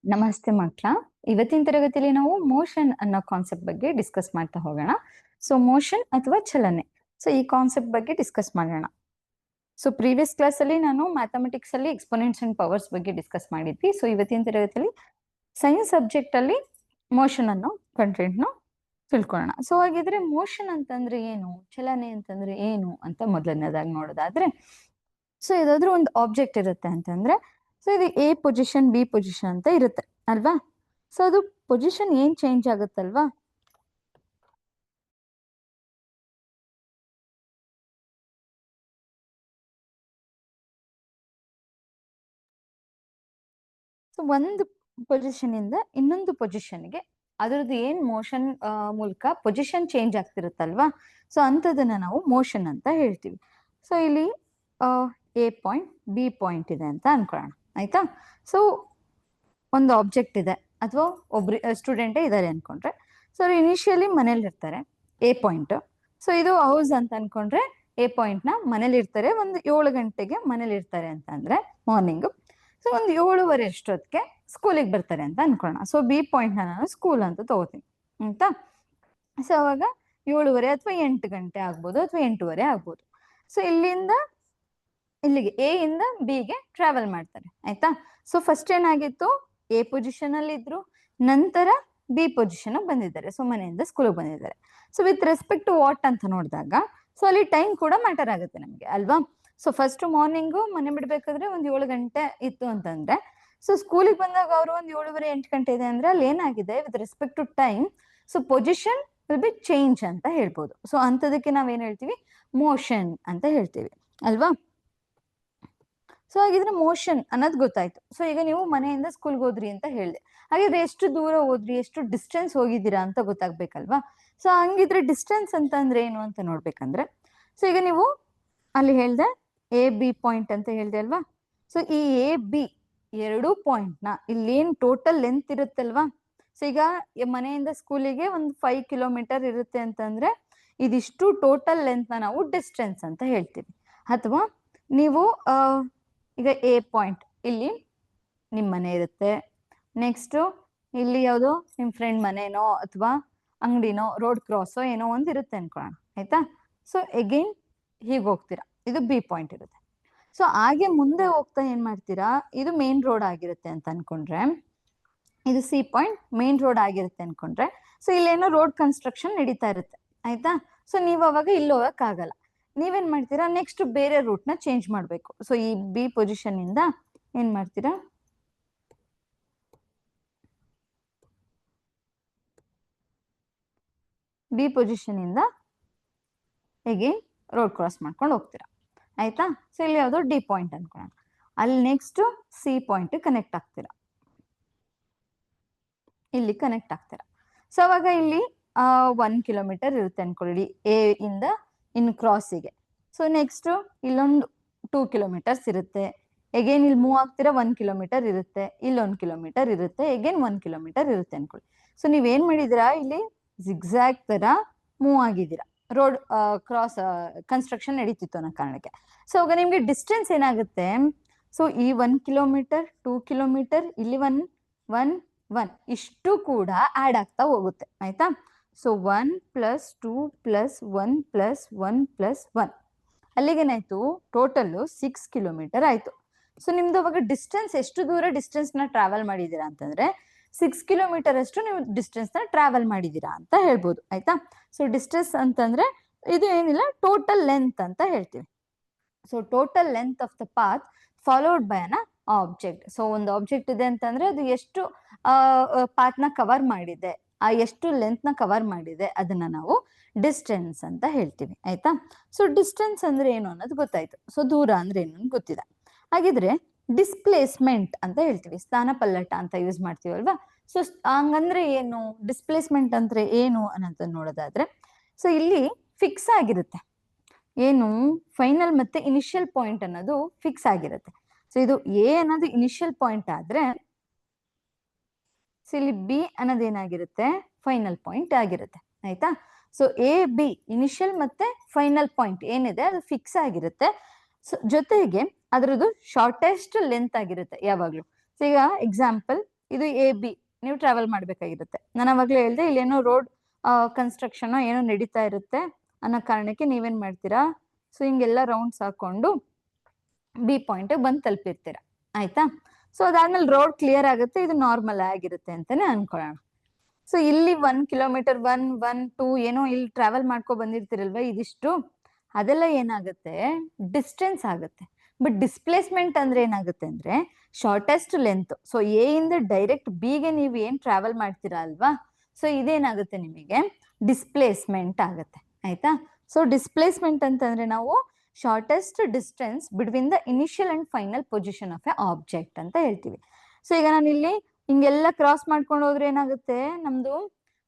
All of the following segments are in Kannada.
ನಮಸ್ತೆ ಮಕ್ಕಳ. ಇವತ್ತಿನ ತರಗತಿಯಲ್ಲಿ ನಾವು ಮೋಷನ್ ಅನ್ನೋ ಕಾನ್ಸೆಪ್ಟ್ ಬಗ್ಗೆ ಡಿಸ್ಕಸ್ ಮಾಡ್ತಾ ಹೋಗೋಣ. ಸೊ ಮೋಷನ್ ಅಥವಾ ಚಲನೆ, ಸೊ ಈ ಕಾನ್ಸೆಪ್ಟ್ ಬಗ್ಗೆ ಡಿಸ್ಕಸ್ ಮಾಡೋಣ. ಸೊ ಪ್ರೀವಿಯಸ್ ಕ್ಲಾಸ್ ಅಲ್ಲಿ ನಾನು ಮ್ಯಾಥಮೆಟಿಕ್ಸ್ ಅಲ್ಲಿ ಎಕ್ಸ್ಪೋನೆಂಟ್ಸ್ ಅಂಡ್ ಪವರ್ಸ್ ಬಗ್ಗೆ ಡಿಸ್ಕಸ್ ಮಾಡಿದ್ವಿ. ಸೊ ಇವತ್ತಿನ ತರಗತಿಯಲ್ಲಿ ಸೈನ್ಸ್ ಸಬ್ಜೆಕ್ಟ್ ಅಲ್ಲಿ ಮೋಷನ್ ಅನ್ನೋ ಕಂಟೆಂಟ್ ನ ತಿಳ್ಕೊಳ್ಳೋಣ. ಸೊ ಹಾಗಿದ್ರೆ ಮೋಷನ್ ಅಂತಂದ್ರೆ ಏನು, ಚಲನೆ ಅಂತಂದ್ರೆ ಏನು ಅಂತ ಮೊದಲನೇದಾಗಿ ನೋಡೋದಾದ್ರೆ, ಸೊ ಯಾವ್ದಾದ್ರು ಒಂದು ಆಬ್ಜೆಕ್ಟ್ ಇರುತ್ತೆ ಅಂತಂದ್ರೆ, ಸೊ ಇದು ಎ ಪೊಸಿಷನ್ ಬಿ ಪೊಸಿಷನ್ ಅಂತ ಇರುತ್ತೆ ಅಲ್ವಾ. ಸೊ ಅದು ಪೊಸಿಷನ್ ಏನ್ ಚೇಂಜ್ ಆಗುತ್ತಲ್ವಾ, ಸೊ ಒಂದು ಪೊಸಿಷನ್ ಇಂದ ಇನ್ನೊಂದು ಪೊಸಿಷನ್ಗೆ ಅದ್ರದ್ದು ಏನ್ ಮೋಷನ್ ಮೂಲಕ ಪೊಸಿಷನ್ ಚೇಂಜ್ ಆಗ್ತಿರುತ್ತಲ್ವಾ, ಸೊ ಅಂತದನ್ನ ನಾವು ಮೋಷನ್ ಅಂತ ಹೇಳ್ತೀವಿ. ಸೊ ಇಲ್ಲಿ ಎ ಪಾಯಿಂಟ್ ಬಿ ಪಾಯಿಂಟ್ ಇದೆ ಅಂತ ಅನ್ಕೊಳ್ಳೋಣ, ಆಯ್ತಾ. ಸೊ ಒಂದು ಆಬ್ಜೆಕ್ಟ್ ಇದೆ ಅಥವಾ ಒಬ್ರು ಸ್ಟೂಡೆಂಟೇ ಇದ್ದಾರೆ ಅನ್ಕೊಂಡ್ರೆ, ಸೊ ಅವ್ರು ಇನಿಷಿಯಲಿ ಮನೇಲಿ ಇರ್ತಾರೆ ಎ ಪಾಯಿಂಟ್. ಸೊ ಇದು ಹೌಸ್ ಅಂತ ಅನ್ಕೊಂಡ್ರೆ ಎ ಪಾಯಿಂಟ್ ನ ಮನೇಲಿ ಇರ್ತಾರೆ, ಒಂದು 7 ಗಂಟೆಗೆ ಮನೇಲಿ ಇರ್ತಾರೆ ಅಂತ ಅಂದ್ರೆ ಮಾರ್ನಿಂಗ್. ಸೊ ಒಂದು 7:30 ಅಷ್ಟೊತ್ತಿಗೆ ಸ್ಕೂಲಿಗೆ ಬರ್ತಾರೆ ಅಂತ ಅನ್ಕೊಳ್ಳೋಣ. ಸೊ ಬಿ ಪಾಯಿಂಟ್ ನ ನಾನು ಸ್ಕೂಲ್ ಅಂತ ತಗೋತೀನಿ ಆಯ್ತಾ. ಸೊ ಅವಾಗ 7:30 ಅಥವಾ 8 ಗಂಟೆ ಆಗ್ಬೋದು ಅಥವಾ 8:30 ಆಗ್ಬೋದು. ಸೊ ಇಲ್ಲಿಂದ ಇಲ್ಲಿಗೆ ಎ ಇಂದ ಬಿಗೆ ಟ್ರಾವೆಲ್ ಮಾಡ್ತಾರೆ ಆಯ್ತಾ. ಸೊ ಫಸ್ಟ್ ಏನಾಗಿತ್ತು, ಎ ಪೊಸಿಷನ್ ಅಲ್ಲಿ ಇದ್ರು, ನಂತರ ಬಿ ಪೊಸಿಷನ್ ಬಂದಿದ್ದಾರೆ. ಸೊ ಮನೆಯಿಂದ ಸ್ಕೂಲ್ ಬಂದಿದ್ದಾರೆ. So with respect to what ಅಂತ ನೋಡಿದಾಗ, ಸೊ ಅಲ್ಲಿ ಟೈಮ್ ಕೂಡ ಮ್ಯಾಟರ್ ಆಗುತ್ತೆ ನಮ್ಗೆ ಅಲ್ವಾ. ಸೊ ಫಸ್ಟ್ ಮಾರ್ನಿಂಗು ಮನೆ ಬಿಡ್ಬೇಕಾದ್ರೆ ಒಂದ್ 7 ಗಂಟೆ ಇತ್ತು ಅಂತಂದ್ರೆ, ಸೊ ಸ್ಕೂಲಿಗೆ ಬಂದಾಗ ಅವರು ಒಂದ್ 7:30 8 ಗಂಟೆ ಇದೆ ಅಂದ್ರೆ ಅಲ್ಲಿ ಏನಾಗಿದೆ with respect to time, so position will be change ಅಂತ ಹೇಳ್ಬೋದು. ಸೊ ಅಂತದಕ್ಕೆ ನಾವೇನ್ ಹೇಳ್ತೀವಿ, ಮೋಷನ್ ಅಂತ ಹೇಳ್ತೀವಿ ಅಲ್ವಾ. ಸೊ ಹಾಗಿದ್ರೆ ಮೋಷನ್ ಅನ್ನೋದು ಗೊತ್ತಾಯ್ತು. ಸೊ ಈಗ ನೀವು ಮನೆಯಿಂದ ಸ್ಕೂಲ್ಗೆ ಹೋದ್ರಿ ಅಂತ ಹೇಳಿದೆ, ಹಾಗಿದ್ರೆ ಎಷ್ಟು ದೂರ ಹೋದ್ರಿ, ಎಷ್ಟು ಡಿಸ್ಟೆನ್ಸ್ ಹೋಗಿದ್ದೀರಾ ಅಂತ ಗೊತ್ತಾಗ್ಬೇಕಲ್ವಾ. ಸೊ ಹಂಗಿದ್ರೆ ಡಿಸ್ಟೆನ್ಸ್ ಅಂತ ಅಂದ್ರೆ ಏನು ಅಂತ ನೋಡ್ಬೇಕಂದ್ರೆ, ಸೊ ಈಗ ನೀವು ಅಲ್ಲಿ ಹೇಳ್ದೆ ಎ ಬಿ ಪಾಯಿಂಟ್ ಅಂತ ಹೇಳ್ದೆ ಅಲ್ವಾ. ಸೊ ಈ ಎ ಬಿ ಎರಡೂ ಪಾಯಿಂಟ್ ನ ಇಲ್ಲೇನ್ ಟೋಟಲ್ ಲೆಂತ್ ಇರುತ್ತಲ್ವಾ, ಸೊ ಈಗ ಮನೆಯಿಂದ ಸ್ಕೂಲಿಗೆ ಒಂದು 5 ಕಿಲೋಮೀಟರ್ ಇರುತ್ತೆ ಅಂತಂದ್ರೆ ಇದಿಷ್ಟು ಟೋಟಲ್ ಲೆಂತ್ ನ ನಾವು ಡಿಸ್ಟೆನ್ಸ್ ಅಂತ ಹೇಳ್ತೀವಿ. ಅಥವಾ ನೀವು ಈಗ ಎ ಪಾಯಿಂಟ್ ಇಲ್ಲಿ ನಿಮ್ ಮನೆ ಇರುತ್ತೆ, ನೆಕ್ಸ್ಟ್ ಇಲ್ಲಿ ಯಾವ್ದೋ ನಿಮ್ ಫ್ರೆಂಡ್ ಮನೆನೋ ಅಥವಾ ಅಂಗಡಿನೋ ರೋಡ್ ಕ್ರಾಸೋ ಏನೋ ಒಂದ್ ಇರುತ್ತೆ ಅನ್ಕೊಳ್ಳೋಣ ಆಯ್ತಾ. ಸೊ ಎಗೈನ್ ಹೀಗೆ ಹೋಗ್ತೀರಾ, ಇದು ಬಿ ಪಾಯಿಂಟ್ ಇರುತ್ತೆ. ಸೊ ಹಾಗೆ ಮುಂದೆ ಹೋಗ್ತಾ ಏನ್ ಮಾಡ್ತೀರಾ, ಇದು ಮೇನ್ ರೋಡ್ ಆಗಿರುತ್ತೆ ಅಂತ ಅನ್ಕೊಂಡ್ರೆ, ಇದು ಸಿ ಪಾಯಿಂಟ್ ಮೇನ್ ರೋಡ್ ಆಗಿರುತ್ತೆ ಅನ್ಕೊಂಡ್ರೆ, ಸೊ ಇಲ್ಲೇನೋ ರೋಡ್ ಕನ್ಸ್ಟ್ರಕ್ಷನ್ ನಡೀತಾ ಇರುತ್ತೆ ಆಯ್ತಾ. ಸೊ ನೀವ್ ಅವಾಗ ಇಲ್ಲಿ ಹೋಗಕ್ ಆಗಲ್ಲ, ನೀವೇನ್ ಮಾಡ್ತೀರಾ, ನೆಕ್ಸ್ಟ್ ಬೇರೆ ರೂಟ್ ನ ಚೇಂಜ್ ಮಾಡ್ಬೇಕು. ಸೊ ಈ ಬಿ ಪೊಸಿಷನ್ ಇಂದ ಏನ್ ಮಾಡ್ತೀರಾ, ಬಿ ಪೊಸಿಷನ್ ಇಂದ ಹೇಗೆ ರೋಡ್ ಕ್ರಾಸ್ ಮಾಡ್ಕೊಂಡು ಹೋಗ್ತೀರಾ ಆಯ್ತಾ. ಸೊ ಇಲ್ಲಿ ಯಾವ್ದು ಡಿ ಪಾಯಿಂಟ್ ಅನ್ಕೊಳ್ಳೋಣ, ಅಲ್ಲಿ ನೆಕ್ಸ್ಟ್ ಸಿ ಪಾಯಿಂಟ್ ಕನೆಕ್ಟ್ ಆಗ್ತೀರಾ, ಇಲ್ಲಿ ಕನೆಕ್ಟ್ ಆಗ್ತೀರಾ. ಸೊ ಅವಾಗ ಇಲ್ಲಿ 1 ಕಿಲೋಮೀಟರ್ ಇರುತ್ತೆ ಅನ್ಕೊಳ್ಳಿ ಎ ಇಂದ ಇನ್ ಕ್ರಾಸಿಗೆ. ಸೊ ನೆಕ್ಸ್ಟ್ ಇಲ್ಲೊಂದು 2 ಕಿಲೋಮೀಟರ್ಸ್ ಇರುತ್ತೆ, ಎಗೇನ್ ಇಲ್ಲಿ ಮೂವ್ ಆಗ್ತೀರಾ 1 ಕಿಲೋಮೀಟರ್ ಇರುತ್ತೆ, ಇಲ್ಲೊಂದು ಕಿಲೋಮೀಟರ್ ಇರುತ್ತೆ, ಎಗೇನ್ 1 ಕಿಲೋಮೀಟರ್ ಇರುತ್ತೆ ಅನ್ಕೊಳ್ಳಿ. ಸೊ ನೀವೇನ್ ಮಾಡಿದಿರಾ, ಇಲ್ಲಿ ಜಿಗ್ಜಾಗ್ ತರ ಮೂವ್ ಆಗಿದ್ದೀರಾ, ರೋಡ್ ಕ್ರಾಸ್ ಕನ್ಸ್ಟ್ರಕ್ಷನ್ ನಡೀತಿತ್ತು ಅನ್ನೋ ಕಾರಣಕ್ಕೆ. ಸೊ ಅವಾಗ ನಿಮ್ಗೆ ಡಿಸ್ಟೆನ್ಸ್ ಏನಾಗುತ್ತೆ, ಸೊ ಈ 1 ಕಿಲೋಮೀಟರ್ 2 ಕಿಲೋಮೀಟರ್ ಇಲ್ಲಿ 1 1 1 ಇಷ್ಟು ಕೂಡ ಆಡ್ ಆಗ್ತಾ ಹೋಗುತ್ತೆ ಆಯ್ತಾ. ಸೊ 1 + 2 + 1 + 1 + 1 ಅಲ್ಲಿಗೇನಾಯ್ತು, ಟೋಟಲ್ 6 ಕಿಲೋಮೀಟರ್ ಆಯ್ತು. ಸೊ ನಿಮ್ದು ಅವಾಗ ಡಿಸ್ಟೆನ್ಸ್ ಎಷ್ಟು ದೂರ ಡಿಸ್ಟೆನ್ಸ್ ನ ಟ್ರಾವೆಲ್ ಮಾಡಿದೀರಾ ಅಂತಂದ್ರೆ 6 ಕಿಲೋಮೀಟರ್ ಅಷ್ಟು ನೀವು ಡಿಸ್ಟೆನ್ಸ್ ನ ಟ್ರಾವೆಲ್ ಮಾಡಿದೀರಾ ಅಂತ ಹೇಳ್ಬೋದು ಆಯ್ತಾ. ಸೊ ಡಿಸ್ಟೆನ್ಸ್ ಅಂತಂದ್ರೆ ಇದು ಏನಿಲ್ಲ, ಟೋಟಲ್ ಲೆಂತ್ ಅಂತ ಹೇಳ್ತೀವಿ. So total length of the path followed by an object. So ಒಂದು ಆಬ್ಜೆಕ್ಟ್ ಇದೆ ಅಂತಂದ್ರೆ ಅದು ಎಷ್ಟು ಪಾತ್ ನ ಕವರ್ ಮಾಡಿದೆ, ಆ ಎಷ್ಟು ಲೆಂತ್ ನ ಕವರ್ ಮಾಡಿದೆ ಅದನ್ನ ನಾವು ಡಿಸ್ಟೆನ್ಸ್ ಅಂತ ಹೇಳ್ತೀವಿ ಆಯ್ತಾ. ಸೊ ಡಿಸ್ಟೆನ್ಸ್ ಅಂದ್ರೆ ಏನು ಅನ್ನೋದು ಗೊತ್ತಾಯ್ತು. ಸೊ ದೂರ ಅಂದ್ರೆ ಏನು ಅಂತ ಗೊತ್ತಿದೆ. ಹಾಗಿದ್ರೆ ಡಿಸ್ಪ್ಲೇಸ್ಮೆಂಟ್ ಅಂತ ಹೇಳ್ತೀವಿ, ಸ್ಥಾನ ಪಲ್ಲಟ ಅಂತ ಯೂಸ್ ಮಾಡ್ತೀವಲ್ವಾ. ಸೊ ಹಂಗಂದ್ರೆ ಏನು, ಡಿಸ್ಪ್ಲೇಸ್ಮೆಂಟ್ ಅಂದ್ರೆ ಏನು ಅನ್ನೋದನ್ನ ನೋಡೋದಾದ್ರೆ, ಸೊ ಇಲ್ಲಿ ಫಿಕ್ಸ್ ಆಗಿರುತ್ತೆ ಏನು, ಫೈನಲ್ ಮತ್ತೆ ಇನಿಷಿಯಲ್ ಪಾಯಿಂಟ್ ಅನ್ನೋದು ಫಿಕ್ಸ್ ಆಗಿರುತ್ತೆ. ಸೊ ಇದು ಎ ಅನ್ನೋದು ಇನಿಷಿಯಲ್ ಪಾಯಿಂಟ್ ಆದ್ರೆ, ಸೊ ಇಲ್ಲಿ ಬಿ ಅನ್ನೋದು ಏನಾಗಿರುತ್ತೆ, ಫೈನಲ್ ಪಾಯಿಂಟ್ ಆಗಿರುತ್ತೆ ಆಯ್ತಾ. ಸೊ ಎ ಬಿ ಇನಿಷಿಯಲ್ ಮತ್ತೆ ಫೈನಲ್ ಪಾಯಿಂಟ್ ಏನಿದೆ ಅದು ಫಿಕ್ಸ್ ಆಗಿರುತ್ತೆ. ಸೊ ಜೊತೆಗೆ ಅದರದ್ದು ಶಾರ್ಟೆಸ್ಟ್ ಲೆಂತ್ ಆಗಿರುತ್ತೆ ಯಾವಾಗ್ಲೂ. ಸೊ ಈಗ ಎಕ್ಸಾಂಪಲ್ ಇದು AB ನೀವು ಟ್ರಾವೆಲ್ ಮಾಡ್ಬೇಕಾಗಿರುತ್ತೆ. ನಾನು ಅವಾಗ್ಲೇ ಹೇಳ್ದೆ ಇಲ್ಲಿ ಏನೋ ರೋಡ್ ಕನ್ಸ್ಟ್ರಕ್ಷನ್ ಏನೋ ನಡೀತಾ ಇರುತ್ತೆ ಅನ್ನೋ ಕಾರಣಕ್ಕೆ ನೀವೇನ್ ಮಾಡ್ತೀರಾ, ಸೊ ಹಿಂಗೆಲ್ಲ ರೌಂಡ್ಸ್ ಹಾಕೊಂಡು B ಪಾಯಿಂಟ್ ಬಂದು ತಲುಪಿರ್ತೀರಾ, ಆಯ್ತಾ. ಸೊ ಅದಾದ್ಮೇಲೆ ರೋಡ್ ಕ್ಲಿಯರ್ ಆಗುತ್ತೆ, ಇದು ನಾರ್ಮಲ್ ಆಗಿರುತ್ತೆ ಅಂತಾನೆ ಅನ್ಕೊಳ್ಳೋಣ. ಸೊ ಇಲ್ಲಿ 1 ಕಿಲೋಮೀಟರ್ 1, 1, 2 ಏನೋ ಇಲ್ಲಿ ಟ್ರಾವೆಲ್ ಮಾಡ್ಕೊ ಬಂದಿರ್ತೀರಲ್ವಾ ಇದಿಷ್ಟು, ಅದೆಲ್ಲ ಏನಾಗುತ್ತೆ ಡಿಸ್ಟೆನ್ಸ್ ಆಗುತ್ತೆ. ಬಟ್ ಡಿಸ್ಪ್ಲೇಸ್ಮೆಂಟ್ ಅಂದ್ರೆ ಏನಾಗುತ್ತೆ ಅಂದ್ರೆ ಶಾರ್ಟೆಸ್ಟ್ ಲೆಂತ್. ಸೊ ಎ ಇಂದ ಡೈರೆಕ್ಟ್ ಬಿಗೆ ನೀವು ಏನ್ ಟ್ರಾವೆಲ್ ಮಾಡ್ತೀರಾ ಅಲ್ವಾ, ಸೊ ಇದೇನಾಗುತ್ತೆ ನಿಮಗೆ ಡಿಸ್ಪ್ಲೇಸ್ಮೆಂಟ್ ಆಗುತ್ತೆ, ಆಯ್ತಾ. ಸೊ ಡಿಸ್ಪ್ಲೇಸ್ಮೆಂಟ್ ಅಂತಂದ್ರೆ ನಾವು shortest distance between the initial and final position of a object ಅಂತ ಹೇಳ್ತೀವಿ. ಸೊ ಈಗ ನಾನು ಇಲ್ಲಿ ಹಿಂಗೆಲ್ಲ ಕ್ರಾಸ್ ಮಾಡ್ಕೊಂಡು ಹೋದ್ರೆ ಏನಾಗುತ್ತೆ, ನಮ್ದು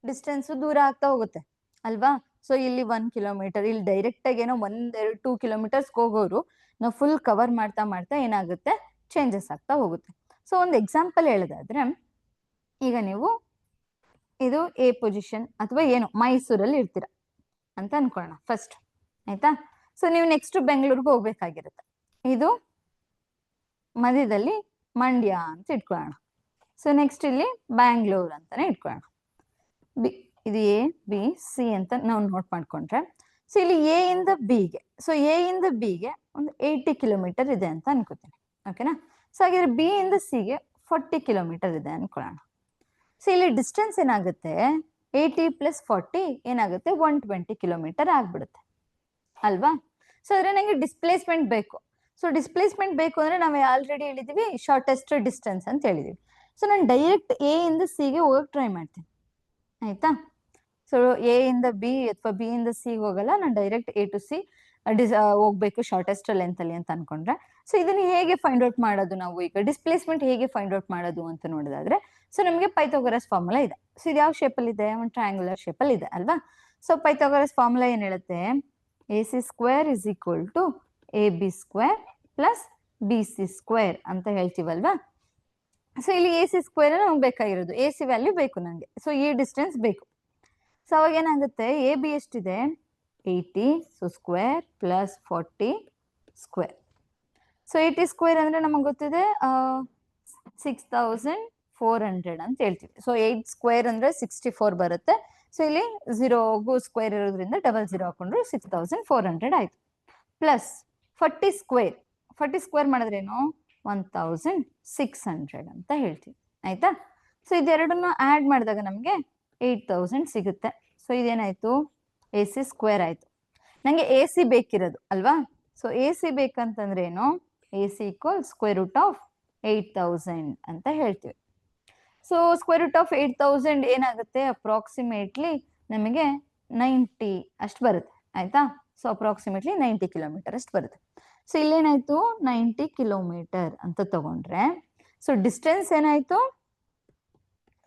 ಡಿಸ್ಟೆನ್ಸ್ ದೂರ ಆಗ್ತಾ ಹೋಗುತ್ತೆ ಅಲ್ವಾ. ಸೊ ಇಲ್ಲಿ 1 ಕಿಲೋಮೀಟರ್, ಇಲ್ಲಿ ಡೈರೆಕ್ಟ್ ಆಗಿ ಏನೋ 1, 2, 2 ಕಿಲೋಮೀಟರ್ಸ್ ಹೋಗೋರು ನಾವು ಫುಲ್ ಕವರ್ ಮಾಡ್ತಾ ಮಾಡ್ತಾ ಏನಾಗುತ್ತೆ ಚೇಂಜಸ್ ಆಗ್ತಾ ಹೋಗುತ್ತೆ. ಸೊ ಒಂದು ಎಕ್ಸಾಂಪಲ್ ಹೇಳೋದಾದ್ರೆ, ಈಗ ನೀವು ಇದು ಎ ಪೊಸಿಷನ್ ಅಥವಾ ಏನು ಮೈಸೂರಲ್ಲಿ ಇರ್ತೀರಾ ಅಂತ ಅನ್ಕೊಳ್ಳೋಣ ಫಸ್ಟ್, ಆಯ್ತಾ. ಸೊ ನೀವು ನೆಕ್ಸ್ಟ್ ಬೆಂಗಳೂರಿಗೆ ಹೋಗ್ಬೇಕಾಗಿರುತ್ತೆ, ಇದು ಮಧ್ಯದಲ್ಲಿ ಮಂಡ್ಯ ಅಂತ ಇಟ್ಕೊಳ್ಳೋಣ. ಸೊ ನೆಕ್ಸ್ಟ್ ಇಲ್ಲಿ ಬ್ಯಾಂಗ್ಳೂರ್ ಅಂತಾನೆ ಇಟ್ಕೊಳ್ಳೋಣ. ಇದು ಎ ಬಿ ಸಿ ಅಂತ ನಾವು ನೋಟ್ ಮಾಡ್ಕೊಂಡ್ರೆ, ಸೊ ಇಲ್ಲಿ ಎ ಇಂದ ಬಿಗೆ, ಸೊ ಎ ಇಂದ ಬಿಗೆ ಒಂದು 80 ಕಿಲೋಮೀಟರ್ ಇದೆ ಅಂತ ಅನ್ಕೋತೀನಿ, ಓಕೆನಾ. ಸೊ ಹಾಗಾದ್ರೆ ಬಿ ಇಂದ ಸಿಗೆ 40 ಕಿಲೋಮೀಟರ್ ಇದೆ ಅನ್ಕೊಳ್ಳೋಣ. ಸೊ ಇಲ್ಲಿ ಡಿಸ್ಟೆನ್ಸ್ ಏನಾಗುತ್ತೆ 80 + 40 ಏನಾಗುತ್ತೆ 120 ಕಿಲೋಮೀಟರ್ ಆಗ್ಬಿಡುತ್ತೆ ಅಲ್ವಾ. ಸೊ ಅದ್ರೆ ನಂಗೆ ಡಿಸ್ಪ್ಲೇಸ್ಮೆಂಟ್ ಬೇಕು. ಸೊ ಡಿಸ್ಪ್ಲೇಸ್ಮೆಂಟ್ ಬೇಕು ಅಂದ್ರೆ ನಾವು ಆಲ್ರೆಡಿ ಹೇಳಿದೀವಿ ಶಾರ್ಟೆಸ್ಟ್ ಡಿಸ್ಟೆನ್ಸ್ ಅಂತ ಹೇಳಿದೀವಿ. ಸೊ ನಾನು ಡೈರೆಕ್ಟ್ ಎ ಇಂದ ಸಿಗೆ ಹೋಗಕ್ಕೆ ಟ್ರೈ ಮಾಡ್ತೀನಿ, ಆಯ್ತಾ. ಸೊ ಎ ಇಂದ ಬಿ ಅಥವಾ ಬಿ ಇಂದ ಸಿ ಹೋಗಲ್ಲ, ನಾನು ಡೈರೆಕ್ಟ್ ಎ ಟು ಸಿ ಹೋಗ್ಬೇಕು ಶಾರ್ಟೆಸ್ಟ್ ಲೆಂತ್ ಅಲ್ಲಿ ಅಂತ ಅನ್ಕೊಂಡ್ರೆ. ಸೊ ಇದನ್ನ ಹೇಗೆ ಫೈಂಡ್ ಔಟ್ ಮಾಡೋದು, ನಾವು ಈಗ ಡಿಸ್ಪ್ಲೇಸ್ಮೆಂಟ್ ಹೇಗೆ ಫೈಂಡ್ ಔಟ್ ಮಾಡೋದು ಅಂತ ನೋಡೋದಾದ್ರೆ, ಸೊ ನಮಗೆ ಪೈಥಾಗರಸ್ ಫಾರ್ಮುಲಾ ಇದೆ. ಸೊ ಇದು ಯಾವ ಶೇಪ್ ಅಲ್ಲಿ ಇದೆ, ಒಂದು ಟ್ರಯಾಂಗುಲರ್ ಶೇಪ್ ಅಲ್ಲಿ ಇದೆ ಅಲ್ವಾ. ಸೊ ಪೈಥಾಗರಸ್ ಫಾರ್ಮುಲಾ ಏನ್ ಹೇಳುತ್ತೆ, AC² = AB² + BC² ಅಂತ ಹೇಳ್ತೀವಲ್ವಾ. ಸೊ ಇಲ್ಲಿ AC² ನಮ್ಗೆ ಬೇಕಾಗಿರೋದು, AC ವ್ಯಾಲ್ಯೂ ಬೇಕು ನನಗೆ. ಸೊ ಈ ಡಿಸ್ಟೆನ್ಸ್ ಬೇಕು. ಸೊ ಅವಾಗ ಏನಾಗುತ್ತೆ ಎ ಬಿ ಎಷ್ಟಿದೆ 80, ಸೊ ಸ್ಕ್ವೇರ್ + 40 ಸ್ಕ್ವೇರ್. ಸೊ 80² ಅಂದ್ರೆ ನಮಗೆ ಗೊತ್ತಿದೆ 6400 ಅಂತ ಹೇಳ್ತೀವಿ. ಸೊ 8² ಅಂದ್ರೆ 64 ಬರುತ್ತೆ. ಸೊ ಇಲ್ಲಿ 0ಗೂ ಸ್ಕ್ವೇರ್ ಇರೋದ್ರಿಂದ 00 ಹಾಕೊಂಡ್ರು 6400 ಆಯ್ತು. ಪ್ಲಸ್ 40² ಮಾಡಿದ್ರೇನು 1600 ಅಂತ ಹೇಳ್ತೀವಿ, ಆಯ್ತಾ. ಸೊ ಇದೆರಡನ್ನು ಆಡ್ ಮಾಡಿದಾಗ ನಮಗೆ 8000 ಸಿಗುತ್ತೆ. ಸೊ ಇದೇನಾಯ್ತು AC² ಆಯ್ತು. ನಂಗೆ AC ಬೇಕಿರೋದು ಅಲ್ವಾ. ಸೊ AC ಬೇಕಂತಂದ್ರೆ ಏನು, AC = √8000 ಅಂತ ಹೇಳ್ತೀವಿ. ಸೊ √8000 ಏನಾಗುತ್ತೆ ಅಪ್ರಾಕ್ಸಿಮೇಟ್ಲಿ ನಮಗೆ 90 ಅಷ್ಟು ಬರುತ್ತೆ, ಆಯ್ತಾ. ಸೊ ಅಪ್ರಾಕ್ಸಿಮೇಟ್ಲಿ 90 ಕಿಲೋಮೀಟರ್ ಅಷ್ಟು ಬರುತ್ತೆ. ಸೊ ಇಲ್ಲೇನಾಯ್ತು 90 ಕಿಲೋಮೀಟರ್ ಅಂತ ತಗೊಂಡ್ರೆ, ಸೊ ಡಿಸ್ಟೆನ್ಸ್ ಏನಾಯ್ತು,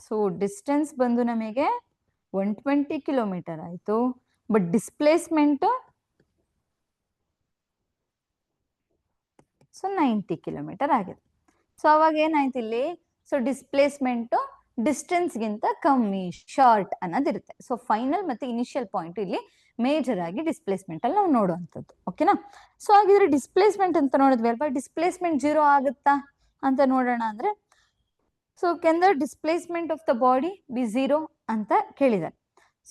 ಸೊ ಡಿಸ್ಟೆನ್ಸ್ ಬಂದು ನಮಗೆ 120 ಕಿಲೋಮೀಟರ್ ಆಯ್ತು. ಬಟ್ ಡಿಸ್ಪ್ಲೇಸ್ಮೆಂಟ್ ಸೊ 90 ಕಿಲೋಮೀಟರ್ ಆಗಿದೆ. ಸೊ ಅವಾಗ ಏನಾಯ್ತು ಇಲ್ಲಿ, ಸೊ ಡಿಸ್ಪ್ಲೇಸ್ಮೆಂಟ್ ಡಿಸ್ಟೆನ್ಸ್ ಗಿಂತ ಕಮ್ಮಿ ಶಾರ್ಟ್ ಅನ್ನೋದಿರುತ್ತೆ. ಸೊ ಫೈನಲ್ ಮತ್ತೆ ಇನಿಷಿಯಲ್ ಪಾಯಿಂಟ್ ಇಲ್ಲಿ ಮೇಜರ್ ಆಗಿ ಡಿಸ್ಪ್ಲೇಸ್ಮೆಂಟ್ ಅಲ್ಲಿ ನಾವು ನೋಡುವಂಥದ್ದು, ಓಕೆನಾ. ಸೊ ಹಾಗಿದ್ರೆ ಡಿಸ್ಪ್ಲೇಸ್ಮೆಂಟ್ ಅಂತ ನೋಡಿದ್ವಿ ಅಲ್ವಾ, ಡಿಸ್ಪ್ಲೇಸ್ಮೆಂಟ್ 0 ಆಗುತ್ತಾ ಅಂತ ನೋಡೋಣ ಅಂದ್ರೆ, so can the displacement of the body be 0 ಅಂತ ಕೇಳಿದ್ದಾರೆ.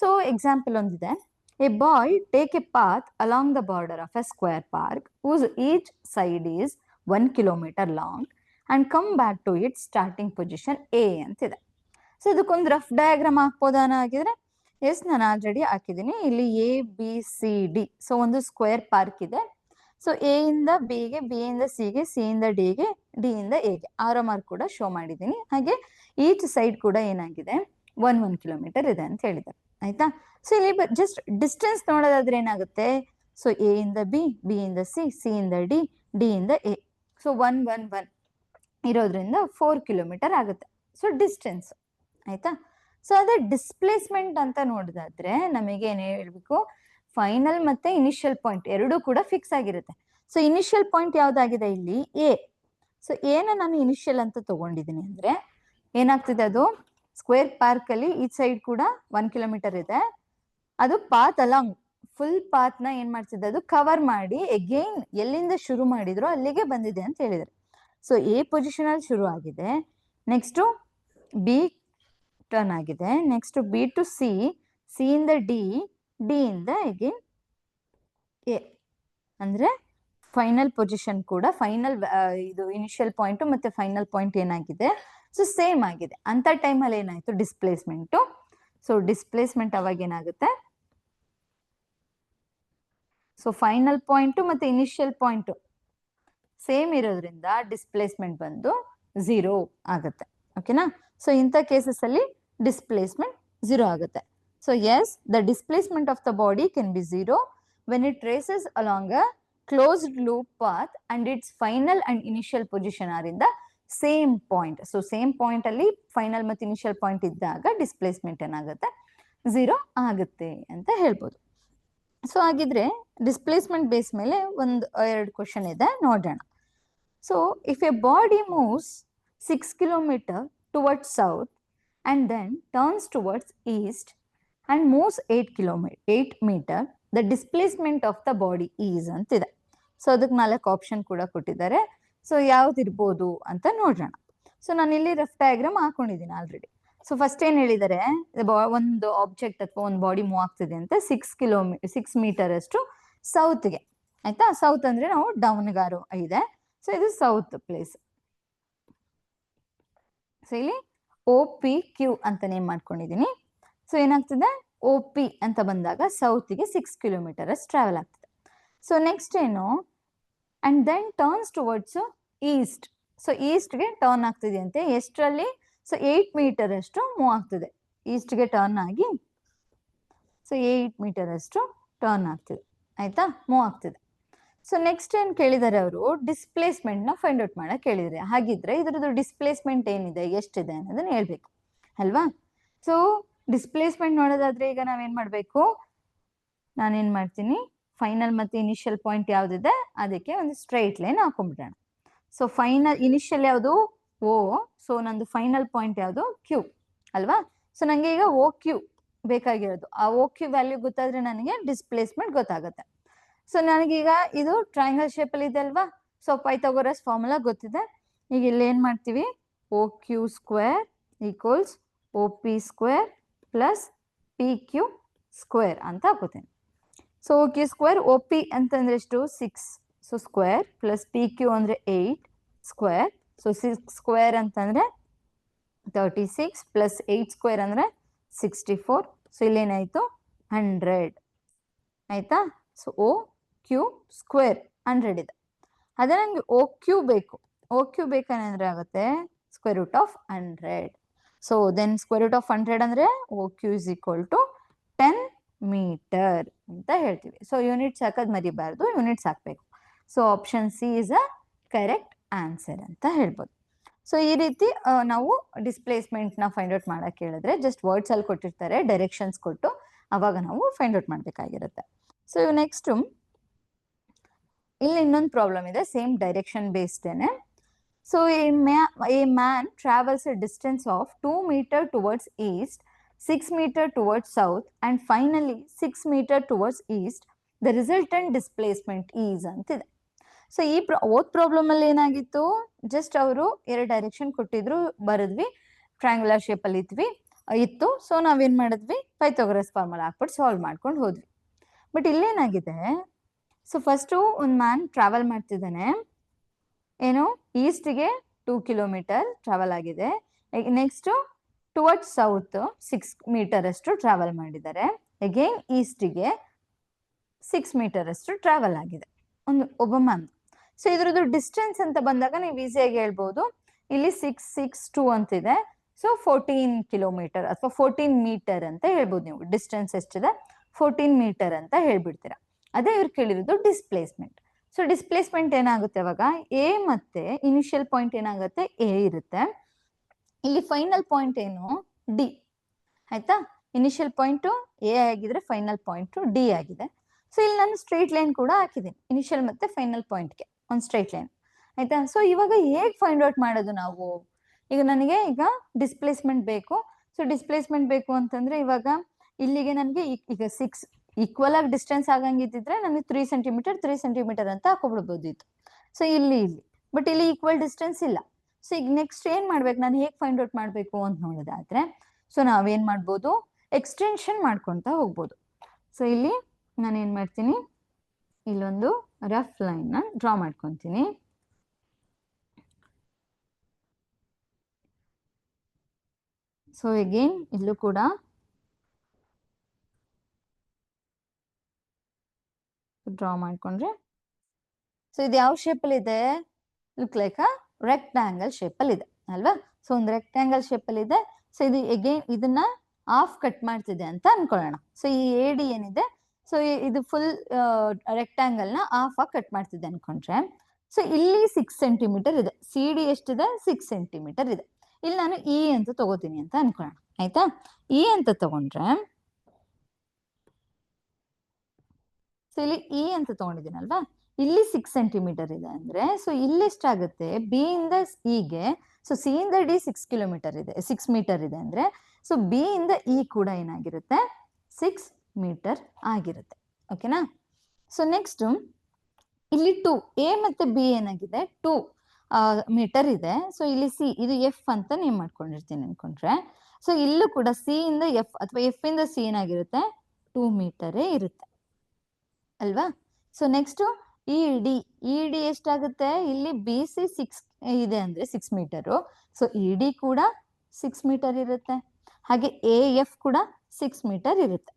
ಸೊ ಎಕ್ಸಾಂಪಲ್ ಒಂದಿದೆ, a boy take a path along the border of a square park whose each side is 1 kilometer long and come back to its starting position A ಅಂತಿದೆ. ಸೊ ಇದಕ್ಕೊಂದು ರಫ್ ಡಯಾಗ್ರಾಮ್ ಹಾಕ್ಬೋದಾನ ಆಗಿದ್ರೆ, ಎಸ್ ನಾನು ಆಲ್ರೆಡಿ ಹಾಕಿದ್ದೀನಿ ಇಲ್ಲಿ ABCD. ಸೊ ಒಂದು ಸ್ಕ್ವೇರ್ ಪಾರ್ಕ್ ಇದೆ. ಸೊ ಎ ಇಂದ ಬಿಗೆ, ಬಿ ಇಂದ ಸಿಗೆ, ಸಿ ಇಂದ ಡಿಗೆ, ಡಿ ಇಂದ ಎಗೆ ಆರೋ ಮಾರ್ಕ್ ಕೂಡ ಶೋ ಮಾಡಿದ್ದೀನಿ. ಹಾಗೆ ಈಚ್ ಸೈಡ್ ಕೂಡ ಏನಾಗಿದೆ 1 ಕಿಲೋಮೀಟರ್ ಇದೆ ಅಂತ ಹೇಳಿದ್ದಾರೆ, ಆಯ್ತಾ. ಸೊ ಇಲ್ಲಿ ಜಸ್ಟ್ ಡಿಸ್ಟೆನ್ಸ್ ನೋಡೋದಾದ್ರೆ ಏನಾಗುತ್ತೆ, ಸೊ ಎ ಇಂದ ಬಿ, ಬಿ ಇಂದ ಸಿ, ಸಿ ಇಂದ ಡಿ, ಡಿ ಇಂದ ಎ. ಸೊ 1, 1, 1 ಇರೋದ್ರಿಂದ 4 ಕಿಲೋಮೀಟರ್ ಆಗುತ್ತೆ. ಸೊ ಡಿಸ್ಟೆನ್ಸ್ ಆಯ್ತಾ. ಸೊ ಅದೇ ಡಿಸ್ಪ್ಲೇಸ್ಮೆಂಟ್ ಅಂತ ನೋಡೋದಾದ್ರೆ ನಮಗೆ ಏನ್ ಹೇಳ್ಬೇಕು, ಫೈನಲ್ ಮತ್ತೆ ಇನಿಷಿಯಲ್ ಪಾಯಿಂಟ್ ಎರಡೂ ಕೂಡ ಫಿಕ್ಸ್ ಆಗಿರುತ್ತೆ. ಸೊ ಇನಿಷಿಯಲ್ ಪಾಯಿಂಟ್ ಯಾವ್ದಾಗಿದೆ ಇಲ್ಲಿ ಎ. ಸೊ ಏನ ನಾನು ಇನಿಷಿಯಲ್ ಅಂತ ತಗೊಂಡಿದ್ದೀನಿ ಅಂದ್ರೆ ಏನಾಗ್ತಿದೆ, ಅದು ಸ್ಕ್ವೇರ್ ಪಾರ್ಕ್ ಅಲ್ಲಿ ಈ ಸೈಡ್ ಕೂಡ 1 ಕಿಲೋಮೀಟರ್ ಇದೆ. ಅದು ಪಾತ್ ಅಲಾಂಗ್ ಫುಲ್ ಪಾತ್ ನ ಏನ್ ಮಾಡ್ತಿದೆ, ಅದು ಕವರ್ ಮಾಡಿ ಎಗೈನ್ ಎಲ್ಲಿಂದ ಶುರು ಮಾಡಿದ್ರು ಅಲ್ಲಿಗೆ ಬಂದಿದೆ ಅಂತ ಹೇಳಿದ್ರೆ. ಸೊ ಎ ಪೊಸಿಷನ್ ಅಲ್ಲಿ ಶುರು ಆಗಿದೆ, ನೆಕ್ಸ್ಟ್ ಬಿ ಟರ್ನ್ ಆಗಿದೆ. Next B to C, C ಇಂದ ಡಿ, ಡಿ ಇಂದ ಅಗೇನ್ ಎ. ಅಂದ್ರೆ ಫೈನಲ್ ಪೊಸಿಷನ್ ಕೂಡ ಫೈನಲ್ ಇದು ಇನಿಷಿಯಲ್ ಪಾಯಿಂಟ್ ಮತ್ತೆ ಫೈನಲ್ ಪಾಯಿಂಟ್ ಏನಾಗಿದೆ, ಸೊ ಸೇಮ್ ಆಗಿದೆ. ಅಂತ ಟೈಮಲ್ಲಿ ಏನಾಯ್ತು, ಡಿಸ್ಪ್ಲೇಸ್ಮೆಂಟ್. ಸೊ ಡಿಸ್ಪ್ಲೇಸ್ಮೆಂಟ್ ಅವಾಗ ಏನಾಗುತ್ತೆ, ಸೊ ಫೈನಲ್ ಪಾಯಿಂಟ್ ಮತ್ತೆ ಇನಿಷಿಯಲ್ ಪಾಯಿಂಟ್ ಸೇಮ್ ಇರೋದ್ರಿಂದ ಡಿಸ್ಪ್ಲೇಸ್ಮೆಂಟ್ ಬಂದು 0 ಆಗುತ್ತೆ. ಓಕೆನಾ. ಸೊ ಇಂಥ ಕೇಸಸ್ ಅಲ್ಲಿ ಡಿಸ್ಪ್ಲೇಸ್ಮೆಂಟ್ 0 ಆಗುತ್ತೆ. So yes, the displacement of the body can be 0 when it traces along a closed loop path and its final and initial position are in the same point. So same point ಅಲ್ಲಿ ಫೈನಲ್ ಮತ್ತು ಇನಿಷಿಯಲ್ ಪಾಯಿಂಟ್ ಇದ್ದಾಗ ಡಿಸ್ಪ್ಲೇಸ್ಮೆಂಟ್ ಏನಾಗುತ್ತೆ, 0 ಆಗುತ್ತೆ ಅಂತ ಹೇಳ್ಬೋದು. ಸೊ ಹಾಗಿದ್ರೆ ಡಿಸ್ಪ್ಲೇಸ್ಮೆಂಟ್ ಬೇಸ್ ಮೇಲೆ ಎರಡು ಕ್ವಶನ್ ಇದೆ, ನೋಡೋಣ. So if A body moves 6 kilometer towards south and then turns towards east and moves 8 meter, the displacement of the body is ಅಂತಿದೆ. ಸೊ ಅದಕ್ಕೆ 4 ಆಪ್ಷನ್ ಕೂಡ ಕೊಟ್ಟಿದ್ದಾರೆ. ಸೊ ಯಾವ್ದಿರ್ಬೋದು ಅಂತ ನೋಡೋಣ. ಸೊ ನಾನು ಇಲ್ಲಿ ರಫ್ ಡಯಾಗ್ರಾಮ್ ಹಾಕೊಂಡಿದ್ದೀನಿ ಆಲ್ರೆಡಿ. ಸೊ ಫಸ್ಟ್ ಏನ್ ಹೇಳಿದ್ದಾರೆ, ಒಂದು ಆಬ್ಜೆಕ್ಟ್ ಅಥವಾ ಒಂದು ಬಾಡಿ ಮೂವ್ ಆಗ್ತಿದೆ ಅಂತ 6 ಮೀಟರ್ ಅಷ್ಟು ಸೌತ್ಗೆ, ಆಯ್ತಾ. ಸೌತ್ ಅಂದ್ರೆ ನಾವು ಡೌನ್ಗಾರು ಇದೆ. ಸೊ ಇದು ಸೌತ್ ಪ್ಲೇಸ್. ಸೊ ಇಲ್ಲಿ OPQ ಅಂತ ನೇಮ್ ಮಾಡ್ಕೊಂಡಿದೀನಿ. ಸೊ ಏನಾಗ್ತದೆ, OP ಅಂತ ಬಂದಾಗ ಸೌತ್ಗೆ 6 kilometer ಅಷ್ಟು ಟ್ರಾವೆಲ್ ಆಗ್ತದೆ. ಸೊ ನೆಕ್ಸ್ಟ್ ಏನು, and then turns towards east. So ಈಸ್ಟ್ಗೆ ಟರ್ನ್ ಆಗ್ತಿದೆ ಅಂತೆ. ಎಷ್ಟರಲ್ಲಿ, ಸೊ 8 meter ಅಷ್ಟು ಮೂವ್ ಆಗ್ತದೆ ಈಸ್ಟ್ಗೆ ಟರ್ನ್ ಆಗಿ. ಸೊ 8 meter ಅಷ್ಟು ಟರ್ನ್ ಆಗ್ತಿದೆ, ಆಯ್ತಾ, ಮೂವ್ ಆಗ್ತಿದೆ. ಸೊ ನೆಕ್ಸ್ಟ್ ಏನ್ ಕೇಳಿದಾರೆ ಅವರು, ಡಿಸ್ಪ್ಲೇಸ್ಮೆಂಟ್ ನ ಫೈಂಡ್ ಔಟ್ ಮಾಡಕ್ ಕೇಳಿದ್ರೆ. ಹಾಗಿದ್ರೆ ಇದ್ರದ್ದು ಡಿಸ್ಪ್ಲೇಸ್ಮೆಂಟ್ ಏನಿದೆ, ಎಷ್ಟಿದೆ ಅನ್ನೋದನ್ನ ಹೇಳ್ಬೇಕು ಅಲ್ವಾ. ಸೊ ಡಿಸ್ಪ್ಲೇಸ್ಮೆಂಟ್ ನೋಡೋದಾದ್ರೆ ಈಗ ನಾವೇನ್ ಮಾಡ್ಬೇಕು, ನಾನೇನ್ ಮಾಡ್ತೀನಿ, ಫೈನಲ್ ಮತ್ತೆ ಇನಿಷಿಯಲ್ ಪಾಯಿಂಟ್ ಯಾವ್ದಿದೆ ಅದಕ್ಕೆ ಒಂದು ಸ್ಟ್ರೈಟ್ ಲೈನ್ ಹಾಕೊಂಡ್ಬಿಡೋಣ. ಸೊ ಫೈನಲ್ ಇನಿಷಿಯಲ್ ಯಾವುದು O, ಸೊ ನಂದು ಫೈನಲ್ ಪಾಯಿಂಟ್ ಯಾವುದು Q ಅಲ್ವಾ. ಸೊ ನಂಗೆ ಈಗ OQ ಬೇಕಾಗಿರೋದು. ಆ OQ ವ್ಯಾಲ್ಯೂ ಗೊತ್ತಾದ್ರೆ ನನಗೆ ಡಿಸ್ಪ್ಲೇಸ್ಮೆಂಟ್ ಗೊತ್ತಾಗುತ್ತೆ. ಸೊ ನನಗೀಗ ಇದು ಟ್ರಯಾಂಗಲ್ ಶೇಪ್ ಅಲ್ಲಿ ಇದೆ ಅಲ್ವಾ. ಸೊ ಪೈಥಾಗೋರಸ್ ಫಾರ್ಮುಲಾ ಗೊತ್ತಿದೆ. ಈಗ ಇಲ್ಲಿ ಏನ್ ಮಾಡ್ತೀವಿ, OQ square equals OP square plus PQ square ಅಂತ ಹಾಕೋತೀನಿ. ಸೊ OQ ಸ್ಕ್ವೇರ್, OP ಅಂತಂದ್ರೆ ಎಷ್ಟು 6, ಸೊ ಸ್ಕ್ವೇರ್ ಪ್ಲಸ್ PQ ಅಂದ್ರೆ 8 ಸ್ಕ್ವೇರ್. ಸೊ 6 ಸ್ಕ್ವೇರ್ ಅಂತಂದ್ರೆ 36 ಪ್ಲಸ್ 8 ಸ್ಕ್ವೇರ್ ಅಂದ್ರೆ 64. ಸೊ ಇಲ್ಲೇನಾಯ್ತು 100, ಆಯ್ತಾ. ಸೊ OQ ಸ್ಕ್ವೇರ್ 100 ಇದೆ. ಅದೇ ನಂಗೆ OQ ಬೇಕು. OQ ಬೇಕಂದ್ರೆ ಆಗುತ್ತೆ square root of 100. So then square root of 100 ಅಂದ್ರೆ OQ is equal to 10 metre ಅಂತ ಹೇಳ್ತೀವಿ. ಸೊ ಯೂನಿಟ್ಸ್ ಹಾಕೋದ್ ಮರಿಬಾರ್ದು, ಯೂನಿಟ್ಸ್ ಹಾಕ್ಬೇಕು. So option C is a correct answer ಅಂತ ಹೇಳ್ಬೋದು. ಸೊ ಈ ರೀತಿ ನಾವು ಡಿಸ್ಪ್ಲೇಸ್ಮೆಂಟ್ ನ ಫೈಂಡ್ ಔಟ್ ಮಾಡಕ್ ಹೇಳಿದ್ರೆ ಜಸ್ಟ್ ವರ್ಡ್ಸ್ ಅಲ್ಲಿ ಕೊಟ್ಟಿರ್ತಾರೆ, ಡೈರೆಕ್ಷನ್ಸ್ ಕೊಟ್ಟು ಅವಾಗ ನಾವು ಫೈಂಡ್ ಔಟ್ ಮಾಡ್ಬೇಕಾಗಿರುತ್ತೆ. ಸೊ ನೆಕ್ಸ್ಟ್ ಇಲ್ಲಿ ಇನ್ನೊಂದು ಪ್ರಾಬ್ಲಮ್ ಇದೆ, ಸೇಮ್ ಡೈರೆಕ್ಷನ್ ಬೇಸ್ಡೇನೆ. So a man travels a distance of 2 meter towards east, 6 meter towards south and finally 6 meter towards east. The resultant displacement is ಅಂತಿದೆ. ಸೊ ಈ ಓದ್ ಪ್ರಾಬ್ಲಮ್ ಅಲ್ಲಿ ಏನಾಗಿತ್ತು, ಜಸ್ಟ್ ಅವರು 2 ಡೈರೆಕ್ಷನ್ ಕೊಟ್ಟಿದ್ರು, ಬರದ್ವಿ, ಟ್ರಯಾಂಗುಲರ್ ಶೇಪ್ ಅಲ್ಲಿ ಇತ್ತು. ಸೊ ನಾವೇನ್ ಮಾಡಿದ್ವಿ, ಪೈಥಾಗೋರಸ್ ಫಾರ್ಮುಲಾ ಹಾಕ್ಬಿಟ್ಟು ಸಾಲ್ವ್ ಮಾಡ್ಕೊಂಡು ಹೋದ್ವಿ. ಬಟ್ ಇಲ್ಲೇನಾಗಿದೆ, ಸೊ ಫಸ್ಟ್ ಒಂದು ಮ್ಯಾನ್ ಟ್ರಾವೆಲ್ ಮಾಡ್ತಿದ್ದಾನೆ, ಏನು ಈಸ್ಟ್ಗೆ 2 kilometer ಟ್ರಾವೆಲ್ ಆಗಿದೆ. ನೆಕ್ಸ್ಟ್ ಟುವರ್ಡ್ಸ್ ಸೌತ್ 6 meter ಅಷ್ಟು ಟ್ರಾವೆಲ್ ಮಾಡಿದ್ದಾರೆ. ಅಗೇನ್ ಈಸ್ಟ್ಗೆ 6 meter ಅಷ್ಟು ಟ್ರಾವೆಲ್ ಆಗಿದೆ ಒಬ್ಬ ಮ್ಯಾನ್. ಸೊ ಇದ್ರದ್ದು ಡಿಸ್ಟೆನ್ಸ್ ಅಂತ ಬಂದಾಗ ನೀವು ಈಸಿಯಾಗಿ ಹೇಳ್ಬೋದು, ಇಲ್ಲಿ 662 ಅಂತಿದೆ. ಸೊ 14 kilometer ಅಥವಾ 14 meter ಅಂತ ಹೇಳ್ಬೋದು. ನೀವು ಡಿಸ್ಟೆನ್ಸ್ ಎಷ್ಟಿದೆ 14 meter ಅಂತ ಹೇಳ್ಬಿಡ್ತೀರಾ. ಅದೇ ಇವ್ರು ಕೇಳಿರೋದು ಡಿಸ್ಪ್ಲೇಸ್ಮೆಂಟ್. ಸೊ ಡಿಸ್ಪ್ಲೇಸ್ಮೆಂಟ್ ಏನಾಗುತ್ತೆ ಅವಾಗ, ಎ ಮತ್ತೆ ಇನಿಷಿಯಲ್ ಪಾಯಿಂಟ್ ಏನಾಗುತ್ತೆ ಎ ಇರುತ್ತೆ, ಇಲ್ಲಿ ಫೈನಲ್ ಪಾಯಿಂಟ್ ಏನು ಡಿ, ಆಯ್ತಾ. ಇನಿಷಿಯಲ್ ಪಾಯಿಂಟ್ ಎ ಆಗಿದ್ರೆ ಫೈನಲ್ ಪಾಯಿಂಟ್ ಡಿ ಆಗಿದೆ. ಸೊ ಇಲ್ಲಿ ನಾನು ಸ್ಟ್ರೈಟ್ ಲೈನ್ ಕೂಡ ಹಾಕಿದ್ದೀನಿ, ಇನಿಷಿಯಲ್ ಮತ್ತೆ ಫೈನಲ್ ಪಾಯಿಂಟ್ಗೆ ಒಂದು ಸ್ಟ್ರೈಟ್ ಲೈನ್, ಆಯ್ತಾ. ಸೊ ಇವಾಗ ಹೇಗೆ ಫೈಂಡ್ ಔಟ್ ಮಾಡೋದು ನಾವು, ಈಗ ನನಗೆ ಈಗ ಡಿಸ್ಪ್ಲೇಸ್ಮೆಂಟ್ ಬೇಕು. ಸೊ ಡಿಸ್ಪ್ಲೇಸ್ಮೆಂಟ್ ಬೇಕು ಅಂತಂದ್ರೆ ಇವಾಗ ಇಲ್ಲಿಗೆ ನನಗೆ ಈಗ 6 ಈಕ್ವಲ್ ಆಗಿ ಡಿಸ್ಟೆನ್ಸ್ ಆಗಂಗಿದ್ರೆ ನನಗೆ 3 centimeter ಅಂತ ಹಾಕೊಬಿಡ್ಬೋದಿತ್ತು. ಸೊ ಇಲ್ಲಿ ಬಟ್ ಇಲ್ಲಿ ಈಕ್ವಲ್ ಡಿಸ್ಟೆನ್ಸ್ ಇಲ್ಲ. ಸೊ ಈಗ ನೆಕ್ಸ್ಟ್ ಏನ್ ಮಾಡ್ಬೇಕು, ನಾನು ಹೇಗೆ ಫೈಂಡ್ ಔಟ್ ಮಾಡ್ಬೇಕು ಅಂತ ನೋಡೋದಾದ್ರೆ, ಸೊ ನಾವೇನ್ ಮಾಡ್ಬೋದು, ಎಕ್ಸ್ಟೆನ್ಷನ್ ಮಾಡ್ಕೊಂತ ಹೋಗ್ಬೋದು. ಸೊ ಇಲ್ಲಿ ನಾನು ಏನ್ ಮಾಡ್ತೀನಿ, ಇಲ್ಲೊಂದು ರಫ್ ಲೈನ್ ನ ಡ್ರಾ ಮಾಡ್ಕೊಂತೀನಿ. ಸೊ ಅಗೇನ್ ಇಲ್ಲೂ ಕೂಡ ಡ್ರಾ ಮಾಡ್ಕೊಂಡ್ರೆ, ಸೊ ಇದು ಯಾವ ಶೇಪ್ ಅಲ್ಲಿ ಇದೆ, look like a rectangle shape ಅಲ್ಲಿ ಇದೆ ಅಲ್ವಾ. ಸೊ ಒಂದು ರೆಕ್ಟಾಂಗಲ್ ಶೇಪ್ ಅಲ್ಲಿ ಇದೆ. ಸೊ ಇದು ಅಗೇನ್ ಇದನ್ನ ಹಾಫ್ ಕಟ್ ಮಾಡ್ತಿದೆ ಅಂತ ಅನ್ಕೊಳ್ಳೋಣ. ಸೊ ಈ AD ಏನಿದೆ, ಸೊ ಇದು ಫುಲ್ ರೆಕ್ಟಾಂಗಲ್ ನ ಹಾಫ್ ಆಗಿ ಕಟ್ ಮಾಡ್ತಿದೆ ಅನ್ಕೊಂಡ್ರೆ, ಸೊ ಇಲ್ಲಿ 6 ಸೆಂಟಿಮೀಟರ್ ಇದೆ, CD ಎಷ್ಟಿದೆ, 6 ಸೆಂಟಿಮೀಟರ್ ಇದೆ. ಇಲ್ಲಿ ನಾನು E ಅಂತ ತಗೋತೀನಿ ಅಂತ ಅನ್ಕೊಳ್ಳೋಣ, ಆಯ್ತಾ. E ಅಂತ ತಗೊಂಡ್ರೆ, ಸೊ ಇಲ್ಲಿ E ಅಂತ ತಗೊಂಡಿದ್ದೀನಲ್ವಾ, ಇಲ್ಲಿ 6 ಸೆಂಟಿಮೀಟರ್ ಇದೆ ಅಂದ್ರೆ, ಸೊ ಇಲ್ಲಿ ಎಷ್ಟಾಗುತ್ತೆ, B ಇಂದ E ಗೆ, ಸೊ C ಇಂದ D 6 ಕಿಲೋಮೀಟರ್ ಇದೆ, 6 ಮೀಟರ್ ಇದೆ ಅಂದ್ರೆ, ಸೊ B ಇಂದ E ಕೂಡ ಏನಾಗಿರುತ್ತೆ, 6 ಮೀಟರ್ ಆಗಿರುತ್ತೆ. ಓಕೆನಾ. ಸೊ ನೆಕ್ಸ್ಟ್ ಇಲ್ಲಿ 2 A ಮತ್ತೆ B ಏನಾಗಿದೆ, 2 ಮೀಟರ್ ಇದೆ. ಸೊ ಇಲ್ಲಿ C, ಇದು F ಅಂತ ನೇಮ್ ಮಾಡ್ಕೊಂಡಿರ್ತೀನಿ ಅನ್ಕೊಂಡ್ರೆ, ಸೊ ಇಲ್ಲೂ ಕೂಡ C ಇಂದ F ಅಥವಾ F ಇಂದ C ಏನಾಗಿರುತ್ತೆ, 2 ಮೀಟರೇ ಇರುತ್ತೆ ಅಲ್ವಾ. ಸೊ ನೆಕ್ಸ್ಟ್ ED ಎಷ್ಟಾಗುತ್ತೆ, ಇಲ್ಲಿ BC 6 ಇದೆ ಅಂದ್ರೆ 6 ಮೀಟರು, ಸೊ ED ಕೂಡ 6 ಮೀಟರ್ ಇರುತ್ತೆ. ಹಾಗೆ AF ಕೂಡ 6 ಮೀಟರ್ ಇರುತ್ತೆ.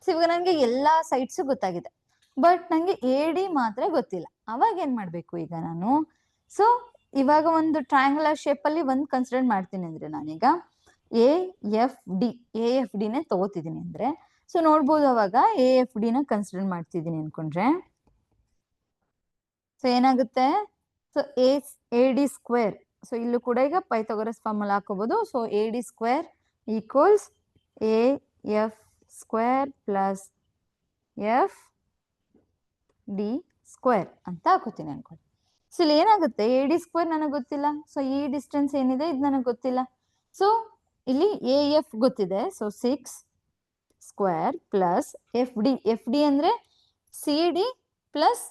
ಸೊ ಇವಾಗ ನನಗೆ ಎಲ್ಲಾ ಸೈಡ್ಸ್ ಗೊತ್ತಾಗಿದೆ, ಬಟ್ ನಂಗೆ AD ಮಾತ್ರ ಗೊತ್ತಿಲ್ಲ. ಅವಾಗ ಏನ್ ಮಾಡ್ಬೇಕು ಈಗ ನಾನು, ಸೊ ಇವಾಗ ಒಂದು ಟ್ರಯಾಂಗುಲರ್ ಶೇಪ್ ಅಲ್ಲಿ ಒಂದು ಕನ್ಸಿಡರ್ ಮಾಡ್ತೀನಿ ಅಂದ್ರೆ, ನಾನೀಗ AFD ನೇ ತಗೋತಿದ್ದೀನಿ ಅಂದ್ರೆ, ಸೊ ನೋಡ್ಬೋದು ಅವಾಗ AFD ನ ಕನ್ಸಿಡರ್ ಮಾಡ್ತಿದ್ದೀನಿ ಅನ್ಕೊಂಡ್ರೆ, ಸೊ ಏನಾಗುತ್ತೆ, ಸೊ AD ಸ್ಕ್ವೇರ್, ಸೊ ಇಲ್ಲೂ ಕೂಡ ಈಗ ಪೈಥಾಗರಸ್ ಫಾರ್ಮುಲಾ ಹಾಕೋಬಹುದು. So AD square equals AF square plus FD square ಅಂತ ಹಾಕೋತೀನಿ ಅನ್ಕೊಳ್ಳಿ. ಸೊ ಇಲ್ಲಿ ಏನಾಗುತ್ತೆ, AD ಸ್ಕ್ವೇರ್ ನನಗೆ ಗೊತ್ತಿಲ್ಲ, ಸೊ ಈ ಡಿಸ್ಟೆನ್ಸ್ ಏನಿದೆ ಇದು ನನಗೆ ಗೊತ್ತಿಲ್ಲ. ಸೊ ಇಲ್ಲಿ AF ಗೊತ್ತಿದೆ, ಸೊ 6 ಸ್ಕ್ವೇರ್ ಪ್ಲಸ್ FD ಅಂದ್ರೆ CD ಪ್ಲಸ್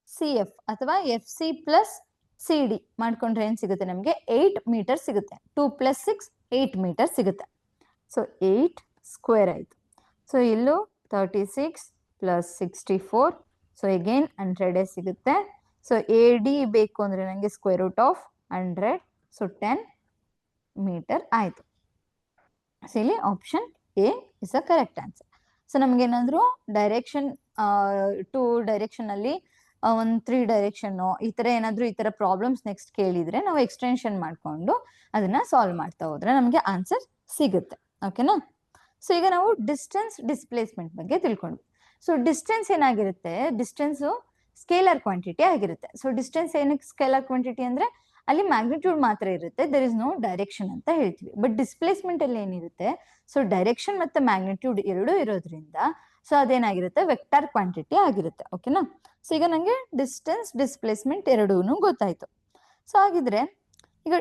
CF ಅಥವಾ FC ಪ್ಲಸ್ CD ಮಾಡ್ಕೊಂಡ್ರೆ ಏನ್ ಸಿಗುತ್ತೆ, ನಮಗೆ 8 ಮೀಟರ್ ಸಿಗುತ್ತೆ. 2 + 6 8 ಮೀಟರ್ ಸಿಗುತ್ತೆ. ಸೊ 8 ಸ್ಕ್ವೇರ್ ಆಯ್ತು. ಸೊ ಇಲ್ಲೂ 36 ಪ್ಲಸ್ 64, ಸೊ ಅಗೇನ್ 100 ಸಿಗುತ್ತೆ. ಸೊ AD ಬೇಕು ಅಂದ್ರೆ ನಂಗೆ square root of 100, so 10 metre ಆಯ್ತು. ಸೊ ಇಲ್ಲಿ option A is a correct answer. So ನಮ್ಗೇನಾದ್ರು ಡೈರೆಕ್ಷನ್ 2 ಡೈರೆಕ್ಷನ್ ಅಲ್ಲಿ ಒಂದು 3 ಡೈರೆಕ್ಷನ್ ಈ ತರ ಏನಾದ್ರು ಈ ತರ ಪ್ರಾಬ್ಲಮ್ಸ್ ನೆಕ್ಸ್ಟ್ ಕೇಳಿದ್ರೆ, ನಾವು ಎಕ್ಸ್ಟೆನ್ಷನ್ ಮಾಡ್ಕೊಂಡು ಅದನ್ನ ಸಾಲ್ವ್ ಮಾಡ್ತಾ ಹೋದ್ರೆ ನಮ್ಗೆ ಆನ್ಸರ್ ಸಿಗುತ್ತೆ. ಓಕೆನಾ. ಸೊ ಈಗ ನಾವು ಡಿಸ್ಟೆನ್ಸ್ ಡಿಸ್ಪ್ಲೇಸ್ಮೆಂಟ್ ಬಗ್ಗೆ ತಿಳ್ಕೊಂಡ್ವಿ. ಸೊ ಡಿಸ್ಟೆನ್ಸ್ ಏನಾಗಿರುತ್ತೆ, ಡಿಸ್ಟೆನ್ಸ್ ಸ್ಕೇಲರ್ ಕ್ವಾಂಟಿಟಿ ಆಗಿರುತ್ತೆ. ಸೊ ಡಿಸ್ಟೆನ್ಸ್ ಏನಕ್ಕೆ ಸ್ಕೇಲರ್ ಕ್ವಾಂಟಿಟಿ ಅಂದ್ರೆ, ಅಲ್ಲಿ ಮ್ಯಾಗ್ನಿಟ್ಯೂಡ್ ಮಾತ್ರ ಇರುತ್ತೆ, ದರ್ ಇಸ್ ನೋ ಡೈರೆಕ್ಷನ್ ಅಂತ ಹೇಳ್ತೀವಿ. ಬಟ್ ಡಿಸ್ಪ್ಲೇಸ್ಮೆಂಟ್ ಅಲ್ಲಿ ಏನಿರುತ್ತೆ, ಸೊ ಡೈರೆಕ್ಷನ್ ಮತ್ತೆ ಮ್ಯಾಗ್ನಿಟ್ಯೂಡ್ ಎರಡೂ ಇರೋದ್ರಿಂದ ಸೊ ಅದೇನಾಗಿರುತ್ತೆ, ವೆಕ್ಟರ್ ಕ್ವಾಂಟಿಟಿ ಆಗಿರುತ್ತೆ. ಓಕೆನಾ. ಸೊ ಈಗ ನಂಗೆ ಡಿಸ್ಟೆನ್ಸ್ ಡಿಸ್ಪ್ಲೇಸ್ಮೆಂಟ್ ಎರಡೂ ಗೊತ್ತಾಯ್ತು. ಸೊ ಹಾಗಿದ್ರೆ ಈಗ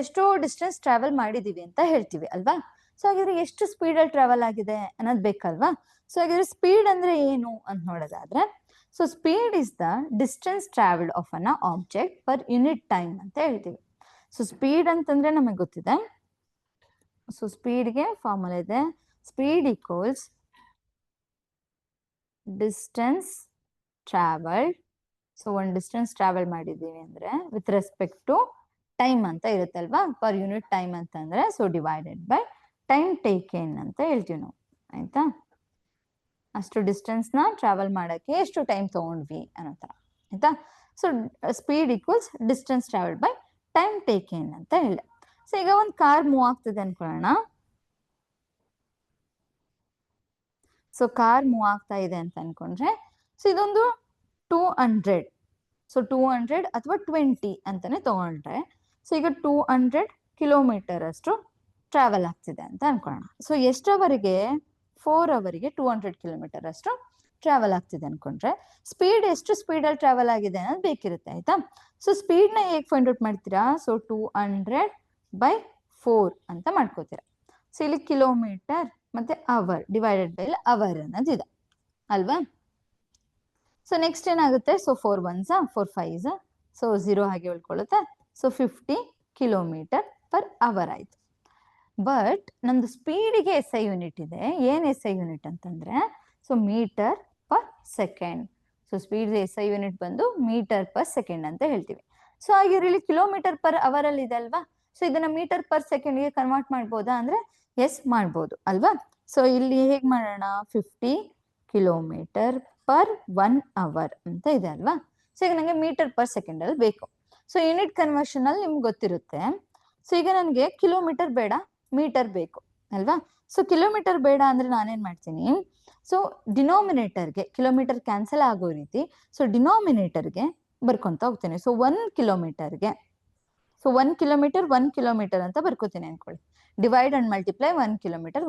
ಎಷ್ಟೋ ಡಿಸ್ಟೆನ್ಸ್ ಟ್ರಾವೆಲ್ ಮಾಡಿದೀವಿ ಅಂತ ಹೇಳ್ತೀವಿ ಅಲ್ವಾ. ಸೊ ಹಾಗಿದ್ರೆ ಎಷ್ಟು ಸ್ಪೀಡಲ್ಲಿ ಟ್ರಾವೆಲ್ ಆಗಿದೆ ಅನ್ನೋದು ಬೇಕಲ್ವಾ. ಸೊ ಹಾಗಿದ್ರೆ ಸ್ಪೀಡ್ ಅಂದ್ರೆ ಏನು ಅಂತ ನೋಡೋದಾದ್ರೆ, so speed is the distance travelled of an object per unit time ಅಂತ ಹೇಳ್ತೀವಿ. ಸೊ ಸ್ಪೀಡ್ ಅಂತಂದ್ರೆ ನಮಗೆ ಗೊತ್ತಿದೆ. ಸೊ ಸ್ಪೀಡ್ಗೆ ಫಾರ್ಮುಲಾ ಇದೆ, speed equals distance travelled. So ಒಂದು ಡಿಸ್ಟೆನ್ಸ್ ಟ್ರಾವೆಲ್ ಮಾಡಿದ್ದೀವಿ ಅಂದ್ರೆ ವಿತ್ ರೆಸ್ಪೆಕ್ಟ್ ಟು ಟೈಮ್ ಅಂತ ಇರುತ್ತಲ್ವಾ, ಪರ್ ಯೂನಿಟ್ ಟೈಮ್ ಅಂತಂದ್ರೆ, so divided by time taken ಅಂತ ಹೇಳ್ತೀವಿ ನಾವು. ಆಯ್ತಾ, ಅಷ್ಟು ಡಿಸ್ಟೆನ್ಸ್ ನ ಟ್ರಾವೆಲ್ ಮಾಡಕ್ಕೆ ಎಷ್ಟು ಟೈಮ್ ತಗೊಂಡ್ವಿ ಅನ್ನೋ ತರ. ಆಯ್ತಾ. So speed equals distance travelled by time taken ಅಂತ ಹೇಳಿ. ಸೊ ಈಗ ಒಂದು ಕಾರ್ ಮೂವ್ ಆಗ್ತದೆ ಅನ್ಕೊಳ್ಳೋಣ. ಸೊ ಕಾರ್ ಮೂವ್ ಆಗ್ತಾ ಇದೆ ಅಂತ ಅನ್ಕೊಂಡ್ರೆ, ಸೊ ಇದೊಂದು 200, ಸೊ 200 ಅಥವಾ 20 ಅಂತಾನೆ ತಗೊಂಡ್ರೆ, ಸೊ ಈಗ 200 ಕಿಲೋಮೀಟರ್ ಅಷ್ಟು ಟ್ರಾವೆಲ್ ಆಗ್ತಿದೆ ಅಂತ ಅನ್ಕೊಳ್ಳೋಣ. ಸೊ ಎಷ್ಟವರೆಗೆ, 4 ಅವರಿಗೆ 200 ಕಿಲೋಮೀಟರ್ ಅಷ್ಟು ಟ್ರಾವೆಲ್ ಆಗ್ತಿದೆ ಅನ್ಕೊಂಡ್ರೆ, ಸ್ಪೀಡ್ ಎಷ್ಟು ಸ್ಪೀಡಲ್ಲಿ ಟ್ರಾವೆಲ್ ಆಗಿದೆ ಅನ್ನೋದು ಬೇಕಿರುತ್ತೆ. ಆಯ್ತಾ. ಸೊ ಸ್ಪೀಡ್ನ ಹೇಗೆ ಫೈಂಡ್ ಔಟ್ ಮಾಡ್ತೀರಾ, ಸೊ 200/4 ಅಂತ ಮಾಡ್ಕೋತೀರಾ. ಸೊ ಇಲ್ಲಿ ಕಿಲೋಮೀಟರ್ ಮತ್ತೆ ಅವರ್ ಡಿವೈಡೆಡ್ ಬೈ ಅವರ್ ಅನ್ನೋದಿದೆ ಅಲ್ವಾ. ಸೊ ನೆಕ್ಸ್ಟ್ ಏನಾಗುತ್ತೆ, ಸೊ 4 1s 4 5s, ಸೊ 0 ಹಾಗೆ ಉಳ್ಕೊಳ್ಳುತ್ತೆ. ಸೊ 50 ಕಿಲೋಮೀಟರ್ ಪರ್ ಅವರ್ ಆಯ್ತು. ಬಟ್ ನಮ್ದು ಸ್ಪೀಡಿಗೆ ಎಸ್ ಐ ಯೂನಿಟ್ ಇದೆ. ಏನ್ ಎಸ್ ಐ ಯೂನಿಟ್ ಅಂತಂದ್ರೆ so metre per second. So speed S I unit ಬಂದು ಮೀಟರ್ ಪರ್ ಸೆಕೆಂಡ್ ಅಂತ ಹೇಳ್ತೀವಿ. ಸೊ ಆಗಿರಲಿ ಕಿಲೋಮೀಟರ್ ಪರ್ ಅವರ್ ಅಲ್ಲಿ ಇದೆ ಅಲ್ವಾ, ಸೊ ಇದನ್ನ ಮೀಟರ್ ಪರ್ ಸೆಕೆಂಡ್ಗೆ ಕನ್ವರ್ಟ್ ಮಾಡ್ಬೋದಾ ಅಂದ್ರೆ ಎಸ್ ಮಾಡ್ಬೋದು ಅಲ್ವಾ. ಸೊ ಇಲ್ಲಿ ಹೇಗ್ ಮಾಡೋಣ, 50 ಕಿಲೋಮೀಟರ್ ಪರ್ 1 ಅವರ್ ಅಂತ ಇದೆ ಅಲ್ವಾ. ಸೊ ಈಗ ನಂಗೆ ಮೀಟರ್ ಪರ್ ಸೆಕೆಂಡ್ ಅಲ್ಲಿ ಬೇಕು. ಸೊ ಯೂನಿಟ್ ಕನ್ವರ್ಷನ್ ಅಲ್ಲಿ ನಿಮ್ಗೆ ಗೊತ್ತಿರುತ್ತೆ. ಸೊ ಈಗ ನನಗೆ ಕಿಲೋಮೀಟರ್ ಬೇಡ, ಮೀಟರ್ ಬೇಕು ಅಲ್ವಾ. ಸೊ ಕಿಲೋಮೀಟರ್ ಬೇಡ ಅಂದ್ರೆ ನಾನೇನ್ ಮಾಡ್ತೀನಿ, ಸೊ ಡಿನೋಮಿನೇಟರ್ಗೆ ಕಿಲೋಮೀಟರ್ ಕ್ಯಾನ್ಸಲ್ ಆಗೋ ರೀತಿ ಸೊ ಡಿನೋಮಿನೇಟರ್ಗೆ ಬರ್ಕೊಂತ ಹೋಗ್ತೇನೆ. ಸೊ 1 ಕಿಲೋಮೀಟರ್ಗೆ ಸೊ 1 ಕಿಲೋಮೀಟರ್ ಅಂತ ಬರ್ಕೋತೀನಿ ಅನ್ಕೊಳ್ಳಿ. ಡಿವೈಡ್ ಅಂಡ್ ಮಲ್ಟಿಪ್ಲೈ 1 ಕಿಲೋಮೀಟರ್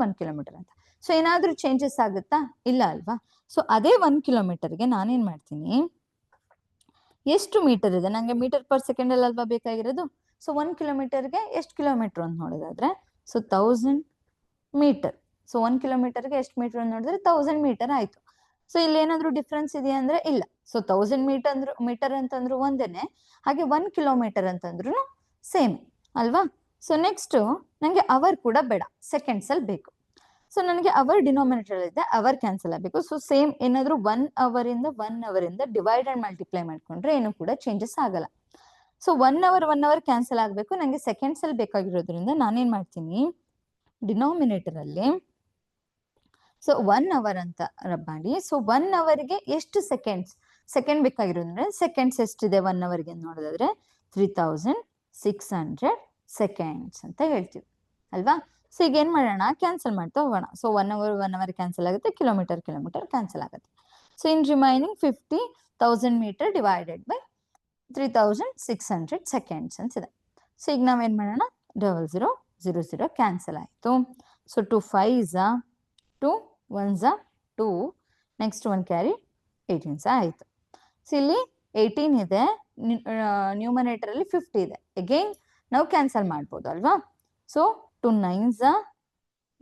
ಅಂತ. ಸೊ ಏನಾದ್ರೂ ಚೇಂಜಸ್ ಆಗುತ್ತಾ, ಇಲ್ಲ ಅಲ್ವಾ. ಸೊ ಅದೇ 1 ಕಿಲೋಮೀಟರ್ಗೆ ನಾನೇನ್ ಮಾಡ್ತೀನಿ, ಎಷ್ಟು ಮೀಟರ್ ಇದೆ ನಂಗೆ ಮೀಟರ್ ಪರ್ ಸೆಕೆಂಡ್ ಅಲ್ಲಿ ಅಲ್ವಾ ಬೇಕಾಗಿರೋದು. ಸೊ 1 ಕಿಲೋಮೀಟರ್ಗೆ ಎಷ್ಟು ಕಿಲೋಮೀಟರ್ ಅಂತ ನೋಡೋದಾದ್ರೆ ಸೊ 1000 ಮೀಟರ್. ಸೊ 1 ಕಿಲೋಮೀಟರ್ಗೆ ಎಷ್ಟು ಮೀಟರ್ ಅಂತ ನೋಡಿದ್ರೆ 1000 ಮೀಟರ್ ಆಯ್ತು. ಸೊ ಇಲ್ಲಿ ಏನಾದ್ರು ಡಿಫ್ರೆನ್ಸ್ ಇದೆಯಾ ಅಂದ್ರೆ ಇಲ್ಲ. ಸೊ 1000 ಮೀಟರ್ ಅಂತಂದ್ರು ಒಂದೇನೆ, ಹಾಗೆ 1 ಕಿಲೋಮೀಟರ್ ಅಂತಂದ್ರು ಸೇಮ್ ಅಲ್ವಾ. ಸೊ ನೆಕ್ಸ್ಟ್ ನಂಗೆ ಅವರ್ ಕೂಡ ಬೇಡ, ಸೆಕೆಂಡ್ಸ್ ಅಲ್ಲಿ ಬೇಕು. ಸೊ ನನಗೆ ಅವರ್ ಡಿನೋಮಿನೇಟರ್ ಇದೆ, ಅವರ್ ಕ್ಯಾನ್ಸಲ್ ಆಗಬೇಕು. ಸೊ ಸೇಮ್ ಏನಾದ್ರು 1 ಅವರಿಂದ ಡಿವೈಡ್ ಅಂಡ್ ಮಲ್ಟಿಪ್ಲೈ ಮಾಡ್ಕೊಂಡ್ರೆ ಏನು ಕೂಡ ಚೇಂಜಸ್ ಆಗಲ್ಲ. ಸೊ 1 ಅವರ್ ಕ್ಯಾನ್ಸಲ್ ಆಗ್ಬೇಕು, ನಂಗೆ ಸೆಕೆಂಡ್ಸ್ ಅಲ್ಲಿ ಬೇಕಾಗಿರೋದ್ರಿಂದ ನಾನೇನ್ ಮಾಡ್ತೀನಿ, ಡಿನೋಮಿನೇಟರ್ ಅಲ್ಲಿ ಸೊ 1 ಅವರ್ ಅಂತ ಮಾಡಿ. ಸೊ 1 ಅವರ್ಗೆ ಎಷ್ಟು ಸೆಕೆಂಡ್ ಬೇಕಾಗಿರೋದ್ರೆ ಸೆಕೆಂಡ್ಸ್ ಎಷ್ಟಿದೆ 1 ಅವರ್ಗೆ ನೋಡೋದಾದ್ರೆ 3600 ಸೆಕೆಂಡ್ಸ್ ಅಂತ ಹೇಳ್ತೀವಿ ಅಲ್ವಾ. ಸೊ ಈಗ ಏನ್ ಮಾಡೋಣ, ಕ್ಯಾನ್ಸಲ್ ಮಾಡ್ತಾ ಹೋಗೋಣ. ಸೊ 1 ಅವರ್ ಕ್ಯಾನ್ಸಲ್ ಆಗುತ್ತೆ, ಕಿಲೋಮೀಟರ್ ಕ್ಯಾನ್ಸಲ್ ಆಗುತ್ತೆ. So in remaining 50,000 metre divided by 3600 seconds ಅಂತಿದೆ. ಸೊ ಈಗ ನಾವೇನ್ ಮಾಡೋಣ, 0000 ಕ್ಯಾನ್ಸಲ್ ಆಯ್ತು. So 2 5s 2 1s 2, next 1 carry 18s ಆಯ್ತು. ಸೊ ಇಲ್ಲಿ 18 ಇದೆ, ನ್ಯೂಮರೇಟರ್ ಅಲ್ಲಿ 50 ಇದೆ. ಅಗೈನ್ ನಾವು ಕ್ಯಾನ್ಸಲ್ ಮಾಡ್ಬೋದು ಅಲ್ವಾ. So 2 9s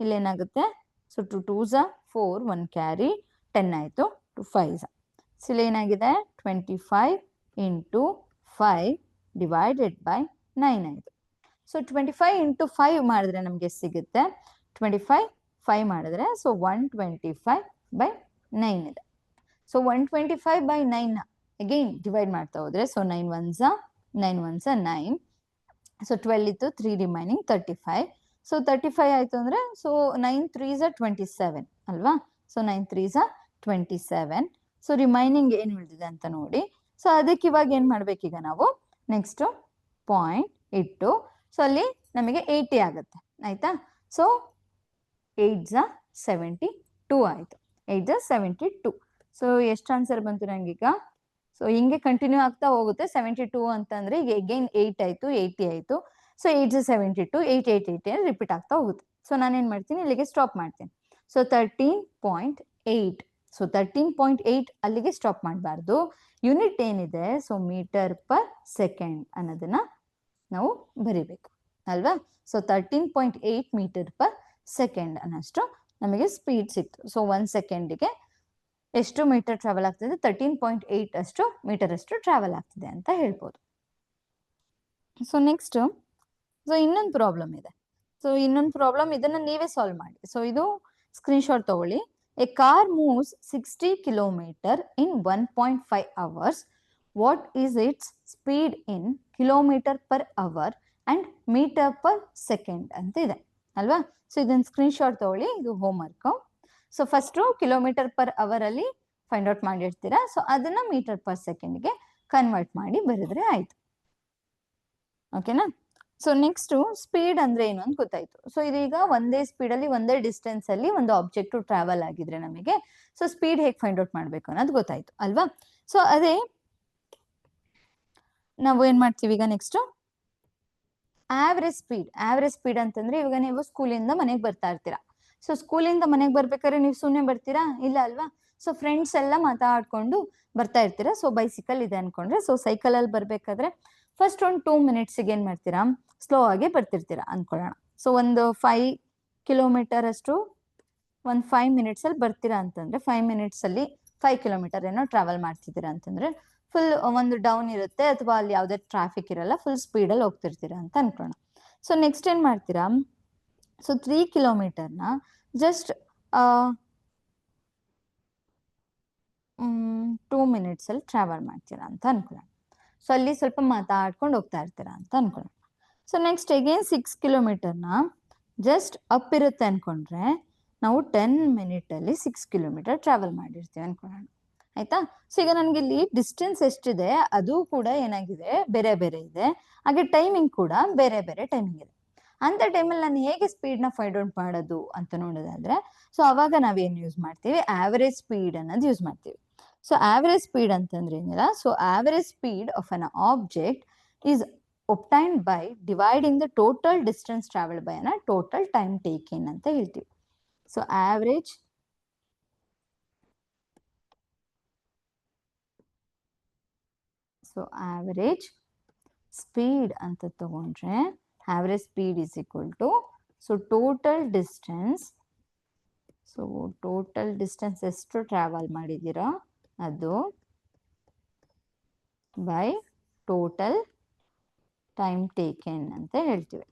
ಇಲ್ಲೇನಾಗುತ್ತೆ, so 2 2s 4, 1 carry 10 ಆಯ್ತು, 2 5s. ಸೊ ಇಲ್ಲಿ ಏನಾಗಿದೆ 25 ಇಂಟು 5 ಡಿವೈಡೆಡ್ ಬೈ 9 ಆಯ್ತು. ಸೊ 25 ಇಂಟು 5 ಮಾಡಿದ್ರೆ ನಮ್ಗೆ ಎಷ್ಟು ಸಿಗುತ್ತೆ, 25 5 ಮಾಡಿದ್ರೆ ಸೊ 125 ಬೈ 9 ಇದೆ. ಸೊ 125 ಬೈ 9 ಅಗೈನ್ ಡಿವೈಡ್ ಮಾಡ್ತಾ ಹೋದ್ರೆ ಸೊ 9 1s 9. ಸೊ 12 ಇತ್ತು, 3 ರಿಮೈನಿಂಗ್ 35. ಸೊ 35 ಆಯ್ತು ಅಂದ್ರೆ ಸೊ 9 3s 27 ಅಲ್ವಾ. So 9 3s 27. ಸೊ ರಿಮೈನಿಂಗ್ ಏನ್ ಉಳಿದಿದೆ ಅಂತ ನೋಡಿ. ಸೊ ಅದಕ್ಕೆ ಇವಾಗ ಏನ್ ಮಾಡ್ಬೇಕೀಗ ನಾವು, ನೆಕ್ಸ್ಟ್ ಪಾಯಿಂಟ್ ಇಟ್ಟು ಸೊ ಅಲ್ಲಿ ನಮಗೆ 80 ಆಗುತ್ತೆ ಆಯ್ತಾ. ಸೊ 8s 72 ಆಯ್ತು, 8s 72. ಸೊ ಎಷ್ಟು ಆನ್ಸರ್ ಬಂತು ನಂಗೀಗ. ಸೊ ಹಿಂಗೆ ಕಂಟಿನ್ಯೂ ಆಗ್ತಾ ಹೋಗುತ್ತೆ. 72 ಅಂತಂದ್ರೆ ಈಗ ಅಗೈನ್ 8 ಆಯ್ತು, 80 ಆಯ್ತು. ಸೊ 8s 72, 8 ರಿಪೀಟ್ ಆಗ್ತಾ ಹೋಗುತ್ತೆ. ಸೊ ನಾನೇನ್ ಮಾಡ್ತೀನಿ, ಇಲ್ಲಿಗೆ ಸ್ಟಾಪ್ ಮಾಡ್ತೀನಿ. ಸೊ 13.8. ಸೊ 13.8 ಅಲ್ಲಿಗೆ ಸ್ಟಾಪ್ ಮಾಡಬಾರ್ದು. ಯೂನಿಟ್ ಏನಿದೆ ಸೊ ಮೀಟರ್ ಪರ್ ಸೆಕೆಂಡ್ ಅನ್ನೋದನ್ನ ನಾವು ಬರಿಬೇಕು ಅಲ್ವಾ. ಸೊ 13.8 ಮೀಟರ್ ಪರ್ ಸೆಕೆಂಡ್ ಅನ್ನಷ್ಟು ನಮಗೆ ಸ್ಪೀಡ್ ಸಿಕ್ತು. ಸೊ 1 ಸೆಕೆಂಡಿಗೆ ಎಷ್ಟು ಮೀಟರ್ ಟ್ರಾವೆಲ್ ಆಗ್ತಿದೆ, 13.8 ಅಷ್ಟು ಮೀಟರ್ ಅಷ್ಟು ಟ್ರಾವೆಲ್ ಆಗ್ತಿದೆ ಅಂತ ಹೇಳ್ಬೋದು. ಸೊ ನೆಕ್ಸ್ಟ್ ಸೊ ಇನ್ನೊಂದು ಪ್ರಾಬ್ಲಮ್ ಇದೆ. ಸೊ ಇನ್ನೊಂದು ಪ್ರಾಬ್ಲಮ್, ಇದನ್ನ ನೀವೇ ಸಾಲ್ವ್ ಮಾಡಿ. ಸೊ ಇದು ಸ್ಕ್ರೀನ್ ಶಾಟ್ ತಗೊಳ್ಳಿ. A car moves 60 kilometre in 1.5 hours. What is its speed in kilometre per hour and metre per second ಅಂತ ಇದೆ ಅಲ್ವಾ. ಸೊ ಇದನ್ನ ಸ್ಕ್ರೀನ್ ಶಾಟ್ ತಗೊಳ್ಳಿ, ಇದು homework. So first kilometre per hour ಅಲ್ಲಿ ಫೈಂಡ್ ಔಟ್ ಮಾಡಿರ್ತೀರಾ. ಸೊ ಅದನ್ನ ಮೀಟರ್ ಪರ್ ಸೆಕೆಂಡ್ಗೆ ಕನ್ವರ್ಟ್ ಮಾಡಿ ಬರೆದ್ರೆ ಆಯ್ತು. ಓಕೆನಾ. ಸೊ ನೆಕ್ಸ್ಟ್ ಸ್ಪೀಡ್ ಅಂದ್ರೆ ಏನು ಅಂತ ಗೊತ್ತಾಯ್ತು. ಸೊ ಇದೀಗ ಒಂದೇ ಸ್ಪೀಡ್ ಅಲ್ಲಿ ಒಂದೇ ಡಿಸ್ಟೆನ್ಸ್ ಅಲ್ಲಿ ಒಂದು ಆಬ್ಜೆಕ್ಟ್ ಟ್ರಾವೆಲ್ ಆಗಿದ್ರೆ ನಮಗೆ ಸೊ ಸ್ಪೀಡ್ ಹೇಗೆ ಫೈಂಡ್ ಔಟ್ ಮಾಡ್ಬೇಕು ಅನ್ನೋದು ಗೊತ್ತಾಯ್ತು ಅಲ್ವಾ. ಸೊ ಅದೇ ನಾವು ಏನ್ ಮಾಡ್ತೀವಿ ಈಗ ನೆಕ್ಸ್ಟ್ ಆವರೇಜ್ ಸ್ಪೀಡ್ ಅಂತಂದ್ರೆ ಇವಾಗ ನೀವು ಸ್ಕೂಲಿಂದ ಮನೆಗೆ ಬರ್ತಾ ಇರ್ತೀರಾ. ಸೊ ಸ್ಕೂಲಿಂದ ಮನೆಗೆ ಬರ್ಬೇಕಾದ್ರೆ ನೀವು ಸುಮ್ಮನೆ ಬರ್ತೀರಾ, ಇಲ್ಲ ಅಲ್ವಾ. ಸೊ ಫ್ರೆಂಡ್ಸ್ ಎಲ್ಲ ಮಾತಾಡ್ಕೊಂಡು ಬರ್ತಾ ಇರ್ತೀರಾ. ಸೊ ಬೈಸಿಕಲ್ ಇದೆ ಅನ್ಕೊಂಡ್ರೆ ಸೊ ಸೈಕಲ್ ಅಲ್ಲಿ ಬರ್ಬೇಕಾದ್ರೆ ಫಸ್ಟ್ ಒಂದು 2 ಮಿನಿಟ್ಸ್ಗೆ ಏನ್ ಮಾಡ್ತೀರಾ, ಸ್ಲೋ ಆಗಿ ಬರ್ತಿರ್ತೀರಾ ಅನ್ಕೊಳ್ಳೋಣ. ಸೊ ಒಂದು 5 ಕಿಲೋಮೀಟರ್ ಅಷ್ಟು ಒಂದು 5 ಮಿನಿಟ್ಸ್ ಅಲ್ಲಿ ಬರ್ತೀರಾ ಅಂತಂದ್ರೆ 5 ಮಿನಿಟ್ಸ್ ಅಲ್ಲಿ 5 ಕಿಲೋಮೀಟರ್ ಏನೋ ಟ್ರಾವೆಲ್ ಮಾಡ್ತಿದ್ದೀರಾ ಅಂತಂದ್ರೆ ಫುಲ್ ಒಂದು ಡೌನ್ ಇರುತ್ತೆ ಅಥವಾ ಅಲ್ಲಿ ಯಾವುದೇ ಟ್ರಾಫಿಕ್ ಇರಲ್ಲ, ಫುಲ್ ಸ್ಪೀಡಲ್ಲಿ ಹೋಗ್ತಿರ್ತೀರಾ ಅಂತ ಅನ್ಕೋಣ. ಸೊ ನೆಕ್ಸ್ಟ್ ಏನ್ ಮಾಡ್ತೀರಾ, ಸೊ 3 ಕಿಲೋಮೀಟರ್ನ ಜಸ್ಟ್ 2 ಮಿನಿಟ್ಸ್ ಅಲ್ಲಿ ಟ್ರಾವೆಲ್ ಮಾಡ್ತೀರಾ ಅಂತ ಅನ್ಕೊಳ್ಳೋಣ. ಸೊ ಅಲ್ಲಿ ಸ್ವಲ್ಪ ಮಾತಾಡ್ಕೊಂಡು ಹೋಗ್ತಾ ಇರ್ತೀರಾ ಅಂತ ಅನ್ಕೊಳ್ಳೋಣ. ಸೊ ನೆಕ್ಸ್ಟ್ ಅಗೇನ್ 6 ಕಿಲೋಮೀಟರ್ನ ಜಸ್ಟ್ ಅಪ್ ಇರುತ್ತೆ ಅನ್ಕೊಂಡ್ರೆ ನಾವು 10 ಮಿನಿಟ್ ಅಲ್ಲಿ 6 ಕಿಲೋಮೀಟರ್ ಟ್ರಾವೆಲ್ ಮಾಡಿರ್ತೀವಿ ಅನ್ಕೊಳ್ಳೋಣ. ಆಯ್ತಾ. ಸೊ ಈಗ ನನಗೆ ಇಲ್ಲಿ ಡಿಸ್ಟೆನ್ಸ್ ಎಷ್ಟಿದೆ ಅದು ಕೂಡ ಏನಾಗಿದೆ, ಬೇರೆ ಬೇರೆ ಇದೆ. ಹಾಗೆ ಟೈಮಿಂಗ್ ಕೂಡ ಬೇರೆ ಬೇರೆ ಟೈಮಿಂಗ್ ಇದೆ. ಅಂತ ಟೈಮಲ್ಲಿ ನಾನು ಹೇಗೆ ಸ್ಪೀಡ್ ನ ಫೈಂಡ್ ಔಟ್ ಮಾಡೋದು ಅಂತ ನೋಡೋದಾದ್ರೆ, ಸೊ ಅವಾಗ ನಾವೇನ್ ಯೂಸ್ ಮಾಡ್ತೀವಿ, ಆವರೇಜ್ ಸ್ಪೀಡ್ ಅನ್ನೋದು ಯೂಸ್ ಮಾಡ್ತೀವಿ. ಸೊ ಆವರೇಜ್ ಸ್ಪೀಡ್ ಅಂತಂದ್ರೆ ಏನಿಲ್ಲ, so average speed of an object is obtained by dividing the total distance traveled by a total time taken ಅಂತ ಹೇಳ್ತೀವಿ. ಸೊ average speed ಅಂತ ತಗೊಂಡ್ರೆ average speed is equal to total distance. So total distance ಎಷ್ಟು ಟ್ರಾವೆಲ್ ಮಾಡಿದ್ದೀರಾ ಅದು ಬೈ ಟೋಟಲ್ ಟೈಮ್ ಟೇಕೆನ್ ಅಂತ ಹೇಳ್ತೀವಿ.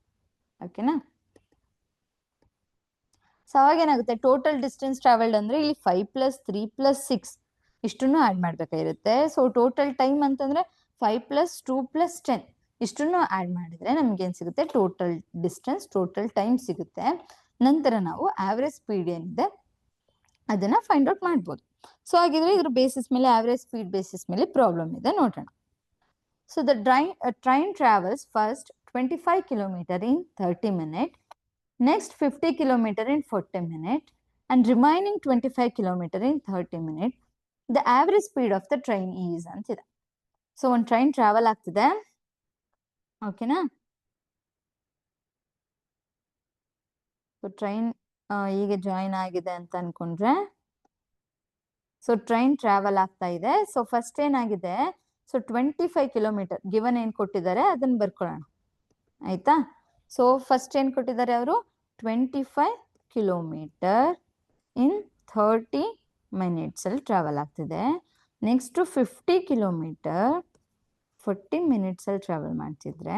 ಓಕೆನಾ. ಸೊ ಅವಾಗ ಏನಾಗುತ್ತೆ, ಟೋಟಲ್ ಡಿಸ್ಟೆನ್ಸ್ ಟ್ರಾವೆಲ್ಡ್ ಅಂದ್ರೆ ಇಲ್ಲಿ 5 + 3 + 6 ಇಷ್ಟನ್ನು ಆಡ್ ಮಾಡ್ಬೇಕಾಗಿರುತ್ತೆ. ಸೊ ಟೋಟಲ್ ಟೈಮ್ ಅಂತಂದ್ರೆ 5 + 2 + 10 ಇಷ್ಟನ್ನು ಆಡ್ ಮಾಡಿದ್ರೆ ನಮ್ಗೆ ಏನ್ ಸಿಗುತ್ತೆ, ಟೋಟಲ್ ಡಿಸ್ಟೆನ್ಸ್, ಟೋಟಲ್ ಟೈಮ್ ಸಿಗುತ್ತೆ. ನಂತರ ನಾವು ಆವರೇಜ್ ಸ್ಪೀಡ್ ಏನಿದೆ ಅದನ್ನ ಫೈಂಡ್ ಔಟ್ ಮಾಡ್ಬೋದು. ಸೊ ಹಾಗಿದ್ರೆ ಇದ್ರ ಬೇಸಿಸ್ ಮೇಲೆ, ಆವರೇಜ್ ಸ್ಪೀಡ್ ಬೇಸಿಸ್ ಮೇಲೆ ಪ್ರಾಬ್ಲಮ್ ಇದೆ ನೋಡೋಣ. So the train travels first 25 km in 30 minutes, next 50 km in 40 minutes, and remaining 25 km in 30 minutes. The average speed of the train is antide. So one train travel ಆಗ್ತಿದೆ, ಓಕೆನಾ. ಸೊ ಟ್ರೈನ್ ಈಗ ಜಾಯಿನ್ ಆಗಿದೆ ಅಂತ ಅನ್ಕೊಂಡ್ರೆ, ಸೊ ಟ್ರೈನ್ ಟ್ರಾವೆಲ್ ಆಗ್ತಾ ಇದೆ. ಸೊ ಫಸ್ಟ್ ಏನಾಗಿದೆ, ಸೊ 25 ಕಿಲೋಮೀಟರ್ ಗಿವನ್ ಏನ್ ಕೊಟ್ಟಿದ್ದಾರೆ ಅದನ್ನ ಬರ್ಕೊಳ್ಳೋಣ. ಆಯ್ತಾ. ಸೊ ಫಸ್ಟ್ ಏನ್ ಕೊಟ್ಟಿದ್ದಾರೆ ಅವರು, 25 ಕಿಲೋಮೀಟರ್ ಇನ್ 30 ಮಿನಿಟ್ಸ್ ಅಲ್ಲಿ ಟ್ರಾವೆಲ್ ಆಗ್ತಿದೆ. ನೆಕ್ಸ್ಟ್ 50 ಕಿಲೋಮೀಟರ್ 40 ಮಿನಿಟ್ಸ್ ಅಲ್ಲಿ ಟ್ರಾವೆಲ್ ಮಾಡ್ತಿದ್ರೆ,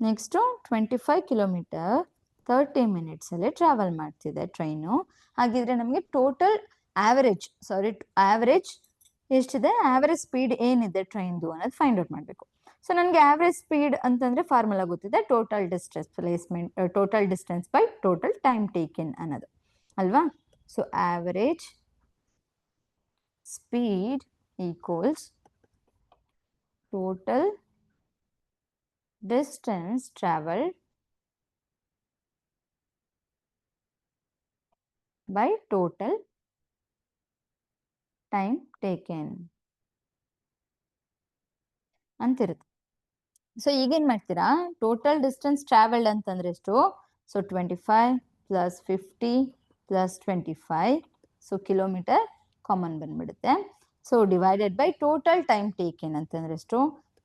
ನೆಕ್ಸ್ಟ್ 25 ಕಿಲೋಮೀಟರ್ 30 ಮಿನಿಟ್ಸ್ ಅಲ್ಲಿ ಟ್ರಾವೆಲ್ ಮಾಡ್ತಿದೆ ಟ್ರೈನು. ಹಾಗಿದ್ರೆ ನಮಗೆ ಟೋಟಲ್ ಆವರೇಜ್ ಎಷ್ಟಿದೆ, ಆವರೇಜ್ ಸ್ಪೀಡ್ ಏನಿದೆ ಟ್ರೈನ್ದು ಅನ್ನೋದು ಫೈಂಡ್ ಔಟ್ ಮಾಡಬೇಕು. ಸೊ ನನಗೆ ಆವರೇಜ್ ಸ್ಪೀಡ್ ಅಂತಂದ್ರೆ ಫಾರ್ಮುಲಾ ಗೊತ್ತಿದೆ, total distance by total time taken ಅನ್ನೋದು ಅಲ್ವಾ. So average speed equals total distance travel by total time taken ಅಂತಿರುತ್ತೆ. ಸೊ ಈಗೇನ್ ಮಾಡ್ತೀರಾ, ಟೋಟಲ್ ಡಿಸ್ಟೆನ್ಸ್ ಟ್ರಾವೆಲ್ಡ್ ಅಂತಂದ್ರೆ ಎಷ್ಟು, ಸೊ 25 + 50 + 25, ಸೊ ಕಿಲೋಮೀಟರ್ ಕಾಮನ್ ಬಂದ್ಬಿಡುತ್ತೆ. So divided by total time taken ಅಂತಂದ್ರೆ ಎಷ್ಟು,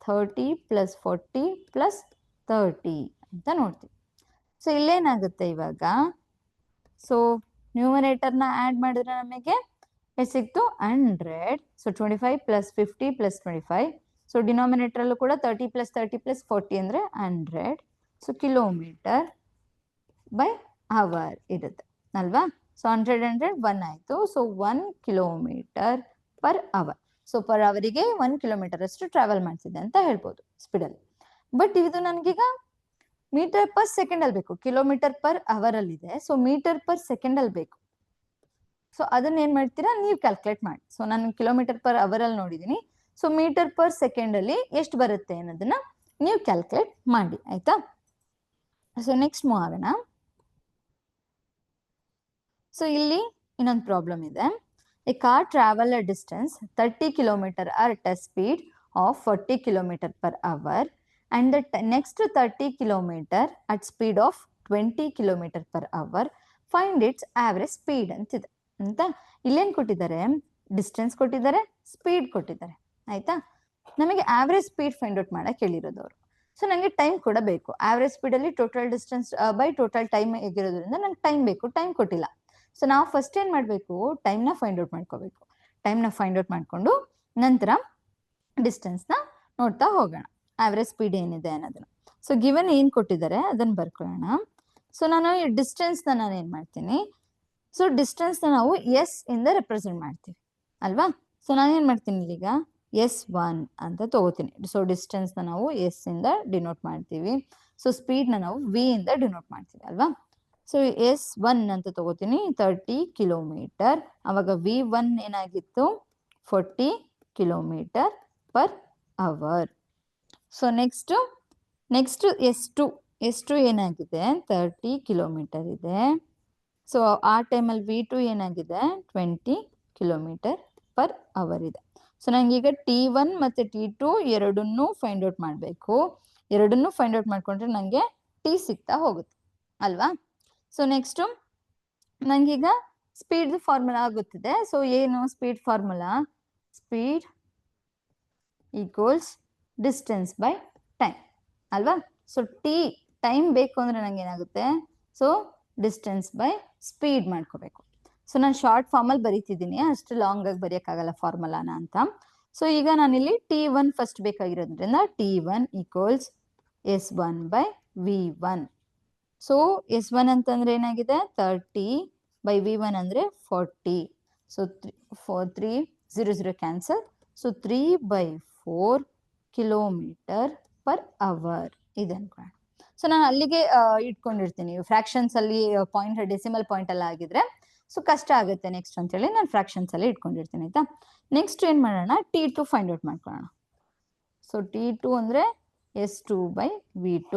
30 + 40 + 30 ಅಂತ ನೋಡ್ತೀವಿ. ಸೊ ಇಲ್ಲೇನಾಗುತ್ತೆ ಇವಾಗ, ಸೊ ನ್ಯೂಮರೇಟರ್ನ ಆಡ್ ಮಾಡಿದ್ರೆ ನಮಗೆ ಎಷ್ಟು ಸಿಕ್ತು, 100. ಸೊ 25 + 50 + 25, ಸೊ ಡಿನಾಮಿನೇಟರ್ ಅಲ್ಲೂ ಕೂಡ 30 + 30 + 40 ಅಂದ್ರೆ 100. ಸೊ ಕಿಲೋಮೀಟರ್ ಬೈ ಅವರ್ ಇರುತ್ತೆ ಅಲ್ವಾ. ಸೊ 100 1 ಆಯ್ತು. So 1 kilometre per hour. So per ಅವರಿಗೆ 1 ಕಿಲೋಮೀಟರ್ ಅಷ್ಟು ಟ್ರಾವೆಲ್ ಮಾಡ್ತಿದೆ ಅಂತ ಹೇಳ್ಬೋದು ಸ್ಪೀಡಲ್ಲಿ. ಬಟ್ ಇದು ನನಗೀಗ ಮೀಟರ್ ಪರ್ ಸೆಕೆಂಡ್ ಅಲ್ಲಿ ಬೇಕು, ಕಿಲೋಮೀಟರ್ ಪರ್ ಅವರ್ ಅಲ್ಲಿ ಇದೆ. ಸೊ ಮೀಟರ್ ಪರ್ ಸೆಕೆಂಡ್ ಅಲ್ಲಿ ಬೇಕು. ಸೊ ಅದನ್ನ ಏನ್ ಮಾಡ್ತೀರಾ, ನೀವು ಕ್ಯಾಲ್ಕುಲೇಟ್ ಮಾಡಿ. ಸೊ ನಾನು ಕಿಲೋಮೀಟರ್ ಪರ್ ಅವರ್ ಅಲ್ಲಿ ನೋಡಿದೀನಿ. ಸೊ ಮೀಟರ್ ಪರ್ ಸೆಕೆಂಡ್ ಅಲ್ಲಿ ಎಷ್ಟು ಬರುತ್ತೆ ಅನ್ನೋದನ್ನ ನೀವು ಕ್ಯಾಲ್ಕುಲೇಟ್ ಮಾಡಿ. ಆಯ್ತಾ. ಸೊ ನೆಕ್ಸ್ಟ್ ಮೂವ್ ಆಗೋಣ. ಸೊ ಇಲ್ಲಿ ಇನ್ನೊಂದು ಪ್ರಾಬ್ಲಮ್ ಇದೆ. A car travel a distance 30 kilometre at a speed of 40 kilometre per hour and the next 30 kilometre at speed of 20 kilometre per hour. Find its average speed ಅಂತಿದೆ ಅಂತ. ಇಲ್ಲೇನ್ ಕೊಟ್ಟಿದ್ದಾರೆ, ಡಿಸ್ಟೆನ್ಸ್ ಕೊಟ್ಟಿದ್ದಾರೆ, ಸ್ಪೀಡ್ ಕೊಟ್ಟಿದ್ದಾರೆ. ಆಯ್ತಾ. ನಮಗೆ ಆವರೇಜ್ ಸ್ಪೀಡ್ ಫೈಂಡ್ ಔಟ್ ಮಾಡಕ್ ಹೇಳಿರೋದು ಅವರು. ಸೊ ನನಗೆ ಟೈಮ್ ಕೂಡ ಬೇಕು. ಆವರೇಜ್ ಸ್ಪೀಡ್ ಅಲ್ಲಿ total distance by total time ಹೇಗಿರೋದ್ರಿಂದ ನಂಗೆ ಟೈಮ್ ಬೇಕು, ಟೈಮ್ ಕೊಟ್ಟಿಲ್ಲ. ಸೊ ನಾವು ಫಸ್ಟ್ ಏನ್ ಮಾಡ್ಬೇಕು, ಟೈಮ್ನ ಫೈಂಡ್ ಔಟ್ ಮಾಡ್ಕೋಬೇಕು. ಟೈಮ್ನ ಫೈಂಡ್ ಔಟ್ ಮಾಡ್ಕೊಂಡು ನಂತರ ಡಿಸ್ಟೆನ್ಸ್ನ ನೋಡ್ತಾ ಹೋಗೋಣ, ಆವ್ರೇಜ್ ಸ್ಪೀಡ್ ಏನಿದೆ ಅನ್ನೋದನ್ನ. ಸೊ ಗಿವನ್ ಏನು ಕೊಟ್ಟಿದ್ದಾರೆ ಅದನ್ನು ಬರ್ಕೊಳ್ಳೋಣ. ಸೊ ನಾನು ಈ ಡಿಸ್ಟೆನ್ಸ್ನ ನಾನು ಏನು ಮಾಡ್ತೀನಿ, ಸೊ ಡಿಸ್ಟೆನ್ಸ್ನ ನಾವು ಎಸ್ ಇಂದ ರೆಪ್ರೆಸೆಂಟ್ ಮಾಡ್ತೀವಿ ಅಲ್ವಾ. ಸೊ ನಾನೇನು ಮಾಡ್ತೀನಿ ಇಲ್ಲಿಗ S1 ಅಂತ ತಗೋತೀನಿ. ಸೊ ಡಿಸ್ಟೆನ್ಸ್ನ ನಾವು ಎಸ್ ಇಂದ ಡಿನೋಟ್ ಮಾಡ್ತೀವಿ. ಸೊ ಸ್ಪೀಡ್ನ ನಾವು ವಿ ಇಂದ ಡಿನೋಟ್ ಮಾಡ್ತೀವಿ ಅಲ್ವಾ. ಸೊ S1 ಅಂತ ತಗೋತೀನಿ 30 ಕಿಲೋಮೀಟರ್. ಅವಾಗ V1 ಏನಾಗಿತ್ತು 40 kilometre per hour. So next S2 ಏನಾಗಿದೆ 30 ಕಿಲೋಮೀಟರ್ ಇದೆ. ಸೊ ಆ ಟೈಮಲ್ಲಿ V2 ಏನಾಗಿದೆ 20 ಕಿಲೋಮೀಟರ್ ಪರ್ ಅವರ್ ಇದೆ. ಸೊ ನಂಗೀಗ T1 ಮತ್ತು T2 ಎರಡನ್ನೂ ಫೈಂಡ್ ಔಟ್ ಮಾಡಬೇಕು. ಎರಡನ್ನೂ ಫೈಂಡ್ ಔಟ್ ಮಾಡ್ಕೊಂಡ್ರೆ ನನಗೆ T ಸಿಗ್ತಾ ಹೋಗುತ್ತೆ ಅಲ್ವಾ. ಸೊ ನೆಕ್ಸ್ಟು ನನಗೀಗ ಸ್ಪೀಡ್ ಫಾರ್ಮುಲಾ ಆಗುತ್ತಿದೆ. ಸೊ ಏನು speed formula, speed equals distance by time ಅಲ್ವಾ. ಸೊ ಟೈಮ್ ಬೇಕು ಅಂದರೆ ನಂಗೆ ಏನಾಗುತ್ತೆ, ಸೊ ಡಿಸ್ಟೆನ್ಸ್ ಬೈ ಸ್ಪೀಡ್ ಮಾಡ್ಕೋಬೇಕು. ಸೊ ನಾನು ಶಾರ್ಟ್ ಫಾರ್ಮಲ್ಲಿ ಬರೀತಿದ್ದೀನಿ, ಅಷ್ಟು ಲಾಂಗ್ ಆಗಿ ಬರೆಯೋಕ್ಕಾಗಲ್ಲ ಫಾರ್ಮುಲಾನ ಅಂತ. ಸೊ ಈಗ ನಾನಿಲ್ಲಿ T1 ಫಸ್ಟ್ ಬೇಕಾಗಿರೋದ್ರಿಂದ T1 equals S1 by V1. So S1 ಅಂತಂದ್ರೆ ಏನಾಗಿದೆ 30 ಬೈ V1 ಅಂದರೆ 40. So 3 0 0 cancel. So 3/4 kilometre per hour ಇದೆ ಅನ್ಕೊಳ್ಳೋಣ. ಸೊ ನಾನು ಅಲ್ಲಿಗೆ ಇಟ್ಕೊಂಡಿರ್ತೀನಿ. ಫ್ರಾಕ್ಷನ್ಸ್ ಅಲ್ಲಿ ಪಾಯಿಂಟ್ ಡೆಸಿಮಲ್ ಪಾಯಿಂಟ್ ಎಲ್ಲ ಆಗಿದ್ರೆ ಸೊ ಕಷ್ಟ ಆಗುತ್ತೆ ನೆಕ್ಸ್ಟ್ ಅಂತೇಳಿ ನಾನು ಫ್ರಾಕ್ಷನ್ಸ್ ಅಲ್ಲಿ ಇಟ್ಕೊಂಡಿರ್ತೀನಿ ಆಯ್ತಾ. ನೆಕ್ಸ್ಟ್ ಏನು ಮಾಡೋಣ, T2 ಫೈಂಡ್ ಔಟ್ ಮಾಡ್ಕೊಳ್ಳೋಣ. ಸೊ T2 ಅಂದರೆ S2 by V2.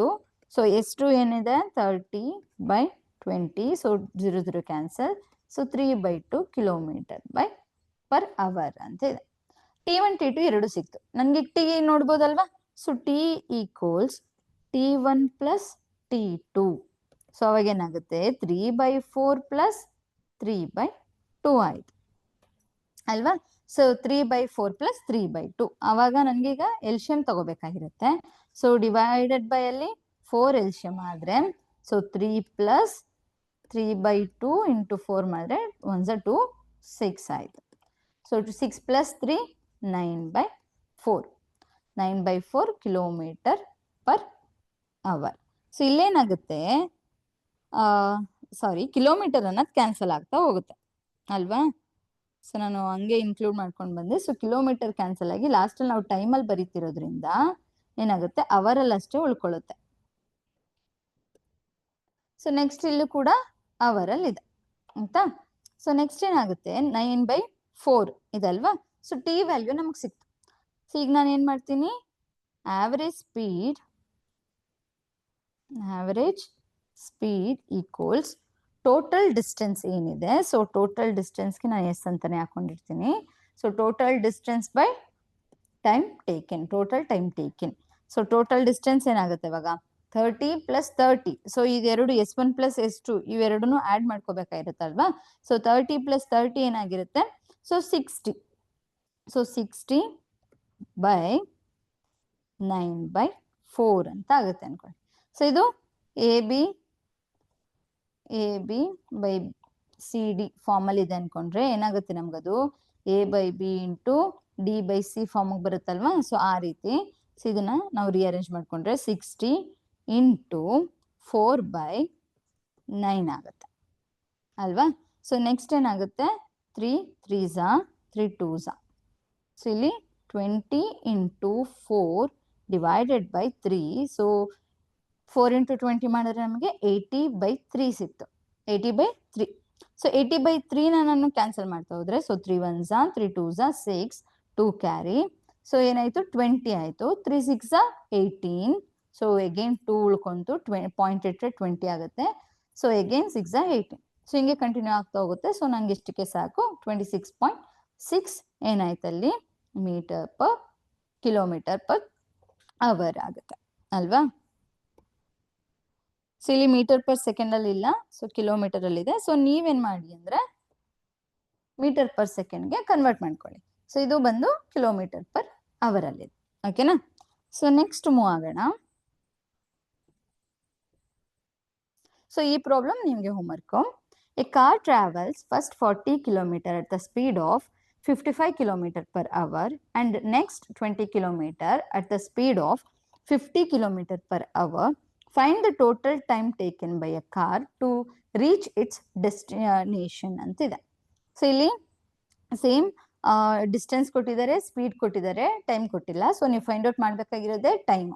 So S2 ಏನಿದೆ 30/20. So 0 0 cancel. So 3/2 kilometre by per hour ಅಂತ ಇದೆ. T1 T2 ಎರಡು ಸಿಕ್ತು ನನಗೆ. T ನೋಡ್ಬೋದಲ್ವಾ. So T equals T1 plus T2. So ಅವಾಗ ಏನಾಗುತ್ತೆ 3/4 ಪ್ಲಸ್ 3/2 ಆಯ್ತು ಅಲ್ವಾ. So 3/4 plus 3/2. ಆವಾಗ ನನಗೀಗ ಎಲ್ಶಿಯಂ ತಗೋಬೇಕಾಗಿರುತ್ತೆ. ಸೊ ಡಿವೈಡೆಡ್ ಬೈ ಅಲ್ಲಿ 4 ಎಲ್ಶಿಯಂ ಆದರೆ ಸೊ 3 ಪ್ಲಸ್ 3/2 ಇಂಟು 4 ಮಾಡಿದ್ರೆ 1 2 6 ಆಯಿತು. So 6 plus 3 9/4. 9/4 kilometre per hour. So ಇಲ್ಲೇನಾಗುತ್ತೆ, ಕಿಲೋಮೀಟರ್ ಅನ್ನೋದು ಕ್ಯಾನ್ಸಲ್ ಆಗ್ತಾ ಹೋಗುತ್ತೆ ಅಲ್ವಾ. ಸೊ ನಾನು ಹಂಗೆ ಇನ್ಕ್ಲೂಡ್ ಮಾಡ್ಕೊಂಡು ಬಂದೆ. ಸೊ ಕಿಲೋಮೀಟರ್ ಕ್ಯಾನ್ಸಲ್ ಆಗಿ ಲಾಸ್ಟಲ್ಲಿ ನಾವು ಟೈಮಲ್ಲಿ ಬರೀತಿರೋದ್ರಿಂದ ಏನಾಗುತ್ತೆ ಅವರಲ್ಲಿ ಅಷ್ಟೇ ಉಳ್ಕೊಳ್ಳುತ್ತೆ. ಸೊ ನೆಕ್ಸ್ಟ್ ಇಲ್ಲೂ ಕೂಡ ಅವರಲ್ಲಿ ಇದೆ ಆಯ್ತಾ. ಸೊ ನೆಕ್ಸ್ಟ್ ಏನಾಗುತ್ತೆ 9/4 ಇದಲ್ವಾ. ಸೊ T ವ್ಯಾಲ್ಯೂ ನಮಗೆ ಸಿಕ್ತು. ಸೊ ಈಗ ನಾನು ಏನು ಮಾಡ್ತೀನಿ, average speed equals total distance ಏನಿದೆ. ಸೊ ಟೋಟಲ್ ಡಿಸ್ಟೆನ್ಸ್ಗೆ ನಾನು ಎಸ್ ಅಂತಾನೆ ಹಾಕೊಂಡಿರ್ತೀನಿ. So total distance by time taken. So total distance ಏನಾಗುತ್ತೆ ಇವಾಗ 30 ಪ್ಲಸ್ 30. ಸೊ ಇದೆರಡು S1 ಪ್ಲಸ್ S2 ಇವೆರಡನ್ನೂ ಆ್ಯಡ್ ಮಾಡ್ಕೋಬೇಕಾಗಿರುತ್ತಲ್ವಾ. ಸೊ 30 ಪ್ಲಸ್ 30 ಏನಾಗಿರುತ್ತೆ, ಸೊ 60. ಸೊ 60 ಬೈ 9/4 ಅಂತ ಆಗುತ್ತೆ ಅನ್ಕೊಳ್ಳಿ. ಸೊ ಇದು ಎ ಬಿ ಬೈ CD ಫಾರ್ಮಲ್ಲಿ ಇದೆ ಅನ್ಕೊಂಡ್ರೆ ಏನಾಗುತ್ತೆ ನಮಗದು A/B ಇಂಟು D/C ಫಾರ್ಮಿಗೆ ಬರುತ್ತಲ್ವಾ. ಸೊ ಆ ರೀತಿ. ಸೊ ಇದನ್ನ ನಾವು ರಿಅರೇಂಜ್ ಮಾಡ್ಕೊಂಡ್ರೆ 60 ಇಂಟು 4/9 ಆಗುತ್ತೆ ಅಲ್ವಾ. ಸೊ ನೆಕ್ಸ್ಟ್ ಏನಾಗುತ್ತೆ 3 3s 3 2s. ಸೊ ಇಲ್ಲಿ 20 into 4 divided by 3. So 4 into 20 ಮಾಡಿದ್ರೆ ನಮಗೆ 80/3 ಸಿಕ್ತು. 80/3. ಸೊ 80/3ನ ನಾನು ಕ್ಯಾನ್ಸಲ್ ಮಾಡ್ತಾ ಹೋದ್ರೆ so 3 1s 3 2s 6 2 carry. So ಏನಾಯಿತು 20 ಆಯಿತು. 3 6 18. ಸೊ ಎಗೇನ್ 2 ಉಳ್ಕೊಂತು, ಪಾಯಿಂಟ್ ಇಟ್ಟರೆ 20 ಆಗುತ್ತೆ. So again 6 18. ಸೊ ಹಿಂಗೆ ಕಂಟಿನ್ಯೂ ಆಗ್ತಾ ಹೋಗುತ್ತೆ. ಸೊ ನಂಗೆ ಇಷ್ಟಕ್ಕೆ ಸಾಕು 26.6 ಏನಾಯ್ತಲ್ಲಿ ಕಿಲೋಮೀಟರ್ ಪರ್ ಅವರ್ ಆಗುತ್ತೆ ಅಲ್ವಾ. ಸೊ ಇಲ್ಲಿ ಮೀಟರ್ ಪರ್ ಸೆಕೆಂಡಲ್ಲಿ ಇಲ್ಲ, ಸೊ ಕಿಲೋಮೀಟರ್ ಅಲ್ಲಿ ಇದೆ. ಸೊ ನೀವೇನ್ ಮಾಡಿ ಅಂದ್ರೆ ಮೀಟರ್ ಪರ್ ಸೆಕೆಂಡ್ಗೆ ಕನ್ವರ್ಟ್ ಮಾಡ್ಕೊಳ್ಳಿ. ಸೊ ಇದು ಬಂದು ಕಿಲೋಮೀಟರ್ ಪರ್ ಅವರ್ ಅಲ್ಲಿ, ಓಕೆನಾ. ಸೊ ನೆಕ್ಸ್ಟ್ ಮೂವ್ ಆಗೋಣ. ಸೊ ಈ ಪ್ರಾಬ್ಲಮ್ ನಿಮಗೆ homework. A car travels first 40 kilometre at the speed of 55 kilometer per hour and next 20 kilometer at the speed of 50 kilometer per hour. Find the total time taken by a car to reach its destination ಅಂತಿದೆ. ಸೊ ಇಲ್ಲಿ ಸೇಮ್ ಡಿಸ್ಟೆನ್ಸ್ ಕೊಟ್ಟಿದ್ದಾರೆ, ಸ್ಪೀಡ್ ಕೊಟ್ಟಿದ್ದಾರೆ, ಟೈಮ್ ಕೊಟ್ಟಿಲ್ಲ. ಸೊ ನೀವು ಫೈಂಡ್ ಔಟ್ ಮಾಡಬೇಕಾಗಿರೋದೇ ಟೈಮ್.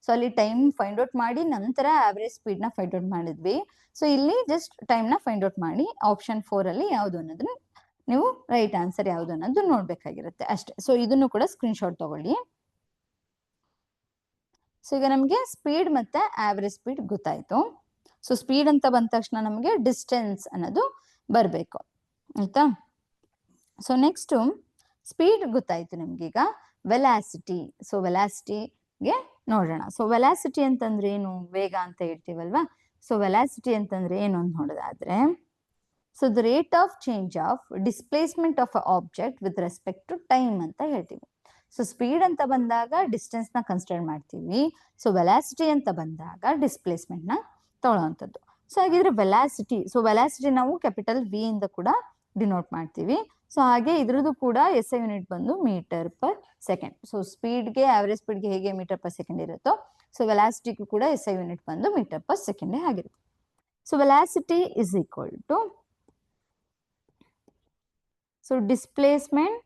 ಸೊ ಅಲ್ಲಿ ಟೈಮ್ ಫೈಂಡ್ ಔಟ್ ಮಾಡಿ ನಂತರ ಆವರೇಜ್ ಸ್ಪೀಡ್ ನ ಫೈಂಡ್ ಔಟ್ ಮಾಡಿದ್ವಿ. ಸೊ ಇಲ್ಲಿ ಜಸ್ಟ್ ಟೈಮ್ ನ ಫೈಂಡ್ ಔಟ್ ಮಾಡಿ ಆಪ್ಷನ್ 4 ಅಲ್ಲಿ ಯಾವುದು ಅನ್ನೋದನ್ನ ನೀವು ರೈಟ್ ಆನ್ಸರ್ ಯಾವುದು ಅನ್ನೋದು ನೋಡ್ಬೇಕಾಗಿರುತ್ತೆ ಅಷ್ಟೇ. ಸೊ ಇದನ್ನು ಕೂಡ ಸ್ಕ್ರೀನ್ ಶಾಟ್ ತಗೊಳ್ಳಿ. ಸೊ ಈಗ ನಮಗೆ ಸ್ಪೀಡ್ ಮತ್ತೆ ಆವರೇಜ್ ಸ್ಪೀಡ್ ಗೊತ್ತಾಯ್ತು. ಸೊ ಸ್ಪೀಡ್ ಅಂತ ಬಂದ ತಕ್ಷಣ ನಮಗೆ ಡಿಸ್ಟೆನ್ಸ್ ಅನ್ನೋದು ಬರಬೇಕು, ಆಯ್ತಾ. ಸೊ ನೆಕ್ಸ್ಟ್ ಸ್ಪೀಡ್ ಗೊತ್ತಾಯ್ತು ನಿಮ್ಗೀಗ. ವೆಲಾಸಿಟಿ, ಸೊ ವೆಲಾಸಿಟಿಗೆ ನೋಡೋಣ. ಸೊ ವೆಲಾಸಿಟಿ ಅಂತಂದ್ರೆ ಏನು? ವೇಗ ಅಂತ ಹೇಳ್ತೀವಲ್ವಾ. ಸೊ ವೆಲಾಸಿಟಿ ಅಂತಂದ್ರೆ ಏನು ಅಂತ ನೋಡೋದಾದ್ರೆ, so the rate of change of displacement of a object with respect to time ಅಂತ ಹೇಳ್ತೀವಿ. ಸೊ ಸ್ಪೀಡ್ ಅಂತ ಬಂದಾಗ ಡಿಸ್ಟೆನ್ಸ್ ನ ಕನ್ಸಿಡರ್ ಮಾಡ್ತೀವಿ. ಸೊ ವೆಲಾಸಿಟಿ ಅಂತ ಬಂದಾಗ ಡಿಸ್ಪ್ಲೇಸ್ಮೆಂಟ್ ನ ತಗೊಳ್ಳೋವಂಥದ್ದು. ಸೊ ಹಾಗಿದ್ರೆ ವೆಲಾಸಿಟಿ, ಸೊ ವೆಲಾಸಿಟಿ ನಾವು ಕ್ಯಾಪಿಟಲ್ ವಿ ಇಂದ ಕೂಡ ಡಿನೋಟ್ ಮಾಡ್ತೀವಿ. ಸೊ ಹಾಗೆ ಇದ್ರದ್ದು ಕೂಡ ಎಸ್ ಐ ಯೂನಿಟ್ ಬಂದು ಮೀಟರ್ ಪರ್ ಸೆಕೆಂಡ್. ಸೊ ಸ್ಪೀಡ್ಗೆ ಆವರೇಜ್ ಸ್ಪೀಡ್ಗೆ ಹೇಗೆ ಮೀಟರ್ ಪರ್ ಸೆಕೆಂಡ್ ಇರುತ್ತೋ, ಸೊ ವೆಲಾಸಿಟಿಗೂ ಕೂಡ ಎಸ್ ಐ ಯೂನಿಟ್ ಬಂದು ಮೀಟರ್ ಪರ್ ಸೆಕೆಂಡ್ ಆಗಿರುತ್ತೆ. So velocity is equal to, so displacement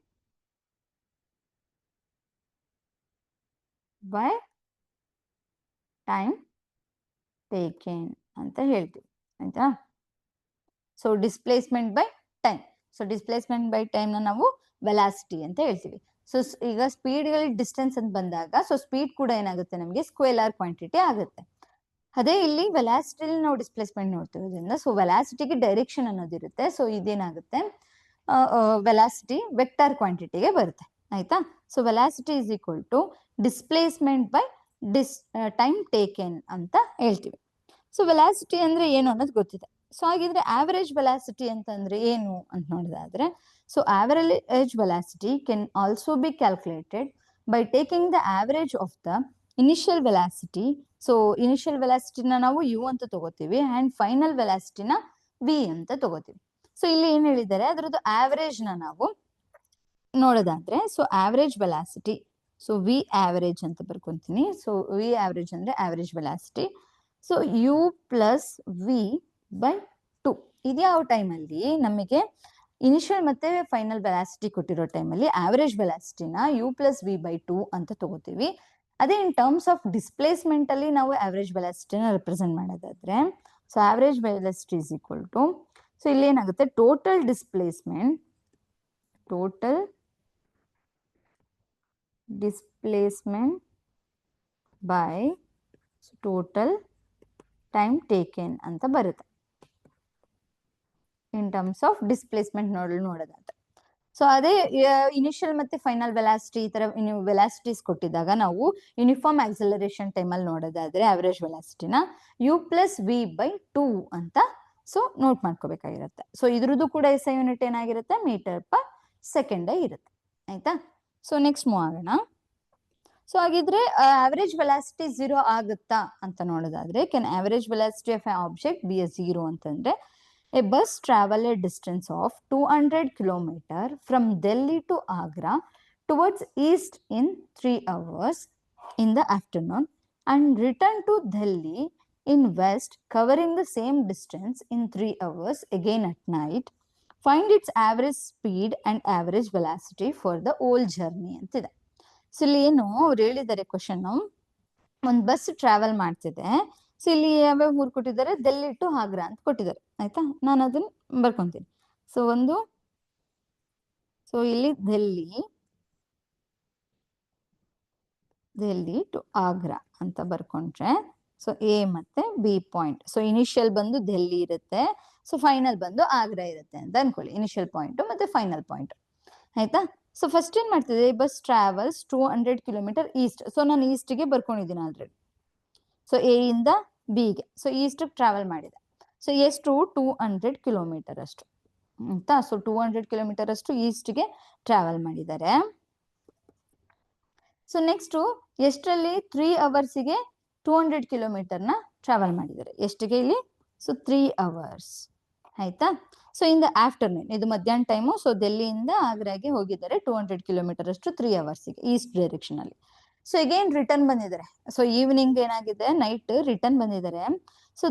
by time taken ಅಂತ ಹೇಳ್ತೀವಿ, ಆಯ್ತಾ. So displacement by time. So displacement by time ನ ನಾವು ವೆಲಾಸಿಟಿ ಅಂತ ಹೇಳ್ತೀವಿ. ಸೊ ಈಗ ಸ್ಪೀಡ್ ಡಿಸ್ಟೆನ್ಸ್ ಅಂತ ಬಂದಾಗ, ಸೊ ಸ್ಪೀಡ್ ಕೂಡ ಏನಾಗುತ್ತೆ ನಮಗೆ ಸ್ಕೇಲಾರ್ ಕ್ವಾಂಟಿಟಿ ಆಗುತ್ತೆ. ಅದೇ ಇಲ್ಲಿ ವೆಲಾಸಿಟಿ ನಾವು ಡಿಸ್ಪ್ಲೇಸ್ಮೆಂಟ್ ನೋಡ್ತಿರೋದ್ರಿಂದ, ಸೊ ವೆಲಾಸಿಟಿಗೆ ಡೈರೆಕ್ಷನ್ ಅನ್ನೋದಿರುತ್ತೆ. ಸೊ ಇದೇನಾಗುತ್ತೆ, ವೆಲಾಸಿಟಿ ವೆಕ್ಟಾರ್ ಕ್ವಾಂಟಿಟಿಗೆ ಬರುತ್ತೆ, ಆಯ್ತಾ. So velocity is equal to displacement by time taken ಅಂತ ಹೇಳ್ತೀವಿ. ಸೊ ವೆಲಾಸಿಟಿ ಅಂದ್ರೆ ಏನು ಅನ್ನೋದು ಗೊತ್ತಿದೆ. ಸೊ ಹಾಗಿದ್ರೆ ಆವರೇಜ್ ವೆಲಾಸಿಟಿ ಅಂತಂದ್ರೆ ಏನು ಅಂತ ನೋಡೋದಾದ್ರೆ, so average velocity can also be calculated by taking the average of the initial velocity. So initial ವೆಲಾಸಿಟಿನ ನಾವು ಯು ಅಂತ ತಗೋತೀವಿ ಅಂಡ್ ಫೈನಲ್ ವೆಲಾಸಿಟಿನ ವಿ ಅಂತ ತಗೋತೀವಿ. ಸೊ ಇಲ್ಲಿ ಏನ್ ಹೇಳಿದ್ದಾರೆ, ಅದರದ್ದು ಆವರೇಜ್ ನ ನಾವು ನೋಡೋದಾದ್ರೆ, so average velocity, so V average ಅಂತ ಬರ್ಕೊಂತೀನಿ. ಸೊ ವಿ ಆವರೇಜ್ ಅಂದ್ರೆ average velocity. So U plus V by 2. ಇದ್ಯಾವ ಟೈಮಲ್ಲಿ ನಮಗೆ ಇನಿಷಿಯಲ್ ಮತ್ತೆ ಫೈನಲ್ ವೆಲಾಸಿಟಿ ಕೊಟ್ಟಿರೋ ಟೈಮಲ್ಲಿ ಆವರೇಜ್ ವೆಲಾಸಿಟಿನ ಯು ಪ್ಲಸ್ ವಿ ಬೈ 2 ಅಂತ ತಗೋತೀವಿ. ಅದೇ ಇನ್ ಟರ್ಮ್ಸ್ ಆಫ್ ಡಿಸ್ಪ್ಲೇಸ್ಮೆಂಟ್ ಅಲ್ಲಿ ನಾವು ಆವರೇಜ್ ವೆಲಾಸಿಟಿನ ರೆಪ್ರೆಸೆಂಟ್ ಮಾಡೋದಾದ್ರೆ, so average velocity is equal to, so ಇಲ್ಲಿ ಏನಾಗುತ್ತೆ, total displacement by total time taken ಅಂತ ಬರುತ್ತೆ ಇನ್ ಟರ್ಮ್ಸ್ ಆಫ್ ಡಿಸ್ಪ್ಲೇಸ್ಮೆಂಟ್ ನೋಡೋದಾದ್ರೆ. ಸೊ ಅದೇ ಇನಿಷಿಯಲ್ ಮತ್ತೆ ಫೈನಲ್ ವೆಲಾಸಿಟಿ ಈ ತರ ವೆಲಾಸಿಟೀಸ್ ಕೊಟ್ಟಿದ್ದಾಗ ನಾವು ಯೂನಿಫಾರ್ಮ್ ಆಕ್ಸಲರೇಷನ್ ಟೈಮಲ್ಲಿ ನೋಡೋದಾದ್ರೆ ಆವರೇಜ್ ವೆಲಾಸಿಟಿನ ಯು ಪ್ಲಸ್ ವಿ ಬೈ 2 ಅಂತ ಸೊ ನೋಟ್ ಮಾಡ್ಕೋಬೇಕಾಗಿರುತ್ತೆ. ಸೊ ಇದ್ರದ್ದು ಕೂಡ ಎಸ್ ಐ ಯೂನಿಟ್ ಏನಾಗಿರುತ್ತೆ, ಮೀಟರ್ ಪರ್ ಸೆಕೆಂಡ್ ಇರುತ್ತೆ, ಆಯ್ತಾ. ಸೊ ನೆಕ್ಸ್ಟ್ ಮೂವ್ ಆಗೋಣ. ಸೊ ಹಾಗಿದ್ರೆ ಆವರೇಜ್ ವೆಲಾಸಿಟಿ 0 ಆಗುತ್ತಾ ಅಂತ ನೋಡೋದಾದ್ರೆ, can average velocity of a object be a 0 ಅಂತಂದ್ರೆ, a bus travel a distance of 200 kilometre from Delhi to Agra towards east in 3 hours in the afternoon and return to Delhi in west covering the same distance in 3 hours again at night. Find its average speed and average velocity for the whole journey ಅಂತಿದೆ. ಸೊ ಇಲ್ಲಿ ಏನು ಅವ್ರು ಹೇಳಿದ್ದಾರೆ ಕ್ವಶನ್, ಒಂದು ಬಸ್ ಟ್ರಾವೆಲ್ ಮಾಡ್ತಿದೆ. ಸೊ ಇಲ್ಲಿ ಯಾವ್ಯಾವ ಊರು ಕೊಟ್ಟಿದ್ದಾರೆ, ಡೆಲ್ಲಿ ಟು ಆಗ್ರಾ ಅಂತ ಕೊಟ್ಟಿದ್ದಾರೆ, ಆಯ್ತಾ. ನಾನು ಅದನ್ನ ಬರ್ಕೊಂತೀನಿ. ಸೊ ಇಲ್ಲಿ ಡೆಲ್ಲಿ ಟು ಆಗ್ರಾ ಅಂತ ಬರ್ಕೊಂಡ್ರೆ, ಸೊ ಎ ಮತ್ತೆ ಬಿ ಪಾಯಿಂಟ್. ಸೊ ಇನಿಷಿಯಲ್ ಬಂದು ಡೆಲ್ಲಿ ಇರುತ್ತೆ, ಸೊ ಫೈನಲ್ ಬಂದು ಆಗ್ರಾ ಇರುತ್ತೆ ಅಂತ ಅನ್ಕೊಳ್ಳಿ. ಇನಿಷಿಯಲ್ ಪಾಯಿಂಟ್ ಮತ್ತೆ ಫೈನಲ್ ಪಾಯಿಂಟ್, ಆಯ್ತಾ. ಸೊ ಫಸ್ಟ್ ಏನ್ ಮಾಡ್ತಿದೆ, bus travels 200 kilometre East. So ನಾನು ಈಸ್ಟ್ಗೆ ಬರ್ಕೊಂಡಿದ್ದೀನಿ ಆಲ್ರೆಡಿ. ಸೊ ಎ ಇಂದ ಬಿಗೆ, ಸೊ ಈಸ್ಟ್ ಟ್ರಾವೆಲ್ ಮಾಡಿದೆ. ಸೊ ಎಷ್ಟು, 200 ಕಿಲೋಮೀಟರ್ ಅಷ್ಟು, ಆಯ್ತಾ. ಸೊ 200 ಕಿಲೋಮೀಟರ್ ಅಷ್ಟು ಈಸ್ಟ್ಗೆ ಟ್ರಾವೆಲ್ ಮಾಡಿದ್ದಾರೆ. ಸೊ ನೆಕ್ಸ್ಟ್ ಎಷ್ಟರಲ್ಲಿ 3 ಅವರ್ಸ್ಗೆ 200 ಕಿಲೋಮೀಟರ್ನ ಟ್ರಾವೆಲ್ ಮಾಡಿದ್ದಾರೆ. ಎಷ್ಟಿಗೆ ಇಲ್ಲಿ, ಸೊ 3 hours. ಆಯ್ತಾ. ಸೊ ಇನ್ ದ ಆಫ್ಟರ್ನೂನ್, ಇದು ಮಧ್ಯಾಹ್ನ ಟೈಮು. ಸೊ ಡೆಲ್ಲಿಯಿಂದ ಆಗ್ರಾಗೆ ಹೋಗಿದ್ದಾರೆ 200 ಕಿಲೋಮೀಟರ್ ಅಷ್ಟು 3 ಅವರ್ಸ್ಗೆ ಈಸ್ಟ್ ಡೈರೆಕ್ಷನ್ ಅಲ್ಲಿ. ಸೊ ಅಗೇನ್ ರಿಟರ್ನ್ ಬಂದಿದ್ದಾರೆ. ಸೊ ಈವ್ನಿಂಗ್ ಏನಾಗಿದೆ, ನೈಟ್ ರಿಟರ್ನ್ ಬಂದಿದ್ದಾರೆ. ಸೊ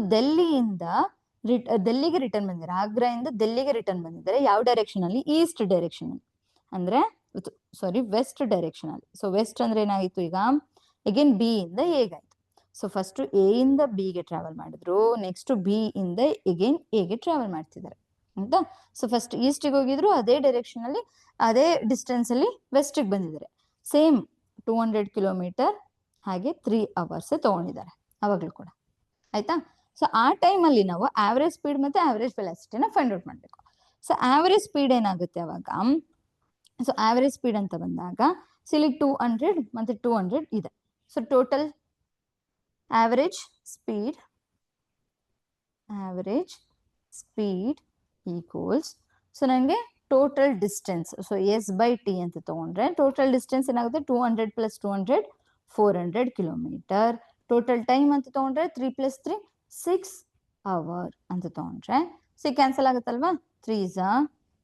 ಡೆಲ್ಲಿಗೆ ರಿಟರ್ನ್ ಬಂದಿದ್ದಾರೆ, ಆಗ್ರಾಯಿಂದ ಡೆಲ್ಲಿಗೆ ರಿಟರ್ನ್ ಬಂದಿದ್ದಾರೆ. ಯಾವ ಡೈರೆಕ್ಷನ್ ಅಲ್ಲಿ? ಈಸ್ಟ್ ಡೈರೆಕ್ಷನ್ ಅಲ್ಲಿ, ಅಂದ್ರೆ ವೆಸ್ಟ್ ಡೈರೆಕ್ಷನ್ ಅಲ್ಲಿ. ಸೊ ವೆಸ್ಟ್ ಅಂದ್ರೆ ಏನಾಗಿತ್ತು ಈಗ, ಅಗೇನ್ ಬಿ ಇಂದ ಎಗಾಯ್ತು. ಸೊ ಫಸ್ಟ್ ಎ ಇಂದ ಬಿ ಗೆ ಟ್ರಾವೆಲ್ ಮಾಡಿದ್ರು, ನೆಕ್ಸ್ಟ್ ಬಿ ಇಂದ ಅಗೇನ್ ಎ ಗೆ ಟ್ರಾವೆಲ್ ಮಾಡ್ತಿದ್ದಾರೆ ಆಯ್ತಾ. ಸೊ ಫಸ್ಟ್ ಈಸ್ಟಿಗೆ ಹೋಗಿದ್ರು, ಅದೇ ಡೈರೆಕ್ಷನ್ ಅಲ್ಲಿ ಅದೇ ಡಿಸ್ಟೆನ್ಸ್ ಅಲ್ಲಿ ವೆಸ್ಟಿಗೆ ಬಂದಿದ್ದಾರೆ. ಸೇಮ್ 200 ಕಿಲೋಮೀಟರ್, ಹಾಗೆ 3 ಅವರ್ಸ್ ತಗೊಂಡಿದ್ದಾರೆ ಅವಾಗ್ಲೂ ಕೂಡ ಆಯ್ತಾ. ಸೊ ಆ ಟೈಮ್ ಅಲ್ಲಿ ನಾವು ಆವರೇಜ್ ಸ್ಪೀಡ್ ಮತ್ತೆ ಆವರೇಜ್ ವೆಲಾಸಿಟಿನ ಫೈಂಡ್ ಔಟ್ ಮಾಡ್ಬೇಕು. ಸೊ ಆವರೇಜ್ ಸ್ಪೀಡ್ ಏನಾಗುತ್ತೆ ಅವಾಗ, ಸೊ ಆವರೇಜ್ ಸ್ಪೀಡ್ ಅಂತ ಬಂದಾಗ ಸೊ ಇಲ್ಲಿ 200 ಮತ್ತೆ 200 ಇದೆ. So total average speed equals, so ನನಗೆ total distance, so S by T ಅಂತ ತಗೊಂಡ್ರೆ ಟೋಟಲ್ ಡಿಸ್ಟೆನ್ಸ್ ಏನಾಗುತ್ತೆ, 200 + 200 400 ಕಿಲೋಮೀಟರ್. ಟೋಟಲ್ ಟೈಮ್ ಅಂತ ತಗೊಂಡ್ರೆ 3 + 3 6 ಅವರ್ ಅಂತ ತಗೊಂಡ್ರೆ, ಸೊ ಕ್ಯಾನ್ಸಲ್ ಆಗುತ್ತಲ್ವಾ, 3s,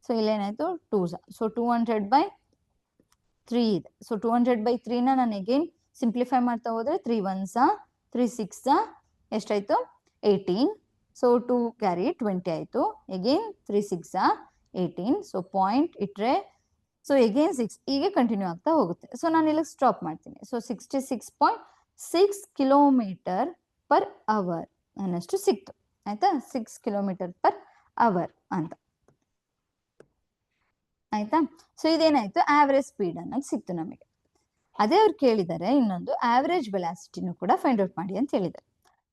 ಸೊ ಇಲ್ಲೇನಾಯ್ತು 2s. ಸೊ 200/3 ಇದೆ. ಸೊ 200/3ನ ನಾನು ಅಗೇನ್ ಸಿಂಪ್ಲಿಫೈ ಮಾಡ್ತಾ ಹೋದ್ರೆ 3 1s 3 6 ಎಷ್ಟಾಯ್ತು 18. ಸೊ 2 ಕ್ಯಾರಿ 20 ಆಯ್ತು. ಅಗೇನ್ 3 6 18. ಸೊ ಪಾಯಿಂಟ್ ಇಟ್ರೆ ಸೊ ಅಗೇನ್ 6 ಹೀಗೆ ಕಂಟಿನ್ಯೂ ಆಗ್ತಾ ಹೋಗುತ್ತೆ. ಸೊ ನಾನು ಇಲ್ಲಿ ಸ್ಟಾಪ್ ಮಾಡ್ತೀನಿ. ಸೊ 66.6 ಕಿಲೋಮೀಟರ್ ಪರ್ ಅವರ್ ಅನ್ನಷ್ಟು ಸಿಕ್ತು ಆಯ್ತಾ, 6 ಕಿಲೋಮೀಟರ್ ಪರ್ ಅವರ್ ಅಂತ ಆಯ್ತಾ. ಸೊ ಇದೇನಾಯ್ತು, ಆವರೇಜ್ ಸ್ಪೀಡ್ ಅನ್ನೋದು ಸಿಕ್ತು ನಮಗೆ. ಅದೇ ಅವ್ರು ಕೇಳಿದ್ದಾರೆ ಇನ್ನೊಂದು ಆವರೇಜ್ ವೆಲಾಸಿಟಿನೂ ಕೂಡ ಫೈಂಡ್ ಔಟ್ ಮಾಡಿ ಅಂತ ಹೇಳಿದ್ದಾರೆ.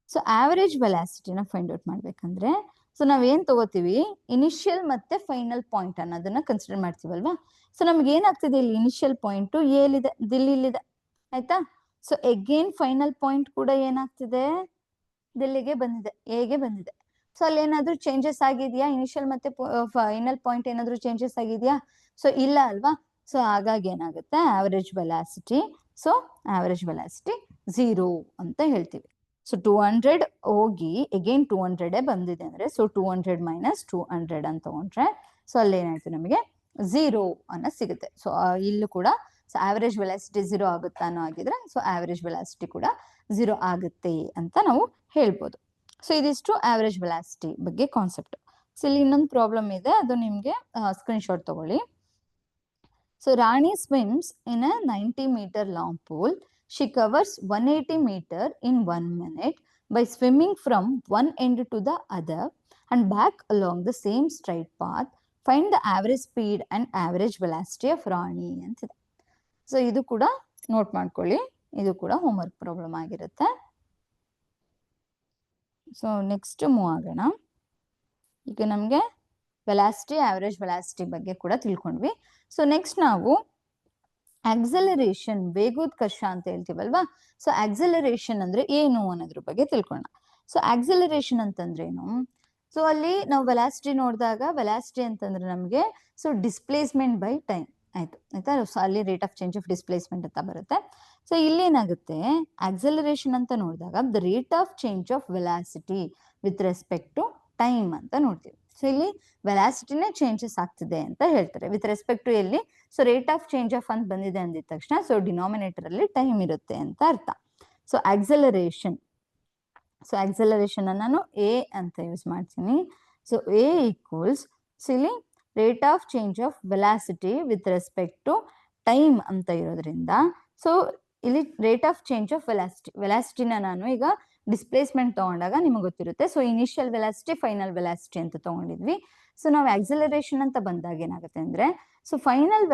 ಸೊ ಆವರೇಜ್ ವೆಲಾಸಿಟಿನ ಫೈಂಡ್ ಔಟ್ ಮಾಡ್ಬೇಕಂದ್ರೆ ಸೊ ನಾವೇನ್ ತಗೋತೀವಿ, ಇನಿಷಿಯಲ್ ಮತ್ತೆ ಫೈನಲ್ ಪಾಯಿಂಟ್ ಅನ್ನೋದನ್ನ ಕನ್ಸಿಡರ್ ಮಾಡ್ತೀವಲ್ವಾ. ಸೊ ನಮ್ಗೆ ಏನಾಗ್ತಿದೆ, ಇಲ್ಲಿ ಇನಿಷಿಯಲ್ ಪಾಯಿಂಟ್ ಎಲ್ಲಿದೆ, ದಿಲ್ಲಿಲಿದೆ ಆಯ್ತಾ. ಸೊ ಅಗೇನ್ ಫೈನಲ್ ಪಾಯಿಂಟ್ ಕೂಡ ಏನಾಗ್ತಿದೆ, ದಿಲ್ಲಿಗೆ ಬಂದಿದೆ, ಎಗೆ ಬಂದಿದೆ. ಸೊ ಅಲ್ಲಿ ಏನಾದ್ರೂ ಚೇಂಜಸ್ ಆಗಿದೆಯಾ, ಇನಿಷಿಯಲ್ ಮತ್ತೆ ಫೈನಲ್ ಪಾಯಿಂಟ್ ಏನಾದ್ರೂ ಚೇಂಜಸ್ ಆಗಿದೆಯಾ? ಸೊ ಇಲ್ಲ ಅಲ್ವಾ. ಸೊ ಹಾಗಾಗಿ ಏನಾಗುತ್ತೆ, ಆವರೇಜ್ ವೆಲಾಸಿಟಿ 0 ಅಂತ ಹೇಳ್ತೀವಿ. ಸೊ 200 ಹೋಗಿ ಅಗೇನ್ 200 ಬಂದಿದೆ ಅಂದ್ರೆ, ಸೊ 200 - 200 ಅಂತ ತಗೊಂಡ್ರೆ ಸೊ ಅಲ್ಲಿ ಏನಾಯ್ತು ನಮಗೆ 0 ಅನ್ನೋ ಸಿಗುತ್ತೆ. ಸೊ ಇಲ್ಲೂ ಕೂಡ ಸೊ ಆವರೇಜ್ ವೆಲಾಸಿಟಿ 0 ಆಗುತ್ತಾ ಅನ್ನೋ ಆಗಿದ್ರೆ, ಸೊ ಆವರೇಜ್ ವೆಲಾಸಿಟಿ ಕೂಡ 0 ಆಗುತ್ತೆ ಅಂತ ನಾವು ಹೇಳ್ಬೋದು. ಸೊ ಇದಿಷ್ಟು ಆವರೇಜ್ ವೆಲಾಸಿಟಿ ಬಗ್ಗೆ ಕಾನ್ಸೆಪ್ಟ್. ಸೊ ಇಲ್ಲಿ ಇನ್ನೊಂದು ಪ್ರಾಬ್ಲಮ್ ಇದೆ, ಅದು ನಿಮ್ಗೆ ಸ್ಕ್ರೀನ್ಶಾಟ್ ತಗೊಳ್ಳಿ. So Rani ಸ್ವಿಮ್ಸ್ in a 90-meter long pool. She covers 180 meters in 1 minute by swimming from one end to the other and back along the same straight path. Find the average speed and average velocity of Rani ಅಂತಿದೆ. ಸೊ ಇದು ಕೂಡ ನೋಟ್ ಮಾಡ್ಕೊಳ್ಳಿ, ಇದು ಕೂಡ ಹೋಮ್ವರ್ಕ್ ಪ್ರಾಬ್ಲಮ್ ಆಗಿರುತ್ತೆ. ಸೊ ನೆಕ್ಸ್ಟ್ ಮೂವ್ ಆಗೋಣ. ಈಗ ನಮಗೆ ವೆಲಾಸಿಟಿ, ಆವರೇಜ್ ವೆಲಾಸಿಟಿ ಬಗ್ಗೆ ಕೂಡ ತಿಳ್ಕೊಂಡ್ವಿ. ಸೊ ನೆಕ್ಸ್ಟ್ ನಾವು ಆಕ್ಸಲರೇಷನ್, ವೇಗೋತ್ಕರ್ಷ ಅಂತ ಹೇಳ್ತೀವಲ್ವಾ. ಸೊ ಆಕ್ಸಲರೇಷನ್ ಅಂದ್ರೆ ಏನು ಅನ್ನೋದ್ರ ಬಗ್ಗೆ ತಿಳ್ಕೊಳ್ಳೋಣ. ಸೊ ಆಕ್ಸಲರೇಷನ್ ಅಂತಂದ್ರೇನು? ಸೊ ಅಲ್ಲಿ ನಾವು ವೆಲಾಸಿಟಿ ನೋಡಿದಾಗ, ವೆಲಾಸಿಟಿ ಅಂತಂದ್ರೆ ನಮಗೆ ಸೊ ಡಿಸ್ಪ್ಲೇಸ್ಮೆಂಟ್ ಬೈ ಟೈಮ್ ಆಯ್ತಾ. ಸೊ ಅಲ್ಲಿ rate of change of displacement ಅಂತ ಬರುತ್ತೆ. ಸೊ ಇಲ್ಲೇನಾಗುತ್ತೆ, ಆಕ್ಸಲರೇಷನ್ ಅಂತ ನೋಡಿದಾಗ the rate of change of velocity with respect to time ಅಂತ ನೋಡ್ತೀವಿ. ಸೊ ಇಲ್ಲಿ ವೆಲಾಸಿಟಿನೇ ಚೇಂಜಸ್ ಆಗ್ತಿದೆ ಅಂತ ಹೇಳ್ತಾರೆ ವಿತ್ ರೆಸ್ಪೆಕ್ಟ್ ಟು ಎಲ್ಲಿ, so rate of change of ಅಂತ ಬಂದಿದೆ ಅಂದಿದ ತಕ್ಷಣ ಸೊ ಡಿನಾಮಿನೇಟರ್ ಅಲ್ಲಿ ಟೈಮ್ ಇರುತ್ತೆ ಅಂತ ಅರ್ಥ. ಸೊ ಆಕ್ಸಲರೇಷನ್ ನಾನು ಎ ಅಂತ ಯೂಸ್ ಮಾಡ್ತೀನಿ. ಸೊ ಎ ಈಕ್ವಲ್ಸ್, ಸೊ ಇಲ್ಲಿ rate of change of velocity with respect to time ಅಂತ ಇರೋದ್ರಿಂದ ಸೊ ಇಲ್ಲಿ ರೇಟ್ ಆಫ್ ಚೇಂಜ್ ಆಫ್ ವೆಲಾಸಿಟಿನ ನಾನು ಈಗ ಡಿಸ್ಪ್ಲೇಸ್ಮೆಂಟ್ ತಗೊಂಡಾಗ ನಿಮಗೆ ಗೊತ್ತಿರುತ್ತೆ. So initial velocity, final velocity ಅಂತ ತಗೊಂಡಿದ್ವಿ. ಸೊ ನಾವು ಆಕ್ಸಲರೇಷನ್ ಅಂತ ಬಂದಾಗ ಏನಾಗುತ್ತೆ ಅಂದ್ರೆ, ಸೊ ಫೈನಲ್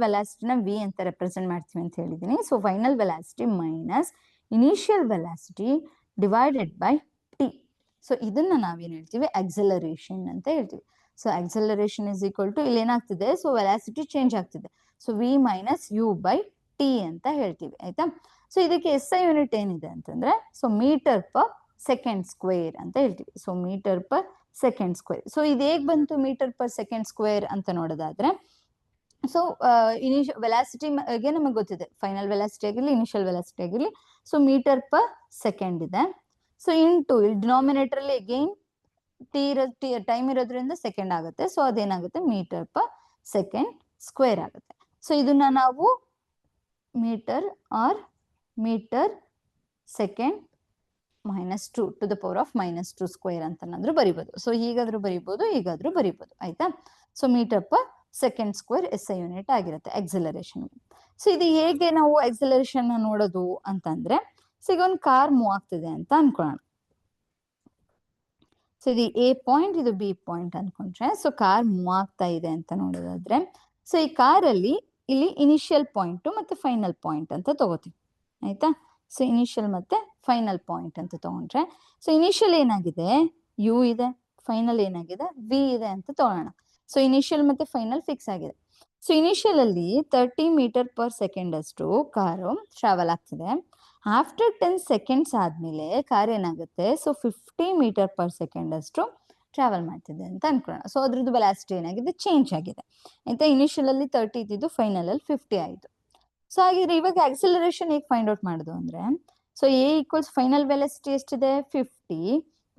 ವೆಲಾಸಿಟಿನ ವಿ ಅಂತ ರೆಪ್ರೆಸೆಂಟ್ ಮಾಡ್ತೀವಿ ಅಂತ ಹೇಳಿದೀನಿ. So final velocity minus initial velocity divided by T. So ಇದನ್ನ ನಾವೇನ್ ಹೇಳ್ತೀವಿ, ಆಕ್ಸಲರೇಷನ್ ಅಂತ ಹೇಳ್ತೀವಿ. So acceleration is equal to, ಇಲ್ಲಿ ಏನಾಗ್ತಿದೆ, ಸೊ ವೆಲಾಸಿಟಿ ಚೇಂಜ್ ಆಗ್ತಿದೆ, so V minus U by T ಅಂತ ಹೇಳ್ತೀವಿ ಆಯ್ತಾ. ಸೊ ಇದಕ್ಕೆ ಎಸ್ ಐ ಯೂನಿಟ್ ಏನಿದೆ ಅಂತಂದ್ರೆ, so metre per second square ಅಂತ ಹೇಳ್ತೀವಿ. So metre per second square. So ಇದು ಹೇಗ್ ಬಂತು ಮೀಟರ್ ಪರ್ ಸೆಕೆಂಡ್ ಸ್ಕ್ವೇರ್ ಅಂತ ನೋಡೋದಾದ್ರೆ, ಸೊ ವೆಲಾಸಿಟಿಗೆ ನಮಗೆ ಗೊತ್ತಿದೆ, ಫೈನಲ್ ವೆಲಾಸಿಟಿ ಆಗಿರ್ಲಿ, ಇನಿಷಿಯಲ್ ವೆಲಾಸಿಟಿ ಆಗಿರ್ಲಿ, ಸೊ ಮೀಟರ್ ಪರ್ ಸೆಕೆಂಡ್ ಇದೆ. ಸೊ ಇಂಟು ಇಲ್ಲಿ ಡಿನಾಮಿನೇಟರ್ ಅಲ್ಲಿ ಅಗೈನ್ ಟೈಮ್ ಇರೋದ್ರಿಂದ ಸೆಕೆಂಡ್ ಆಗುತ್ತೆ. ಸೊ ಅದೇನಾಗುತ್ತೆ ಮೀಟರ್ ಪರ್ ಸೆಕೆಂಡ್ ಸ್ಕ್ವೇರ್ ಆಗುತ್ತೆ. ಸೊ ಇದನ್ನ ನಾವು metre or metre second -2 to the power of -2 square ಅಂತನಾದ್ರೂ ಬರಿಬಹುದು. ಸೊ ಹೀಗಾದ್ರೂ ಬರಿಬಹುದು, ಹೀಗಾದ್ರೂ ಬರಿಬಹುದು. ಆಯ್ತಾ? So metre per second square SI unit ಆಗಿರುತ್ತೆ ಎಕ್ಸಲರೇಷನ್. ಸೊ ಇದು ಹೇಗೆ ನಾವು ಎಕ್ಸಲರೇಷನ್ ನೋಡೋದು ಅಂತಂದ್ರೆ, ಸೊ ಈಗ ಒಂದು ಕಾರ್ ಮೂವ್ ಆಗ್ತಿದೆ ಅಂತ ಅನ್ಕೊಳ್ಳೋಣ. ಸೊ ಇದು A ಪಾಯಿಂಟ್, ಇದು B ಪಾಯಿಂಟ್ ಅನ್ಕೊಂಡ್ರೆ, ಸೊ ಕಾರ್ ಮೂವ್ ಆಗ್ತಾ ಇದೆ ಅಂತ ನೋಡೋದಾದ್ರೆ, ಸೊ ಈ ಕಾರಲ್ಲಿ ಇಲ್ಲಿ ಇನಿಷಿಯಲ್ ಪಾಯಿಂಟ್ ಮತ್ತೆ ಫೈನಲ್ ಪಾಯಿಂಟ್ ಅಂತ ತಗೋತೀವಿ. ಆಯ್ತಾ? ಸೊ ಇನಿಷಿಯಲ್ ಮತ್ತೆ ಫೈನಲ್ ಪಾಯಿಂಟ್ ಅಂತ ತಗೊಂಡ್ರೆ, ಸೊ ಇನಿಷಿಯಲ್ ಏನಾಗಿದೆ U ಇದೆ, ಫೈನಲ್ ಏನಾಗಿದೆ V ಇದೆ ಅಂತ ತಗೊಳ್ಳೋಣ. ಸೊ ಇನಿಷಿಯಲ್ ಮತ್ತೆ ಫೈನಲ್ ಫಿಕ್ಸ್ ಆಗಿದೆ. ಸೊ ಇನಿಷಿಯಲ್ ಅಲ್ಲಿ 30 ಮೀಟರ್ ಪರ್ ಸೆಕೆಂಡ್ ಅಷ್ಟು ಕಾರು ಟ್ರಾವೆಲ್ ಆಗ್ತಿದೆ. ಆಫ್ಟರ್ 10 ಸೆಕೆಂಡ್ಸ್ ಆದ್ಮೇಲೆ ಕಾರ್ ಏನಾಗುತ್ತೆ, ಸೊ 50 ಮೀಟರ್ ಪರ್ ಸೆಕೆಂಡ್ ಅಷ್ಟು ಟ್ರಾವೆಲ್ ಮಾಡ್ತಿದೆ ಅಂತ ಅನ್ಕೊಳ್ಳೋಣ. ಸೊ ಅದ್ರದ್ದು ವೆಲಾಸಿಟಿ ಏನಾಗಿದೆ, ಚೇಂಜ್ ಆಗಿದೆ. ಆಯ್ತಾ? ಇನಿಷಿಯಲ್ ಅಲ್ಲಿ 30 ಇದ್ದಿದ್ದು ಫೈನಲ್ ಅಲ್ಲಿ 50 ಆಯ್ತು. ಸೊ ಹಾಗಿದ್ರೆ ಇವಾಗ ಆಕ್ಸಲರೇಷನ್ ಹೇಗೆ ಫೈಂಡ್ ಔಟ್ ಮಾಡೋದು ಅಂದ್ರೆ, so A equals final velocity ಎಷ್ಟಿದೆ 50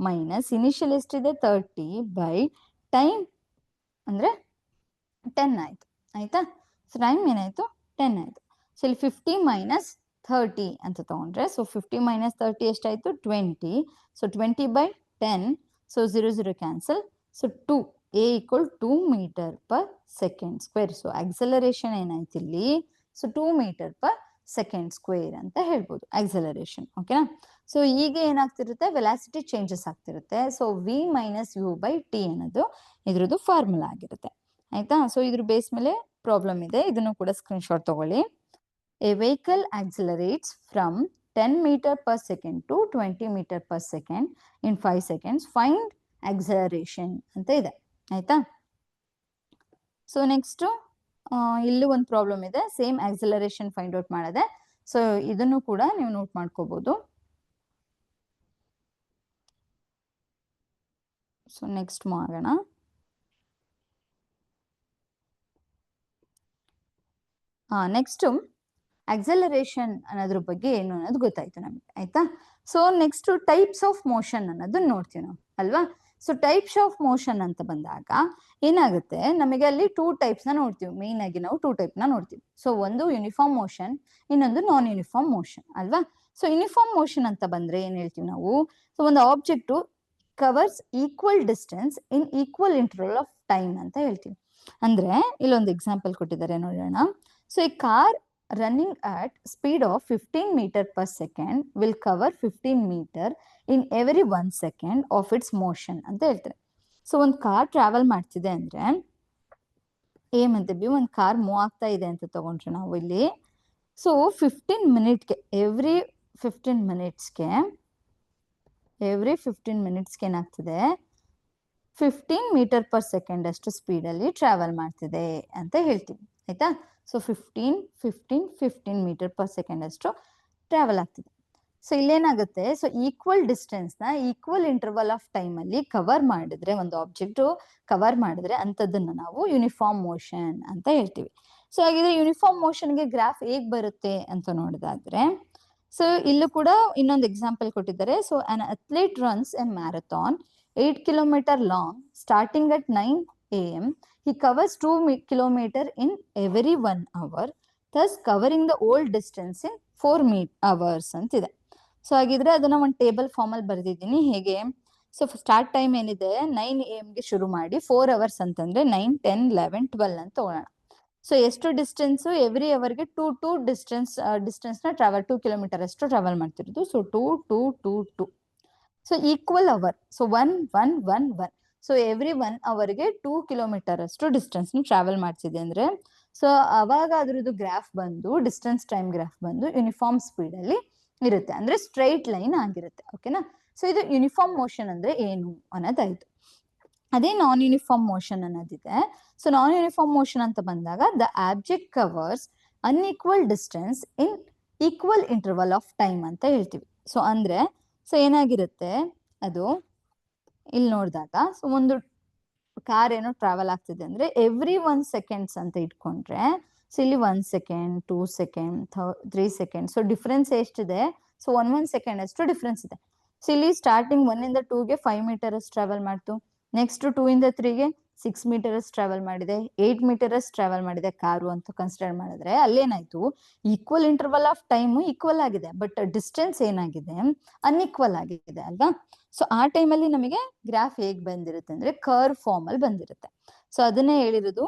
ಮೈನಸ್ ಇನಿಷಿಯಲ್ ಎಷ್ಟಿದೆ 30 ಬೈ ಟೈಮ್ ಅಂದ್ರೆ 10 ಆಯ್ತು. ಆಯ್ತಾ? ಸೊ ಟೈಮ್ ಏನಾಯ್ತು 10 ಆಯ್ತು. ಸೊ ಇಲ್ಲಿ 50 ಮೈನಸ್ 30 ಅಂತ ತಗೊಂಡ್ರೆ, ಸೊ 50 ಮೈನಸ್ 30 ಎಷ್ಟಾಯ್ತು 20. So 20 by 10, so 0 cancel. So 2 A equal 2 metre per second square. So acceleration ಏನಾಯ್ತು ಇಲ್ಲಿ, so 2 metre per second square ಅಂತ ಹೇಳ್ಬೋದು ಆಕ್ಸಲರೇಷನ್. ಓಕೆನಾ? ಸೊ ಈಗ ಏನಾಗ್ತಿರುತ್ತೆ, ವೆಲಾಸಿಟಿ ಚೇಂಜಸ್ ಆಗ್ತಿರುತ್ತೆ. So V minus U by T ಅನ್ನೋದು ಇದ್ರದ್ದು ಫಾರ್ಮುಲಾ ಆಗಿರುತ್ತೆ. ಆಯ್ತಾ? ಸೊ ಇದ್ರ ಬೇಸ್ ಮೇಲೆ ಪ್ರಾಬ್ಲಮ್ ಇದೆ, ಇದನ್ನು ಕೂಡ ಸ್ಕ್ರೀನ್ ಶಾಟ್ ತಗೊಳ್ಳಿ. A vehicle accelerates from 10 meter per second to 20 meter per second in 5 seconds. Find acceleration ಅಂತ ಇದೆ. ಆಯ್ತಾ? ಸೊ ನೆಕ್ಸ್ಟ್ ಇಲ್ಲೂ ಒಂದು ಪ್ರಾಬ್ಲಮ್ ಇದೆ, ಸೇಮ್ ಆಕ್ಸಲರೇಷನ್ ಫೈಂಡ್ ಔಟ್ ಮಾಡದೆ. ಸೊ ಇದನ್ನು ಕೂಡ ನೀವು ನೋಟ್ ಮಾಡ್ಕೋಬಹುದು. ಸೊ ನೆಕ್ಸ್ಟ್ ಮಾಡೋಣ. ನೆಕ್ಸ್ಟ್ ಆಕ್ಸಲರೇಷನ್ ಅನ್ನೋದ್ರ ಬಗ್ಗೆ ಏನು ಅನ್ನೋದು ಗೊತ್ತಾಯ್ತು ನಮಗೆ. ಆಯ್ತಾ? So next types of motion ಅನ್ನೋದನ್ನ ನೋಡ್ತೀವಿ ನಾವು, ಅಲ್ವಾ? ಸೊ ಟೈಪ್ಸ್ ಆಫ್ ಮೋಷನ್ ಅಂತ ಬಂದಾಗ ಏನಾಗುತ್ತೆ, ನಮಗೆ ಅಲ್ಲಿ 2 ಟೈಪ್ಸ್ ನ ನೋಡ್ತೀವಿ. ಮೇನ್ ಆಗಿ ನಾವು 2 ಟೈಪ್ ನ ನೋಡ್ತೀವಿ. ಸೊ ಒಂದು ಯೂನಿಫಾರ್ಮ್ ಮೋಷನ್, ಇನ್ನೊಂದು ನಾನ್ ಯೂನಿಫಾರ್ಮ್ ಮೋಷನ್, ಅಲ್ವಾ? ಸೊ ಯೂನಿಫಾರ್ಮ್ ಮೋಷನ್ ಅಂತ ಬಂದ್ರೆ ಏನ್ ಹೇಳ್ತೀವಿ ನಾವು, ಸೊ ಒಂದು object covers equal distance in equal interval of time ಅಂತ ಹೇಳ್ತೀವಿ. ಅಂದ್ರೆ ಇಲ್ಲೊಂದು ಎಕ್ಸಾಂಪಲ್ ಕೊಟ್ಟಿದ್ದಾರೆ ನೋಡೋಣ. ಸೊ ಈ car running at speed of 15 meter per second will cover 15 meter in every 1 second of its motion ಅಂತ ಹೇಳ್ತಾರೆ. ಸೊ ಒಂದು ಕಾರ್ ಟ್ರಾವೆಲ್ ಮಾಡ್ತಿದೆ ಅಂದ್ರೆ A ಮತ್ತೆ B, ಒಂದು ಕಾರ್ ಮೂವ್ ಆಗ್ತಾ ಇದೆ ಅಂತ ತಗೊಂಡ್ರೆ ನಾವು ಇಲ್ಲಿ, ಸೊ 15 ಮಿನಿಟ್ಗೆ ಎವ್ರಿ 15 ಮಿನಿಟ್ಸ್ಗೆ ಏನಾಗ್ತಿದೆ 15 ಮೀಟರ್ ಪರ್ ಸೆಕೆಂಡ್ ಅಷ್ಟು ಸ್ಪೀಡ್ ಅಲ್ಲಿ ಟ್ರಾವೆಲ್ ಮಾಡ್ತಿದೆ ಅಂತ ಹೇಳ್ತೀವಿ. ಆಯ್ತಾ? ಸೊ 15 ಮೀಟರ್ ಪರ್ ಸೆಕೆಂಡ್ ಅಷ್ಟು ಟ್ರಾವೆಲ್ ಆಗ್ತಿದೆ. ಸೊ ಇಲ್ಲೇನಾಗುತ್ತೆ, ಸೊ ಈಕ್ವಲ್ ಡಿಸ್ಟೆನ್ಸ್ ನ ಈಕ್ವಲ್ ಇಂಟರ್ವಲ್ ಆಫ್ ಟೈಮ್ ಅಲ್ಲಿ ಕವರ್ ಮಾಡಿದ್ರೆ, ಒಂದು ಆಬ್ಜೆಕ್ಟ್ ಕವರ್ ಮಾಡಿದ್ರೆ ಅಂತದನ್ನ ನಾವು ಯೂನಿಫಾರ್ಮ್ ಮೋಷನ್ ಅಂತ ಹೇಳ್ತೀವಿ. ಸೊ ಹಾಗಿದ್ರೆ ಯೂನಿಫಾರ್ಮ್ ಮೋಷನ್ಗೆ ಗ್ರಾಫ್ ಹೇಗ್ ಬರುತ್ತೆ ಅಂತ ನೋಡೋದಾದ್ರೆ, ಸೊ ಇಲ್ಲೂ ಕೂಡ ಇನ್ನೊಂದು ಎಕ್ಸಾಂಪಲ್ ಕೊಟ್ಟಿದ್ದಾರೆ. So an athlete runs A marathon 8 kilometer long starting at 9 AM. He covers 2 kilometer in every 1 hour, thus covering the whole distance in 4 hours ಅಂತಿದೆ. ಸೊ ಹಾಗಿದ್ರೆ ಅದನ್ನ ಒಂದು ಟೇಬಲ್ ಫಾರ್ಮ್ ಅಲ್ಲಿ ಬರೆದಿದ್ದೀನಿ. ಹೇಗೆ, ಸೊ ಸ್ಟಾರ್ಟ್ ಟೈಮ್ ಏನಿದೆ 9 AM ಗೆ ಶುರು ಮಾಡಿ 4 hours ಅಂತಂದ್ರೆ 9, 10, 11, 12 ಅಂತ ತಗೊಳ್ಳೋಣ. ಸೊ ಎಷ್ಟು ಡಿಸ್ಟೆನ್ಸ್ ಎವ್ರಿ ಅವರ್ಗೆ 2 ಡಿಸ್ಟೆನ್ಸ್ ನ ಟ್ರಾವೆಲ್ 2 ಕಿಲೋಮೀಟರ್ ಅಷ್ಟು ಟ್ರಾವೆಲ್ ಮಾಡ್ತಿರೋದು. So 2. So equal hour, so 1. So every 1 ಅವರ್ಗೆ 2 ಕಿಲೋಮೀಟರ್ ಅಷ್ಟು ಡಿಸ್ಟೆನ್ಸ್ ಟ್ರಾವೆಲ್ ಮಾಡ್ತಿದೆ ಅಂದ್ರೆ, ಸೊ ಅವಾಗ ಅದ್ರದ್ದು ಗ್ರಾಫ್ ಬಂದು ಡಿಸ್ಟೆನ್ಸ್ ಟೈಮ್ ಗ್ರಾಫ್ ಬಂದು ಯೂನಿಫಾರ್ಮ್ ಸ್ಪೀಡ್ ಅಲ್ಲಿ ಇರುತ್ತೆ, ಅಂದ್ರೆ ಸ್ಟ್ರೈಟ್ ಲೈನ್ ಆಗಿರುತ್ತೆ. ಓಕೆನಾ? ಸೊ ಇದು ಯೂನಿಫಾರ್ಮ್ ಮೋಷನ್ ಅಂದ್ರೆ ಏನು ಅನ್ನೋದಾಯ್ತು. ಅದೇ ನಾನ್ ಯೂನಿಫಾರ್ಮ್ ಮೋಷನ್ ಅನ್ನೋದಿದೆ. ಸೊ ನಾನ್ ಯೂನಿಫಾರ್ಮ್ ಮೋಷನ್ ಅಂತ ಬಂದಾಗ the object covers unequal distance in equal interval of time ಅಂತ ಹೇಳ್ತೀವಿ. ಸೊ ಅಂದ್ರೆ ಸೊ ಏನಾಗಿರುತ್ತೆ, ಅದು ಇಲ್ಲಿ ನೋಡಿದಾಗ, ಸೊ ಒಂದು ಕಾರ್ ಏನೋ ಟ್ರಾವೆಲ್ ಆಗ್ತಿದೆ ಅಂದ್ರೆ ಎವ್ರಿ 1 seconds ಅಂತ ಇಟ್ಕೊಂಡ್ರೆ, ಸೊ ಇಲ್ಲಿ 1 second, 2 second, 3 seconds. So difference ಎಷ್ಟಿದೆ, ಸೊ 1 second ಅಷ್ಟು ಡಿಫ್ರೆನ್ಸ್ ಇದೆ. ಸೊ ಇಲ್ಲಿ ಸ್ಟಾರ್ಟಿಂಗ್ 1 ಇಂದ 2ಗೆ 5 ಮೀಟರ್ ಟ್ರಾವೆಲ್ ಮಾಡ್ತು. ನೆಕ್ಸ್ಟ್ 2 ಇಂದ 3ಗೆ 6 ಮೀಟರ್ ಟ್ರಾವೆಲ್ ಮಾಡಿದೆ, 8 ಮೀಟರ್ ಟ್ರಾವೆಲ್ ಮಾಡಿದೆ ಕಾರು ಅಂತ ಕನ್ಸಿಡರ್ ಮಾಡಿದ್ರೆ ಅಲ್ಲೇನಾಯ್ತು, equal interval of time equal ಆಗಿದೆ, ಬಟ್ ಡಿಸ್ಟೆನ್ಸ್ ಏನಾಗಿದೆ ಅನ್ಈಕ್ವಲ್ ಆಗಿದೆ ಅಲ್ವಾ. ಸೊ ಆ ಟೈಮಲ್ಲಿ ನಮಗೆ ಗ್ರಾಫ್ ಹೇಗ್ ಬಂದಿರುತ್ತೆ ಅಂದ್ರೆ ಕರ್ವ್ ಫಾರ್ಮ್ ಅಲ್ಲಿ ಬಂದಿರುತ್ತೆ. ಸೊ ಅದನ್ನೇ ಹೇಳಿರೋದು.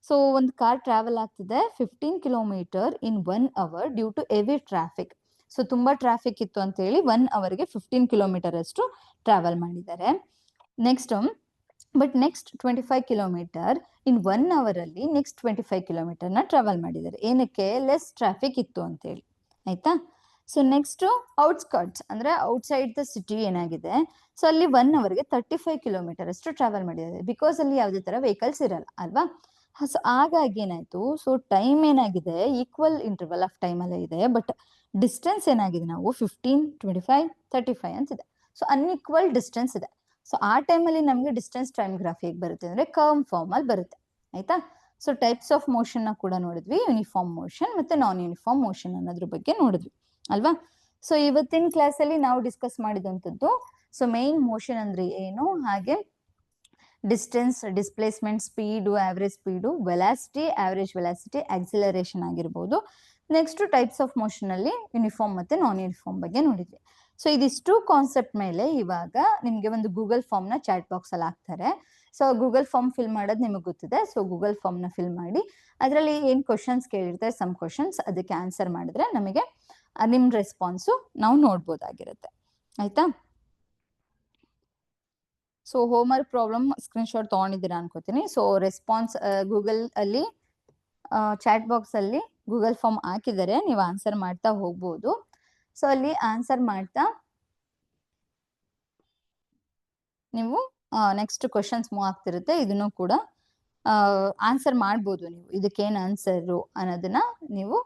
ಸೊ ಒಂದು ಕಾರ್ ಟ್ರಾವೆಲ್ ಆಗ್ತಿದೆ 15 kilometre in 1 hour due to heavy traffic. So ತುಂಬಾ ಟ್ರಾಫಿಕ್ ಇತ್ತು ಅಂತ ಹೇಳಿ 1 ಅವರ್ಗೆ 15 ಕಿಲೋಮೀಟರ್ ಅಷ್ಟು ಟ್ರಾವೆಲ್ ಮಾಡಿದ್ದಾರೆ. Next but next 25 kilometre in 1 hour ಅಲ್ಲಿ ನೆಕ್ಸ್ಟ್ 25 ಕಿಲೋಮೀಟರ್ ನ ಟ್ರಾವೆಲ್ ಮಾಡಿದ್ದಾರೆ. ಏನಕ್ಕೆ? ಲೆಸ್ ಟ್ರಾಫಿಕ್ ಇತ್ತು ಅಂತ ಹೇಳಿ. ಆಯ್ತಾ. ಸೊ ನೆಕ್ಸ್ಟ್ ಔಟ್ಸ್ಕರ್ಟ್ಸ್ ಅಂದ್ರೆ ಔಟ್ಸೈಡ್ ದ ಸಿಟಿ ಏನಾಗಿದೆ, ಸೊ ಅಲ್ಲಿ 1 ಅವರ್ಗೆ 35 ಕಿಲೋಮೀಟರ್ ಅಷ್ಟು ಟ್ರಾವೆಲ್ ಮಾಡಿದ್ದಾರೆ. ಬಿಕಾಸ್ ಅಲ್ಲಿ ಯಾವುದೇ ತರ ವೆಹಿಕಲ್ಸ್ ಇರಲ್ಲ ಅಲ್ವಾ. ಸೊ ಹಾಗಾಗಿ ಏನಾಯ್ತು, ಸೊ ಟೈಮ್ ಏನಾಗಿದೆ ಈಕ್ವಲ್ ಇಂಟರ್ವಲ್ ಆಫ್ ಟೈಮ್ ಅಲ್ಲೇ ಇದೆ, ಬಟ್ ಡಿಸ್ಟೆನ್ಸ್ ಏನಾಗಿದೆ ನಾವು 15, 25, 35 ಅಂತಿದೆ. ಸೊ ಅನ್ಈಕ್ವಲ್ ಡಿಸ್ಟೆನ್ಸ್ ಇದೆ. ಸೊ ಆ ಟೈಮಲ್ಲಿ ನಮಗೆ ಡಿಸ್ಟೆನ್ಸ್ ಟೈಮ್ ಗ್ರಾಫ್ ಹೇಗೆ ಬರುತ್ತೆ ಅಂದ್ರೆ ಕರ್ವ್ ಫಾರ್ಮ್ ಅಲ್ಲಿ ಬರುತ್ತೆ. ಆಯ್ತಾ. ಸೊ ಟೈಪ್ಸ್ ಆಫ್ ಮೋಷನ್ ನ ಕೂಡ ನೋಡಿದ್ವಿ, ಯೂನಿಫಾರ್ಮ್ ಮೋಷನ್ ಮತ್ತೆ ನಾನ್ ಯೂನಿಫಾರ್ಮ್ ಮೋಷನ್ ಅನ್ನೋದ್ರ ಬಗ್ಗೆ ನೋಡಿದ್ವಿ ಅಲ್ವಾ. ಸೊ ಇವತ್ತಿನ ಕ್ಲಾಸ್ ಅಲ್ಲಿ ನಾವು ಡಿಸ್ಕಸ್ ಮಾಡಿದಂಥದ್ದು ಸೊ ಮೇನ್ ಮೋಷನ್ ಅಂದ್ರೆ ಏನು, ಹಾಗೆ distance, displacement, speed, average speed, velocity, average velocity, acceleration ಆಗಿರ್ಬೋದು. ನೆಕ್ಸ್ಟ್ ಟೈಪ್ಸ್ ಆಫ್ ಮೋಷನ್ ಅಲ್ಲಿ ಯೂನಿಫಾರ್ಮ್ ಮತ್ತೆ ನಾನ್ ಯೂನಿಫಾರ್ಮ್ ಬಗ್ಗೆ ನೋಡಿದ್ವಿ. ಸೊ ಇದಿಷ್ಟು ಕಾನ್ಸೆಪ್ಟ್ ಮೇಲೆ ಇವಾಗ ನಿಮ್ಗೆ ಒಂದು ಗೂಗಲ್ ಫಾರ್ಮ್ ನ ಚಾಟ್ ಬಾಕ್ಸ್ ಅಲ್ಲಿ ಹಾಕ್ತಾರೆ. ಸೊ ಗೂಗಲ್ ಫಾರ್ಮ್ ಫಿಲ್ ಮಾಡೋದು ನಿಮಗೆ ಗೊತ್ತಿದೆ. ಸೊ ಗೂಗಲ್ ಫಾರ್ಮ್ ನ ಫಿಲ್ ಮಾಡಿ ಅದರಲ್ಲಿ ಏನ್ ಕ್ವಶನ್ಸ್ ಕೇಳಿರ್ತಾರೆ, ಸಮ್ ಕ್ವಶನ್ಸ್, ಅದಕ್ಕೆ ಆನ್ಸರ್ ಮಾಡಿದ್ರೆ ನಮಗೆ ನಿಮ್ ರೆಸ್ಪಾನ್ಸು ನಾವು ನೋಡ್ಬೋದಾಗಿರುತ್ತೆ. ಆಯ್ತಾ. So homework problem screenshot ತಗೊಂಡಿದ್ದೀರಾ ಅನ್ಕೋತೀನಿ. ಸೊ ರೆಸ್ಪಾನ್ಸ್ ಗೂಗಲ್ ಅಲ್ಲಿ ಚಾಟ್ ಬಾಕ್ಸ್ ಅಲ್ಲಿ ಗೂಗಲ್ ಫಾರ್ಮ್ ಹಾಕಿದರೆ ನೀವು ಆನ್ಸರ್ ಮಾಡ್ತಾ ಹೋಗ್ಬೋದು. ಸೊ ಅಲ್ಲಿ ಆನ್ಸರ್ ಮಾಡ್ತಾ ನೀವು ನೆಕ್ಸ್ಟ್ ಕ್ವಶನ್ಸ್ ಮೂವ್ ಆಗ್ತಿರುತ್ತೆ. ಇದನ್ನು ಕೂಡ ಆನ್ಸರ್ ಮಾಡ್ಬೋದು. ನೀವು ಇದಕ್ಕೇನು ಆನ್ಸರು ಅನ್ನೋದನ್ನ ನೀವು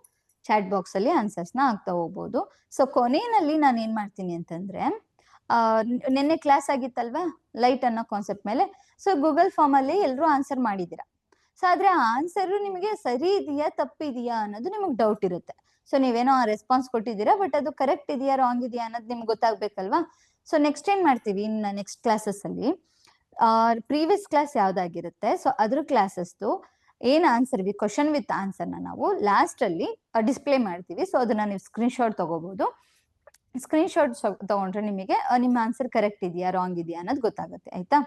ಚಾಟ್ ಬಾಕ್ಸ್ ಅಲ್ಲಿ ಆನ್ಸರ್ಸ್ ನ ಆಗ್ತಾ ಹೋಗ್ಬೋದು. ಸೊ ಕೊನೆಯಲ್ಲಿ ನಾನು ಏನ್ ಮಾಡ್ತೀನಿ ಅಂತಂದ್ರೆ, ನಿನ್ನೆ ಕ್ಲಾಸ್ ಆಗಿತ್ತಲ್ವಾ ಲೈಟ್ ಅನ್ನೋ ಕಾನ್ಸೆಪ್ಟ್ ಮೇಲೆ. ಸೊ ಗೂಗಲ್ ಫಾರ್ಮ್ ಅಲ್ಲಿ ಎಲ್ಲರೂ ಆನ್ಸರ್ ಮಾಡಿದ್ದೀರಾ. ಸೊ ಆದ್ರೆ ಆ ಆನ್ಸರ್ ನಿಮಗೆ ಸರಿ ಇದೆಯಾ ತಪ್ಪಿದೆಯಾ ಅನ್ನೋದು ನಿಮಗೆ ಡೌಟ್ ಇರುತ್ತೆ. ಸೊ ನೀವೇನೋ ರೆಸ್ಪಾನ್ಸ್ ಕೊಟ್ಟಿದ್ದೀರಾ, ಬಟ್ ಅದು ಕರೆಕ್ಟ್ ಇದೆಯಾ ರಾಂಗ್ ಇದೆಯಾ ಅನ್ನೋದು ನಿಮ್ಗೆ ಗೊತ್ತಾಗ್ಬೇಕಲ್ವಾ. ಸೊ ನೆಕ್ಸ್ಟ್ ಏನ್ ಮಾಡ್ತೀವಿ, ಇನ್ನು ನೆಕ್ಸ್ಟ್ ಕ್ಲಾಸಸ್ ಅಲ್ಲಿ ಪ್ರೀವಿಯಸ್ ಕ್ಲಾಸ್ ಯಾವ್ದಾಗಿರುತ್ತೆ ಸೊ ಅದ್ರ ಕ್ಲಾಸಸ್ ಏನ್ ಆನ್ಸರ್ ಕ್ವಶನ್ ವಿತ್ ಆನ್ಸರ್ ನ ನಾವು ಲಾಸ್ಟ್ ಅಲ್ಲಿ ಡಿಸ್ಪ್ಲೇ ಮಾಡ್ತೀವಿ. ಸೊ ಅದನ್ನ ನೀವು ಸ್ಕ್ರೀನ್ ಶಾಟ್ ತಗೋಬಹುದು. ಸ್ಕ್ರೀನ್ ಶಾಟ್ ತಗೊಂಡ್ರೆ ನಿಮಗೆ ನಿಮ್ಮ ಆನ್ಸರ್ ಕರೆಕ್ಟ್ ಇದೆಯಾ ರಾಂಗ್ ಇದೆಯಾ ಅನ್ನೋದು ಗೊತ್ತಾಗುತ್ತೆ. ಆಯ್ತಾ.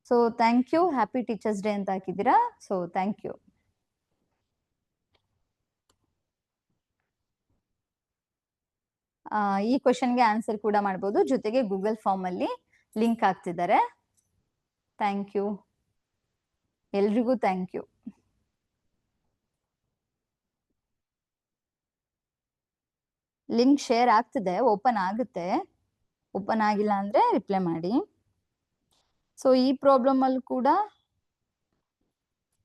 So thank you. Happy teachers day ಅಂತ ಹಾಕಿದ್ದೀರಾ. So thank you. ಈ ಕ್ವಶನ್ಗೆ ಆನ್ಸರ್ ಕೂಡ ಮಾಡ್ಬೋದು, ಜೊತೆಗೆ ಗೂಗಲ್ ಫಾರ್ಮ್ ಅಲ್ಲಿ ಲಿಂಕ್ ಹಾಕ್ತಿದ್ದಾರೆ. ಥ್ಯಾಂಕ್ ಯು ಎಲ್ರಿಗೂ. Thank you. ಲಿಂಕ್ ಶೇರ್ ಆಗ್ತಿದೆ, ಓಪನ್ ಆಗುತ್ತೆ. ಓಪನ್ ಆಗಿಲ್ಲ ಅಂದ್ರೆ ರಿಪ್ಲೈ ಮಾಡಿ. ಸೊ ಈ ಪ್ರಾಬ್ಲಮ್ ಅಲ್ಲಿ ಕೂಡ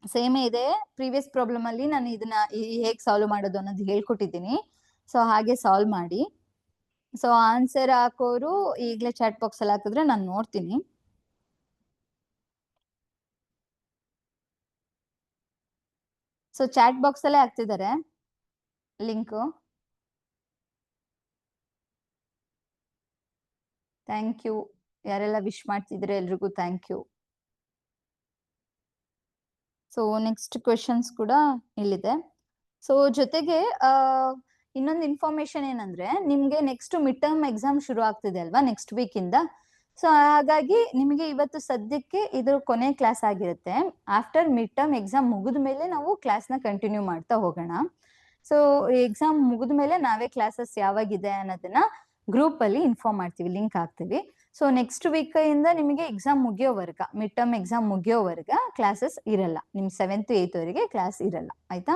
ಸೇಮ್ ಇದೆ. ಪ್ರೀವಿಯಸ್ ಪ್ರಾಬ್ಲಮ್ ಅಲ್ಲಿ ನಾನು ಇದನ್ನ ಹೇಗೆ ಸಾಲ್ವ್ ಮಾಡೋದು ಅನ್ನೋದು ಹೇಳ್ಕೊಟ್ಟಿದ್ದೀನಿ. ಸೊ ಹಾಗೆ ಸಾಲ್ವ್ ಮಾಡಿ. ಸೊ ಆನ್ಸರ್ ಹಾಕೋರು ಈಗಲೇ ಚಾಟ್ ಬಾಕ್ಸ್ ಅಲ್ಲಿ ಹಾಕಿದ್ರೆ ನಾನು ನೋಡ್ತೀನಿ. ಸೊ ಚಾಟ್ ಬಾಕ್ಸ್ ಅಲ್ಲೇ ಹಾಕ್ತಿದ್ದಾರೆ ಲಿಂಕ್. Thank you. ಯಾರೆಲ್ಲ ವಿಶ್ ಮಾಡ್ತಿದ್ರೆ ಎಲ್ರಿಗೂ thank you. So next questions ಕೂಡ ಇಲ್ಲಿದೆ. ಸೊ ಜೊತೆಗೆ ಇನ್ನೊಂದು ಇನ್ಫಾರ್ಮೇಶನ್ ಏನಂದ್ರೆ, ನಿಮ್ಗೆ ನೆಕ್ಸ್ಟ್ ಮಿಡ್ ಟರ್ಮ್ ಎಕ್ಸಾಮ್ ಶುರು ಆಗ್ತಿದೆ ಅಲ್ವಾ ನೆಕ್ಸ್ಟ್ ವೀಕ್ ಇಂದ. ಸೊ ಹಾಗಾಗಿ ನಿಮಗೆ ಇವತ್ತು ಸದ್ಯಕ್ಕೆ ಇದು ಕೊನೆ ಕ್ಲಾಸ್ ಆಗಿರುತ್ತೆ. ಆಫ್ಟರ್ ಮಿಡ್ ಟರ್ಮ್ ಎಕ್ಸಾಮ್ ಮುಗಿದ ಮೇಲೆ ನಾವು ಕ್ಲಾಸ್ ನ ಕಂಟಿನ್ಯೂ ಮಾಡ್ತಾ ಹೋಗೋಣ. ಸೊ ಎಕ್ಸಾಮ್ ಮುಗಿದ ಮೇಲೆ ನಾವೇ ಕ್ಲಾಸಸ್ ಯಾವಾಗಿದೆ ಅನ್ನೋದನ್ನ ಗ್ರೂಪ್ ಅಲ್ಲಿ ಇನ್ಫಾರ್ಮ್ ಮಾಡ್ತೀವಿ, ಲಿಂಕ್ ಹಾಕ್ತಿವಿ. ಸೊ ನೆಕ್ಸ್ಟ್ ವೀಕ್ ಇಂದ ನಿಮಗೆ ಎಕ್ಸಾಮ್ ಮುಗಿಯೋವರೆಗ, ಮಿಡ್ ಟರ್ಮ್ ಎಕ್ಸಾಮ್ ಮುಗಿಯೋವರೆಗ ಕ್ಲಾಸಸ್ ಇರಲ್ಲ. ನಿಮ್ 7th 8th ವರೆಗೆ ಕ್ಲಾಸ್ ಇರಲ್ಲ. ಆಯ್ತಾ.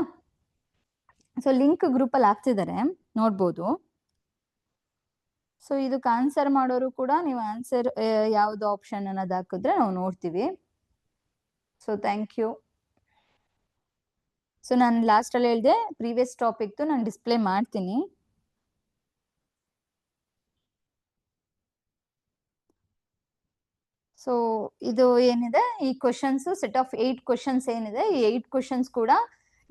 ಸೊ ಲಿಂಕ್ ಗ್ರೂಪ್ ಅಲ್ಲಿ ಹಾಕ್ತಿದ್ದಾರೆ, ನೋಡ್ಬೋದು. ಸೊ ಇದಕ್ಕೆ ಆನ್ಸರ್ ಮಾಡೋರು ಕೂಡ ನೀವು ಆನ್ಸರ್ ಯಾವ್ದು ಆಪ್ಷನ್ ಅನ್ನೋದು ಹಾಕಿದ್ರೆ ನಾವು ನೋಡ್ತೀವಿ. So thank you. ಸೊ ನಾನು ಲಾಸ್ಟ್ ಅಲ್ಲಿ ಹೇಳಿದೆ ಪ್ರೀವಿಯಸ್ ಟಾಪಿಕ್ ನಾನು ಡಿಸ್ಪ್ಲೇ ಮಾಡ್ತೀನಿ. ಸೊ ಇದು ಏನಿದೆ ಈ ಕ್ವಶನ್ಸ್ ಸೆಟ್ ಆಫ್ 8 ಕ್ವಶನ್ಸ್ ಏನಿದೆ, ಈ 8 ಕ್ವಶನ್ಸ್ ಕೂಡ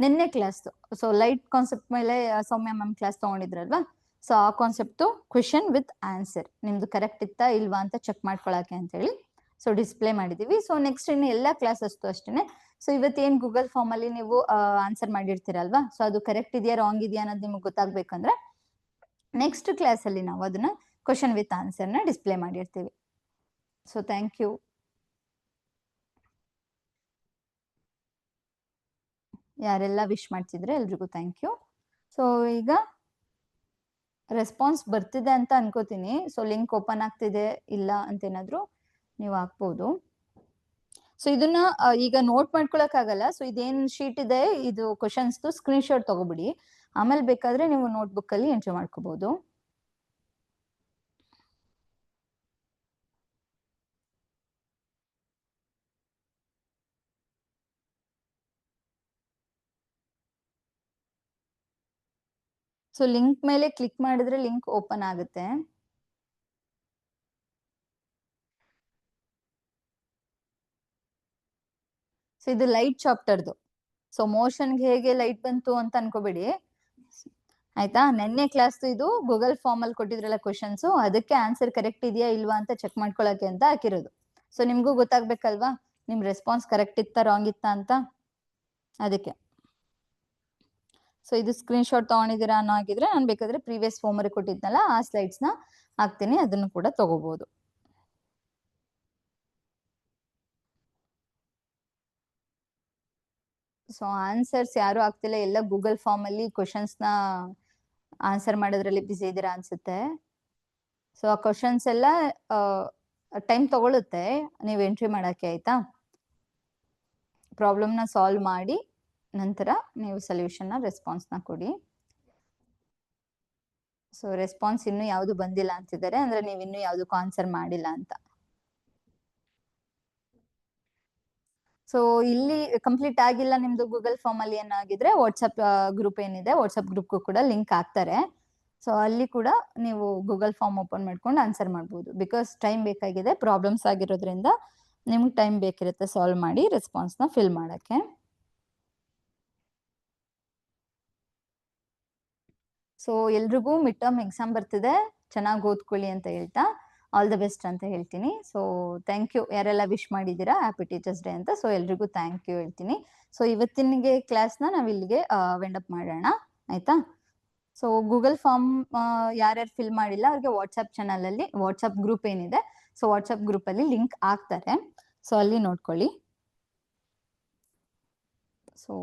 ನಿನ್ನೆ ಕ್ಲಾಸ್. ಸೊ ಲೈಟ್ ಕಾನ್ಸೆಪ್ಟ್ ಮೇಲೆ ಸೌಮ್ಯ ಮ್ಯಾಮ್ ಕ್ಲಾಸ್ ತಗೊಂಡಿದ್ರಲ್ವಾ. ಸೊ ಆ ಕಾನ್ಸೆಪ್ಟು ಕ್ವೆಶನ್ ವಿತ್ ಆನ್ಸರ್ ನಿಮ್ದು ಕರೆಕ್ಟ್ ಇತ್ತಾ ಇಲ್ವಾ ಅಂತ ಚೆಕ್ ಮಾಡ್ಕೊಳಕ್ಕೆ ಅಂತ ಹೇಳಿ ಸೊ ಡಿಸ್ಪ್ಲೇ ಮಾಡಿದೀವಿ. ಸೊ ನೆಕ್ಸ್ಟ್ ಇನ್ನು ಎಲ್ಲ ಕ್ಲಾಸಸ್ತು ಅಷ್ಟೇನೆ. ಸೊ ಇವತ್ತೇನ್ ಗೂಗಲ್ ಫಾರ್ಮ್ ಅಲ್ಲಿ ನೀವು ಆನ್ಸರ್ ಮಾಡಿರ್ತೀರಲ್ವಾ, ಸೊ ಅದು ಕರೆಕ್ಟ್ ಇದೆಯಾ ರಾಂಗ್ ಇದೆಯಾ ಅನ್ನೋದು ನಿಮ್ಗೆ ಗೊತ್ತಾಗ್ಬೇಕಂದ್ರೆ ನೆಕ್ಸ್ಟ್ ಕ್ಲಾಸ್ ಅಲ್ಲಿ ನಾವು ಅದನ್ನ ಕ್ವೆಶನ್ ವಿತ್ ಆನ್ಸರ್ ನ ಡಿಸ್ಪ್ಲೇ ಮಾಡಿರ್ತೀವಿ. So thank you. ಯಾರೆಲ್ಲ ವಿಶ್ ಮಾಡ್ತಿದ್ರೆ ಎಲ್ರಿಗೂ ಥ್ಯಾಂಕ್ ಯು. ಸೊ ಈಗ ರೆಸ್ಪಾನ್ಸ್ ಬರ್ತಿದೆ ಅಂತ ಅನ್ಕೋತೀನಿ. ಸೊ ಲಿಂಕ್ ಓಪನ್ ಆಗ್ತಿದೆ ಇಲ್ಲ ಅಂತ ಏನಾದ್ರು ನೀವು ಹಾಕ್ಬೋದು. ಸೊ ಇದನ್ನ ಈಗ ನೋಟ್ ಮಾಡ್ಕೊಳಕ್ ಆಗಲ್ಲ. ಸೊ ಇದೇನ್ ಶೀಟ್ ಇದೆ ಇದು ಕ್ವಶನ್ಸ್ ಸ್ಕ್ರೀನ್ ಶಾಟ್ ತಗೋಬಿಡಿ, ಆಮೇಲೆ ಬೇಕಾದ್ರೆ ನೀವು ನೋಟ್ಬುಕ್ ಅಲ್ಲಿ ಎಂಟ್ರಿ ಮಾಡ್ಕೋಬಹುದು. ಸೊ ಲಿಂಕ್ ಮೇಲೆ ಕ್ಲಿಕ್ ಮಾಡಿದ್ರೆ ಲಿಂಕ್ ಓಪನ್ ಆಗುತ್ತೆ. ಸೊ ಇದು ಲೈಟ್ ಚಾಪ್ಟರ್ದು. ಸೊ ಮೋಷನ್ಗೆ ಹೇಗೆ ಲೈಟ್ ಬಂತು ಅಂತ ಅನ್ಕೋಬೇಡಿ ಆಯ್ತಾ. ನೆನ್ನೆ ಕ್ಲಾಸ್ ಇದು ಗೂಗಲ್ ಫಾರ್ಮ್ ಅಲ್ಲಿ ಕೊಟ್ಟಿದ್ರಲ್ಲ ಕ್ವಶನ್ಸ್, ಅದಕ್ಕೆ ಆನ್ಸರ್ ಕರೆಕ್ಟ್ ಇದೆಯಾ ಇಲ್ವಾ ಅಂತ ಚೆಕ್ ಮಾಡ್ಕೊಳಕ್ಕೆ ಅಂತ ಹಾಕಿರೋದು. ಸೊ ನಿಮ್ಗೂ ಗೊತ್ತಾಗ್ಬೇಕಲ್ವಾ ನಿಮ್ ರೆಸ್ಪಾನ್ಸ್ ಕರೆಕ್ಟ್ ಇತ್ತಾ ರಾಂಗ್ ಇತ್ತಾ ಅಂತ, ಅದಕ್ಕೆ. ಸೊ ಇದು ಸ್ಕ್ರೀನ್ ಶಾಟ್ ತಗೊಂಡಿದ್ದೀರಾ ಅನ್ನೋ ಆಗಿದ್ರೆ ನಾನು ಬೇಕಾದ್ರೆ ಪ್ರೀವಿಯಸ್ ಹೋಮ್ ವರ್ಕ್ ಕೊಟ್ಟಿದ್ನಲ್ಲ ಆ ಸ್ಲೈಡ್ಸ್ ನ ಹಾಕ್ತೀನಿ, ಅದನ್ನು ಕೂಡ ತಗೋಬಹುದು. ಸೊ ಆನ್ಸರ್ಸ್ ಯಾರು ಆಗ್ತಿಲ್ಲ, ಎಲ್ಲ ಗೂಗಲ್ ಫಾರ್ಮ್ ಅಲ್ಲಿ ಕ್ವಶನ್ಸ್ ನ ಆನ್ಸರ್ ಮಾಡೋದ್ರಲ್ಲಿ ಬಿಸಿ ಇದ್ದೀರಾ ಅನ್ಸುತ್ತೆ. ಸೊ ಆ ಕ್ವಶನ್ಸ್ ಎಲ್ಲ ಟೈಮ್ ತಗೊಳುತ್ತೆ ನೀವು ಎಂಟ್ರಿ ಮಾಡಕ್ಕೆ, ಆಯ್ತಾ. ಪ್ರಾಬ್ಲಮ್ ನ ಸಾಲ್ವ್ ಮಾಡಿ ನಂತರ ನೀವು ಸೊಲ್ಯೂಷನ್ ನ ರೆಸ್ಪಾನ್ಸ್ ನ ಕೊಡಿ. ಸೊ ರೆಸ್ಪಾನ್ಸ್ ಇನ್ನು ಯಾವ್ದು ಬಂದಿಲ್ಲ ಅಂತಿದ್ದಾರೆ, ಅಂದ್ರೆ ನೀವು ಇನ್ನು ಯಾವ್ದಕ್ಕೂ ಆನ್ಸರ್ ಮಾಡಿಲ್ಲ ಅಂತ. ಸೊ ಇಲ್ಲಿ ಕಂಪ್ಲೀಟ್ ಆಗಿಲ್ಲ ನಿಮ್ದು ಗೂಗಲ್ ಫಾರ್ಮ್ ಅಲ್ಲಿ ಏನಾಗಿದ್ರೆ ವಾಟ್ಸ್ಆಪ್ ಗ್ರೂಪ್ ಏನಿದೆ ವಾಟ್ಸ್ಆಪ್ ಗ್ರೂಪ್ಗೂ ಕೂಡ ಲಿಂಕ್ ಹಾಕ್ತಾರೆ. ಸೊ ಅಲ್ಲಿ ಕೂಡ ನೀವು ಗೂಗಲ್ ಫಾರ್ಮ್ ಓಪನ್ ಮಾಡ್ಕೊಂಡು ಆನ್ಸರ್ ಮಾಡ್ಬೋದು. ಬಿಕಾಸ್ ಟೈಮ್ ಬೇಕಾಗಿದೆ, ಪ್ರಾಬ್ಲಮ್ಸ್ ಆಗಿರೋದ್ರಿಂದ ನಿಮ್ಗೆ ಟೈಮ್ ಬೇಕಿರುತ್ತೆ ಸಾಲ್ವ್ ಮಾಡಿ ರೆಸ್ಪಾನ್ಸ್ ನ ಫಿಲ್ ಮಾಡಕ್ಕೆ. ಸೊ ಎಲ್ರಿಗೂ ಮಿಡ್ ಟರ್ಮ್ ಎಕ್ಸಾಮ್ ಬರ್ತಿದೆ, ಚೆನ್ನಾಗಿ ಓದ್ಕೊಳ್ಳಿ ಅಂತ ಹೇಳ್ತಾ ಆಲ್ ದ ಬೆಸ್ಟ್ ಅಂತ ಹೇಳ್ತೀನಿ. ಸೊ ಥ್ಯಾಂಕ್ ಯು ಯಾರೆಲ್ಲ ವಿಶ್ ಮಾಡಿದ್ದೀರಾ ಹ್ಯಾಪಿ ಟೀಚರ್ಸ್ ಡೇ ಅಂತ. ಸೊ ಎಲ್ರಿಗೂ ಥ್ಯಾಂಕ್ ಯು ಹೇಳ್ತೀನಿ. ಸೊ ಇವತ್ತಿನಿಗೆ ಕ್ಲಾಸ್ನ ನಾವು ಇಲ್ಲಿಗೆ ವೆಂಡ್ ಅಪ್ ಮಾಡೋಣ, ಆಯ್ತಾ. ಸೊ ಗೂಗಲ್ ಫಾರ್ಮ್ ಯಾರ್ಯಾರು ಫಿಲ್ ಮಾಡಿಲ್ಲ ಅವ್ರಿಗೆ ವಾಟ್ಸ್ಆಪ್ ಚಾನಲ್ ಅಲ್ಲಿ ವಾಟ್ಸ್ಆಪ್ ಗ್ರೂಪ್ ಏನಿದೆ ಸೊ ವಾಟ್ಸ್ಆಪ್ ಗ್ರೂಪ್ ಅಲ್ಲಿ ಲಿಂಕ್ ಹಾಕ್ತಾರೆ, ಸೊ ಅಲ್ಲಿ ನೋಡ್ಕೊಳ್ಳಿ. ಸೊ